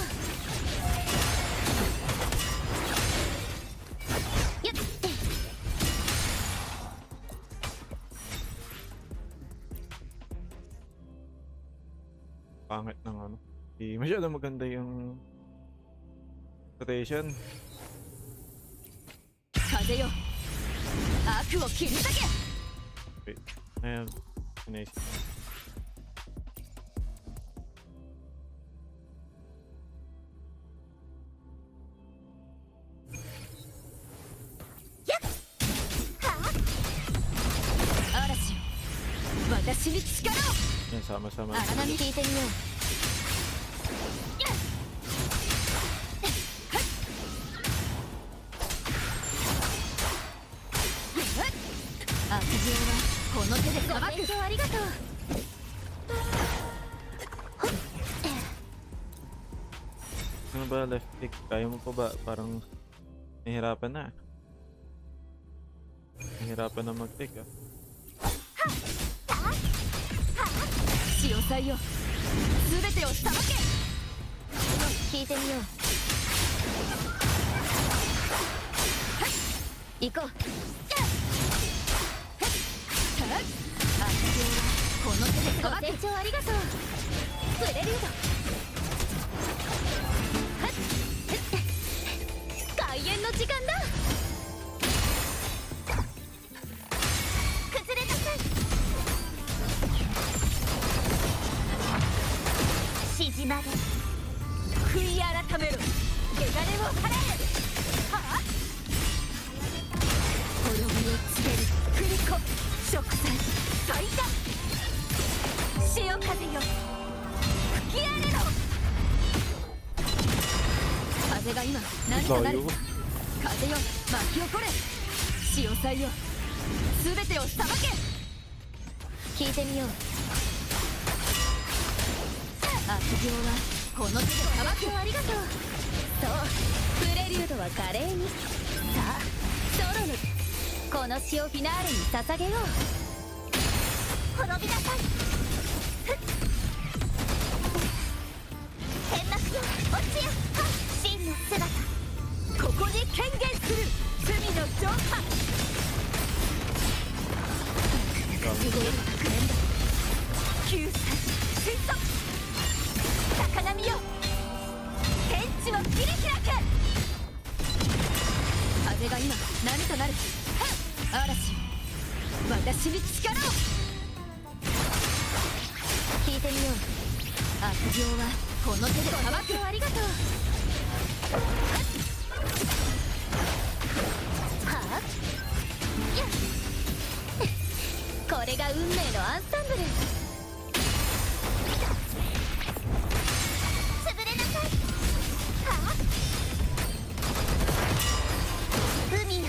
やっ、 Pangit ng ano. Di masyado maganda yung rotation. 風よ、悪を切り裂け。 Wait. Ayan. Nice. Yan, sama-sama. 荒波聞いてみよう。悪行はこの手でさばく。ご清聴ありがとう。 Ano ba left click? Kaya mo pa ba? Parang nahihirapan na. Nahihirapan na mag-click ah. 潮騒よ、すべてをさばけ。聞いてみよう。行こう。悪行はこの手でさばく。ご清聴ありがとう。プレリュード。開演の時間だ。崩れなさい。縮まれ。悔い改めろ。汚れを払え。はあ。滅びを告げるクリコ。植栽最多。潮風よ、吹き荒れろ。風が今何となる。風よ、巻き起これ。潮騒よ、すべてをさばけ。聞いてみよう。悪行はこの手でさばく。ありがとう。そう、プレリュードは華麗に。さあ、ソロのこの詩をフィナーレに捧げよう。滅びなさい。天幕よ、落ちよ。真の姿、ここに権限する。罪の浄化。すごい悪念だ。救済、神速。高波よ、天地を切り開け。風が今波となる。嵐よ、私に力を。聞いてみよう。悪行はこの手でさばく。ありがとう。はあ、れが運命のアンサンブル。潰れなさい。はあ、海よ、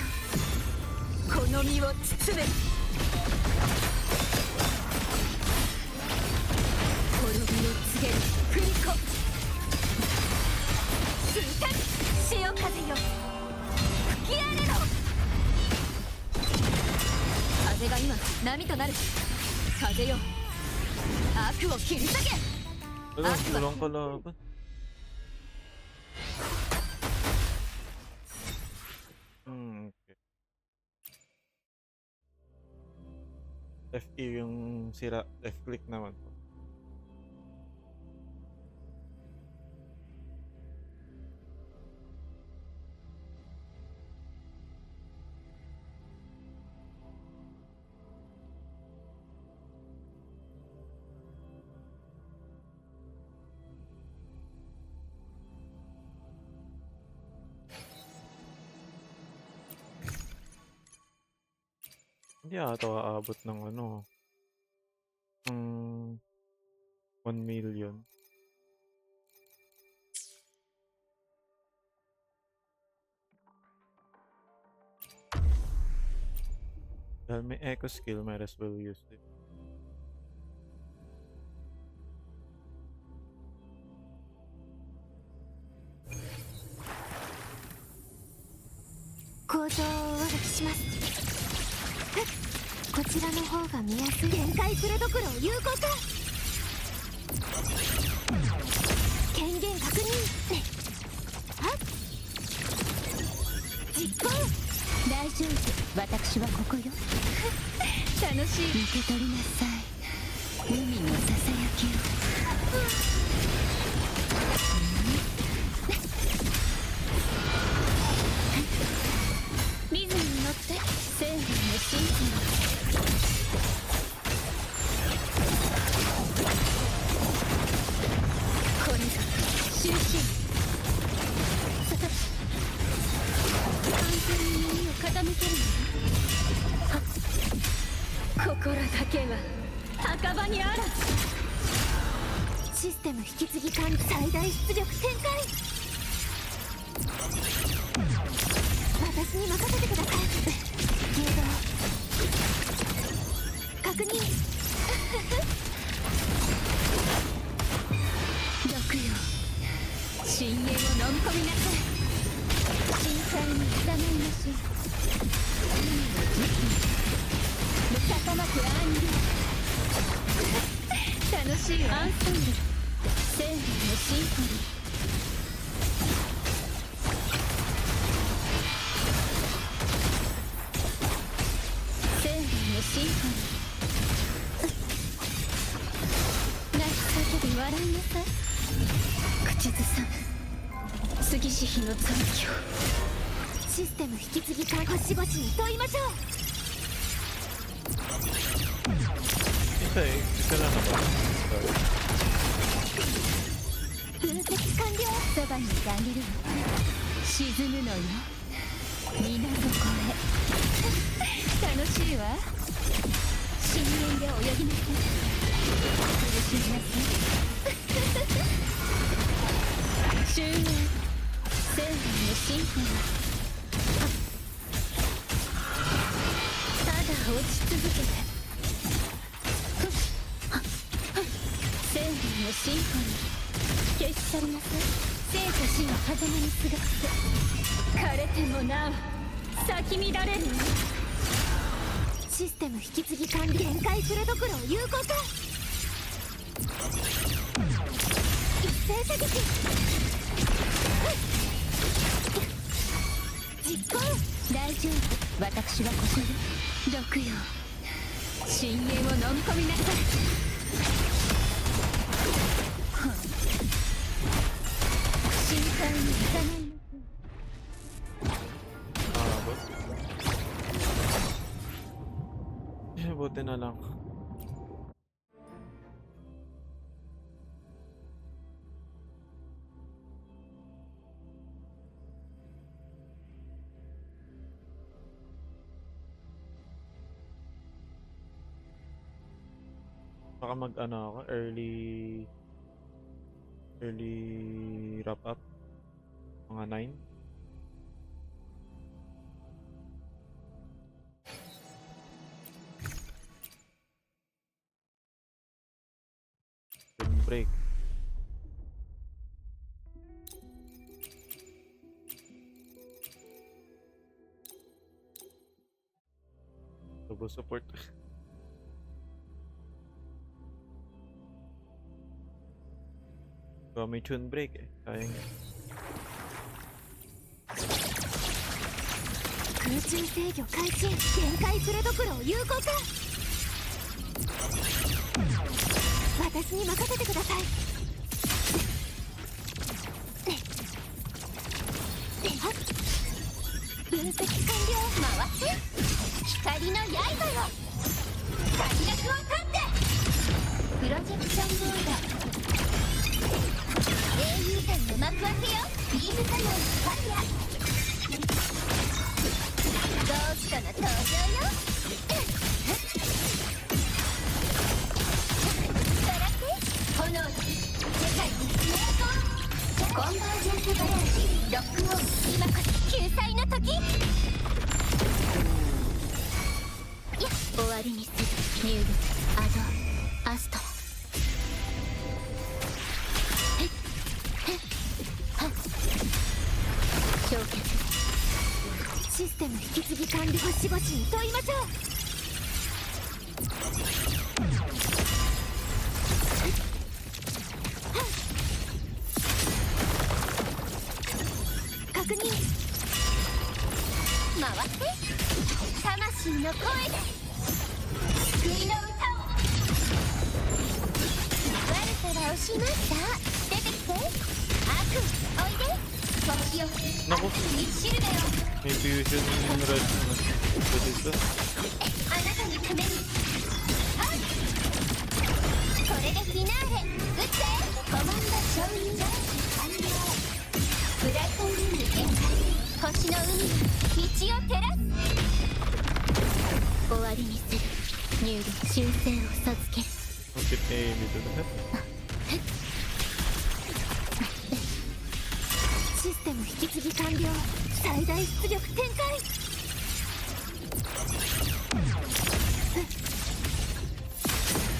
この身を包め。滅びを告げるクリコ。数回潮風よ、吹き荒れろ。風が今波となる。風よ、悪を切り裂け。 Wala, walang kalaban. Okay. FE yung sira, F-click naman to. Hindi ata aabot ng ano, ng 1 million. Dahil may echo skill, might as well use it.こちらの方が見やすい。限界プロトコルを有効化。権限確認。はっ、実行。大丈夫、私はここよ。楽しい。受け取りなさい、海のささやきを。リズムに乗って正義の真実。これが終身。完全に耳を傾けるの。心だけは墓場にあらず。システム引き継ぎ管理、最大出力展開。私に任せてください。誘導確認。毒よ、深淵を飲み込みなさい。深海にいざないまし。海の時期に高まくアンリ。楽しいわ。アンサンブル、正義のシンフォニー。シンフォニー。泣き叫び笑いなさい。口ずさむ杉し日の残響。システム引き継ぎから星々に問いましょう。分析完了。そばにいてあげるわ。沈むのよ、水底へ。楽しいわ。深淵で泳ぎなさい。苦しみなさい。終焉、正義のシンフォニー。ただ落ち続けて。正義のシンフォニー。消し去りなさい。生と死の狭間にすがって枯れてもなお咲き乱れる。システム引き継ぎ管理、限界プロトコルを有効化。一斉射撃。実行。大丈夫、私はここよ。毒よ、深淵を飲み込みなさい。深海に行かない。Buti na lang. Baka mag-ano ako, early wrap up. Mga 9. Break. Turbo support. So, may tune break eh. Sayang eh. 空中制御開始。限界プロドクロを有効化。私に任せてください。分析完了。回って光の刃よ。戦略を立ってプロジェクションモード。英雄感の幕開けよ。ビームカノンファイヤー。ゴーストの登場よ。バラって炎の世界に成功。コンバージェンスバランスロックオン。今こそ救済の時。いや終わりにする。ミュールアドアストラ。氷結。システム引き継ぎ管理星々に問いましょう。確認。回って魂の声で救いの歌を。悪さは押しました。出てきて。悪おいで。時を悪にシルベを。May fusion red na dito. あなたのために。これでフィナーレ。撃ってコマンド承認完了。ブライトウィング展開。星の海に道を照らす。終わりにする。ニュール修正を授ける。Okay, dito na. システム引き継ぎ完了。最大出力展開。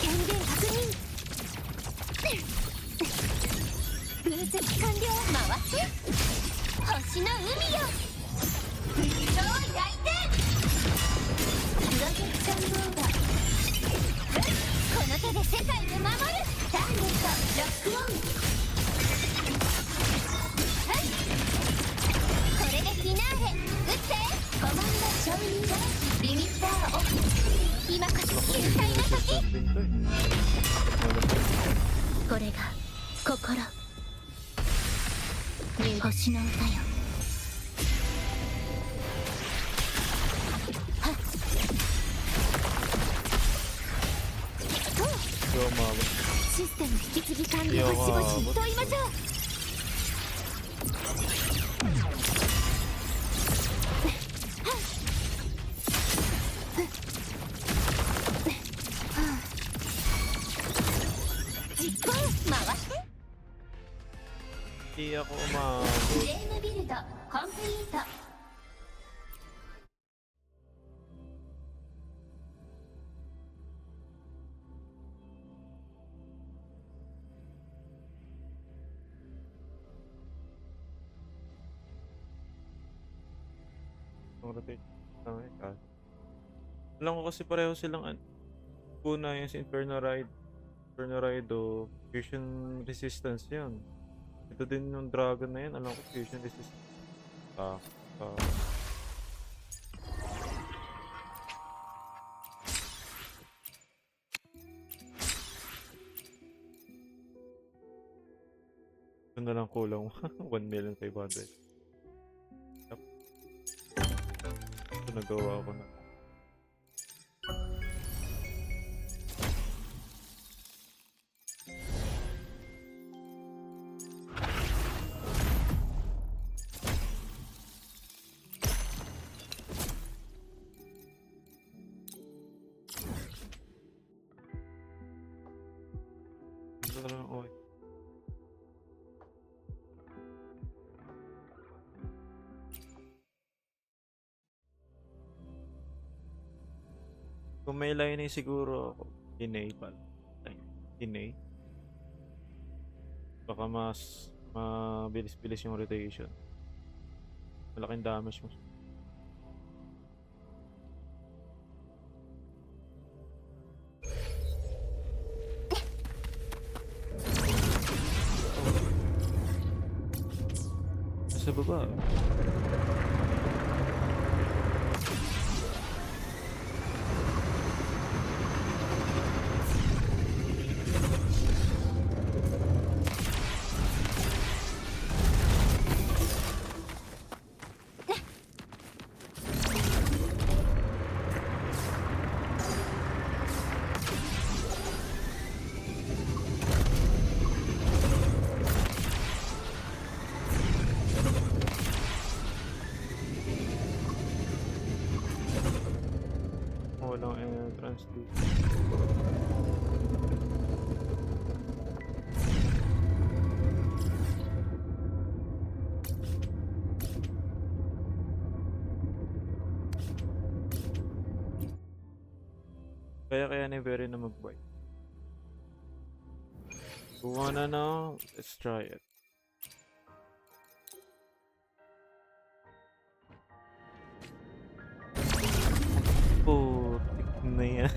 権限確認。分析完了。回って星の海よ。水を焼いてプロジェクションモード。この手で世界を守る。ターゲットロックオン。これでフィナーレ。撃ってコマンド承認。リミッターオフ。今こそ救済の時。これが心。星の歌よ。システム引き継ぎ管理星々に問いましょう。実行回って。Hindi ako umabot. フレームビルドコンプリート。Alam ko kasi pareho silang una yung si Inferno Ride fusion resistance yun. Ito din yung dragon na yun, alam ko fusion resistance. Ito na lang kulang 1,500,000. Yep. Ito nagawa ko na. Kung may line siguro ako, Kinay pala. Kinay. Baka mas mabilis-bilis yung rotation. Malaking damage mo. Sa baba. Walang entrance dito. Kaya ni Very na mag-buy. Kuha na now, let's try it. Oh, tik na yan.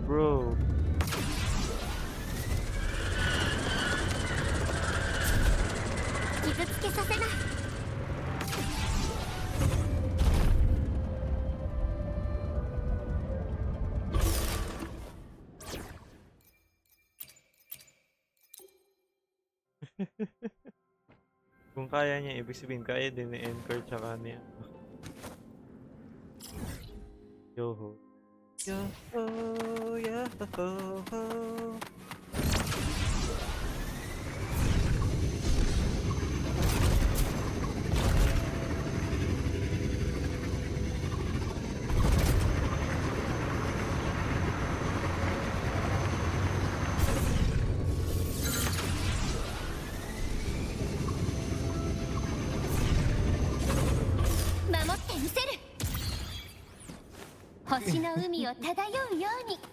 Bro. Kung kaya niya, ibig sabihin, kaya din ni Encore tsaka niya. Yoho. Yoho, yoho.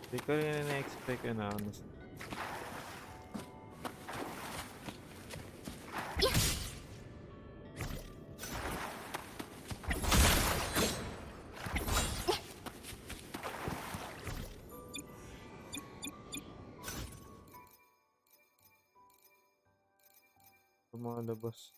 Hindi ko rin na-expect yun na honest. Lumalabas.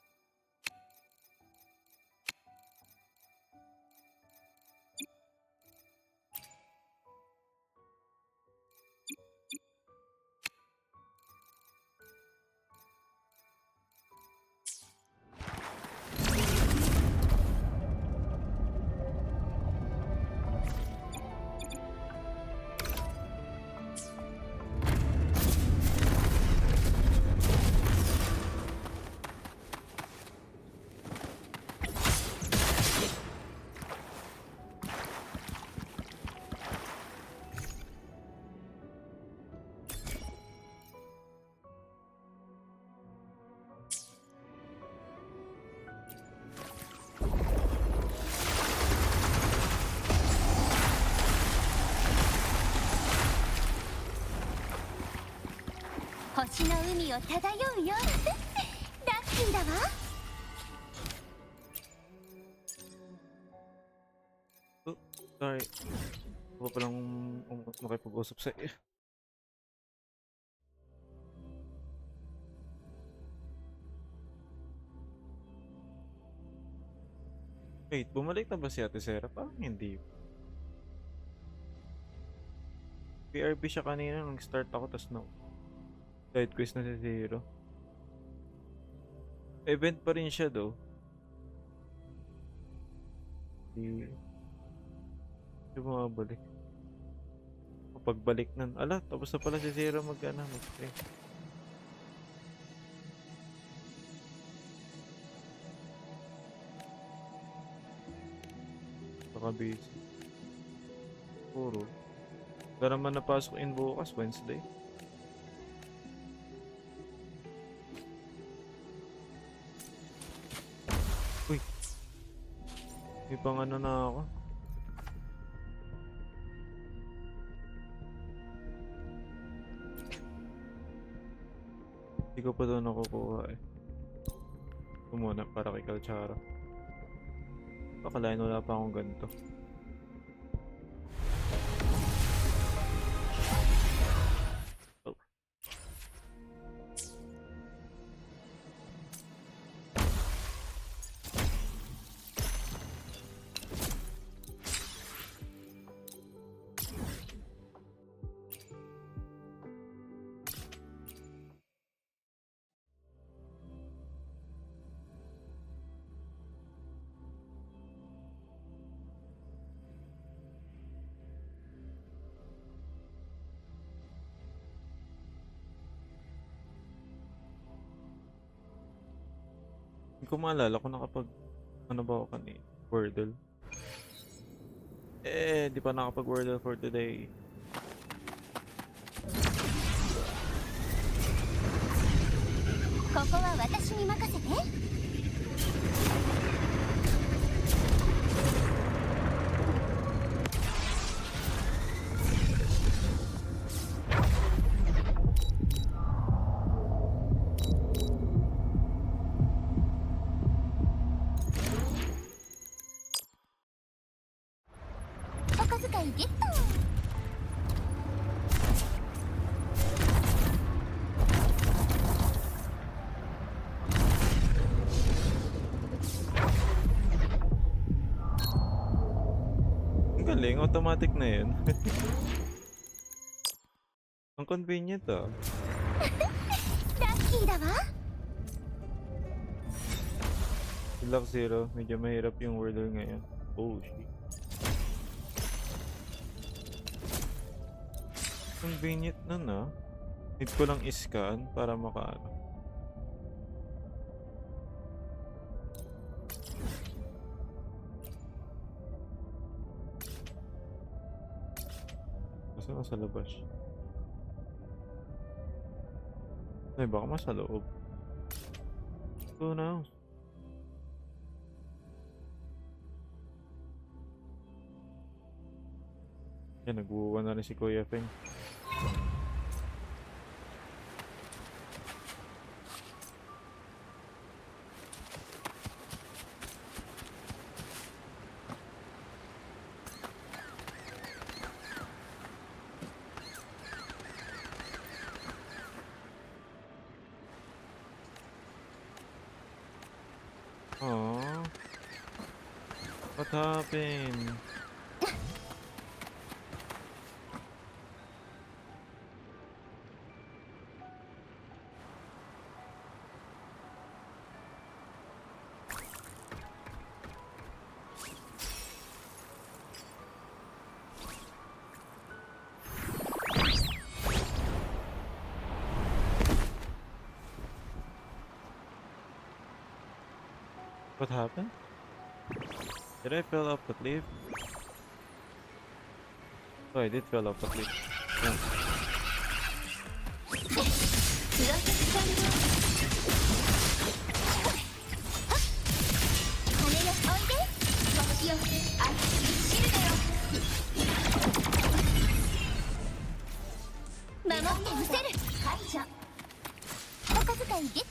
Oh, sorry. Ako palang makipag-usap sa iyo. Wait, bumalik na ba si Ate Sarah? Parang hindi. PRB siya kanina nung start ako, tas no. Side quest na si Zero. Event pa rin siya though. Hindi bumabalik. Pagbalik nun, ala, tapos na pala si Zero mag-stream. Baka busy. Puro. Wala naman napasok in bukas, Wednesday. Uy. May pang ano na ako. Hindi ko pa doon nakukuha eh. Ito muna para kay Kalchara. Akalain wala pa akong ganito. Oh. Hindi ko maalala kung nakapag ano ba ako kanina? Wordle. Di pa nakapag Wordle for today. ここは私に任せて。お小遣いゲット。 Ang galing, automatic na yun. Ang convenient ah. ラッキーだわ。 Block Zero, medyo mahirap yung Wordle ngayon. Oh shit. Convenient nun ah. Need ko lang i-scan para makaano. Kasi nasa labas. Ay, baka masa loob. Who knows? Yan, nagbuwa na rin si Kuya Peng. Aww. What happened? What happened? Did I fell off the cliff? Oh, I did fell off the cliff. Yeah. 守ってみせる。解除。お小遣いゲット。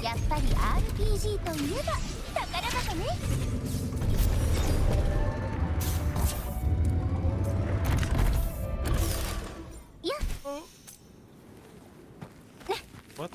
やっぱり RPG といえば宝箱ね。やっ。What?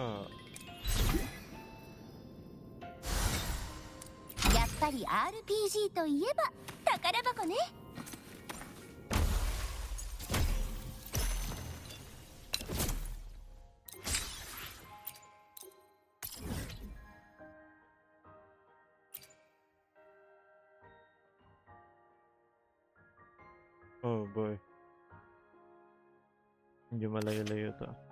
Ah, やっぱり RPG といえば宝箱ね。oh boy. Medyo malayo-layo to.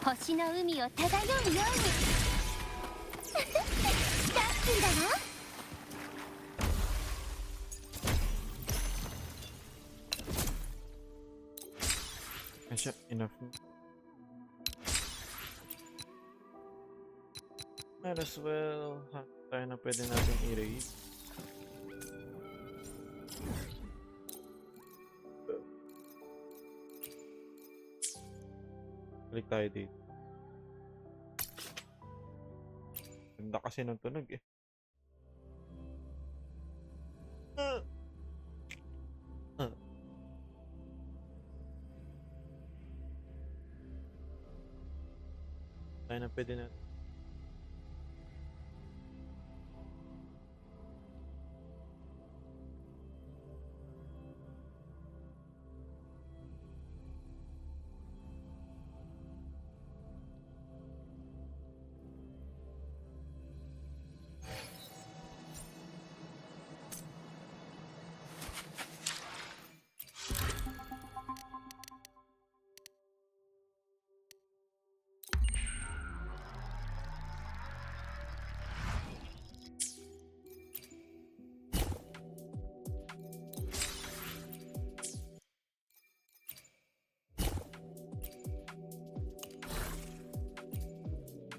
星の海を漂うようにラッキーだな。Asya, enough. Might as well. Tayo na pwede natin i-raid. Balik tayo dito. Ganda kasi ng tunog eh. Tayo na pwede natin.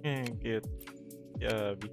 Cute. Yabi.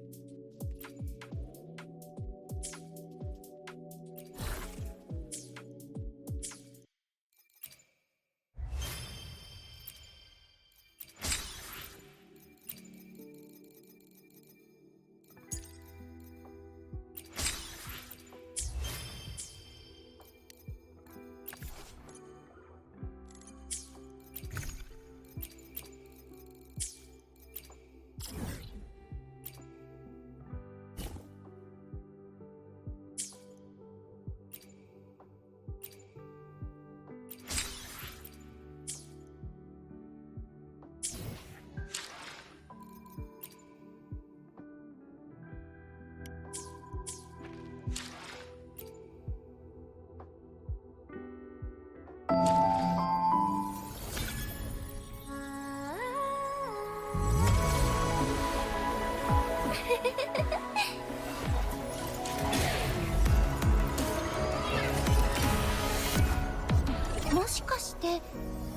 もしかして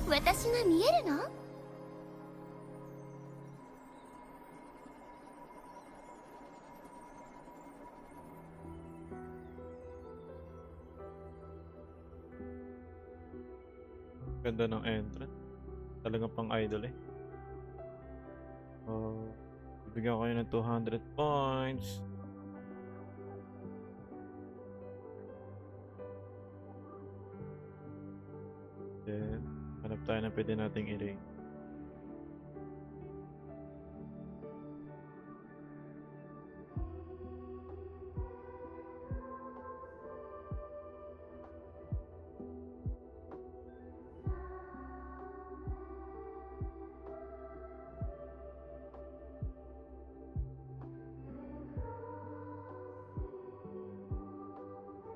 私が見えるの？Ganda ng entrance. Talaga pang idol eh. Bibigyan ko kayo ng 200 points. Then, hanap tayo na pwede nating i-rate.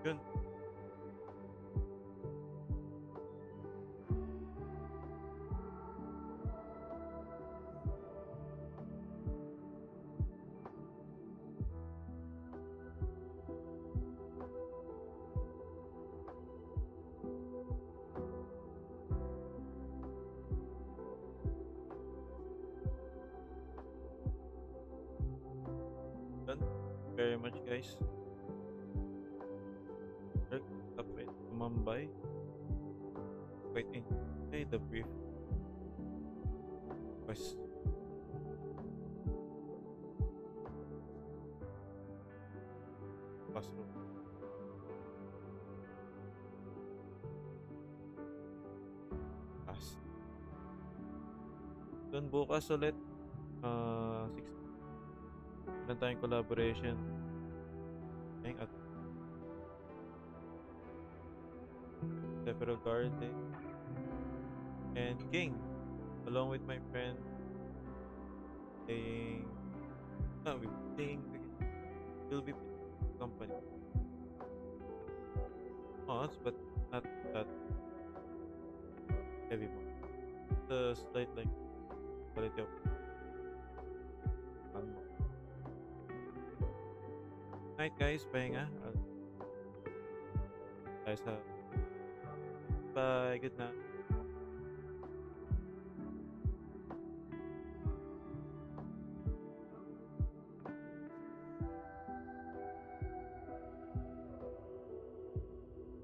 Yun. Done. Very much guys. Tapos tumambay. Quite enjoy the brief quest. Classroom. Class. Doon bukas ulit. 6 na tayong collaboration. Ayun at several garden and king along with my friend playing we playing will be company mods but not that heavy mod. The slight like quality of night guys, pahinga. Guys, bye, good night.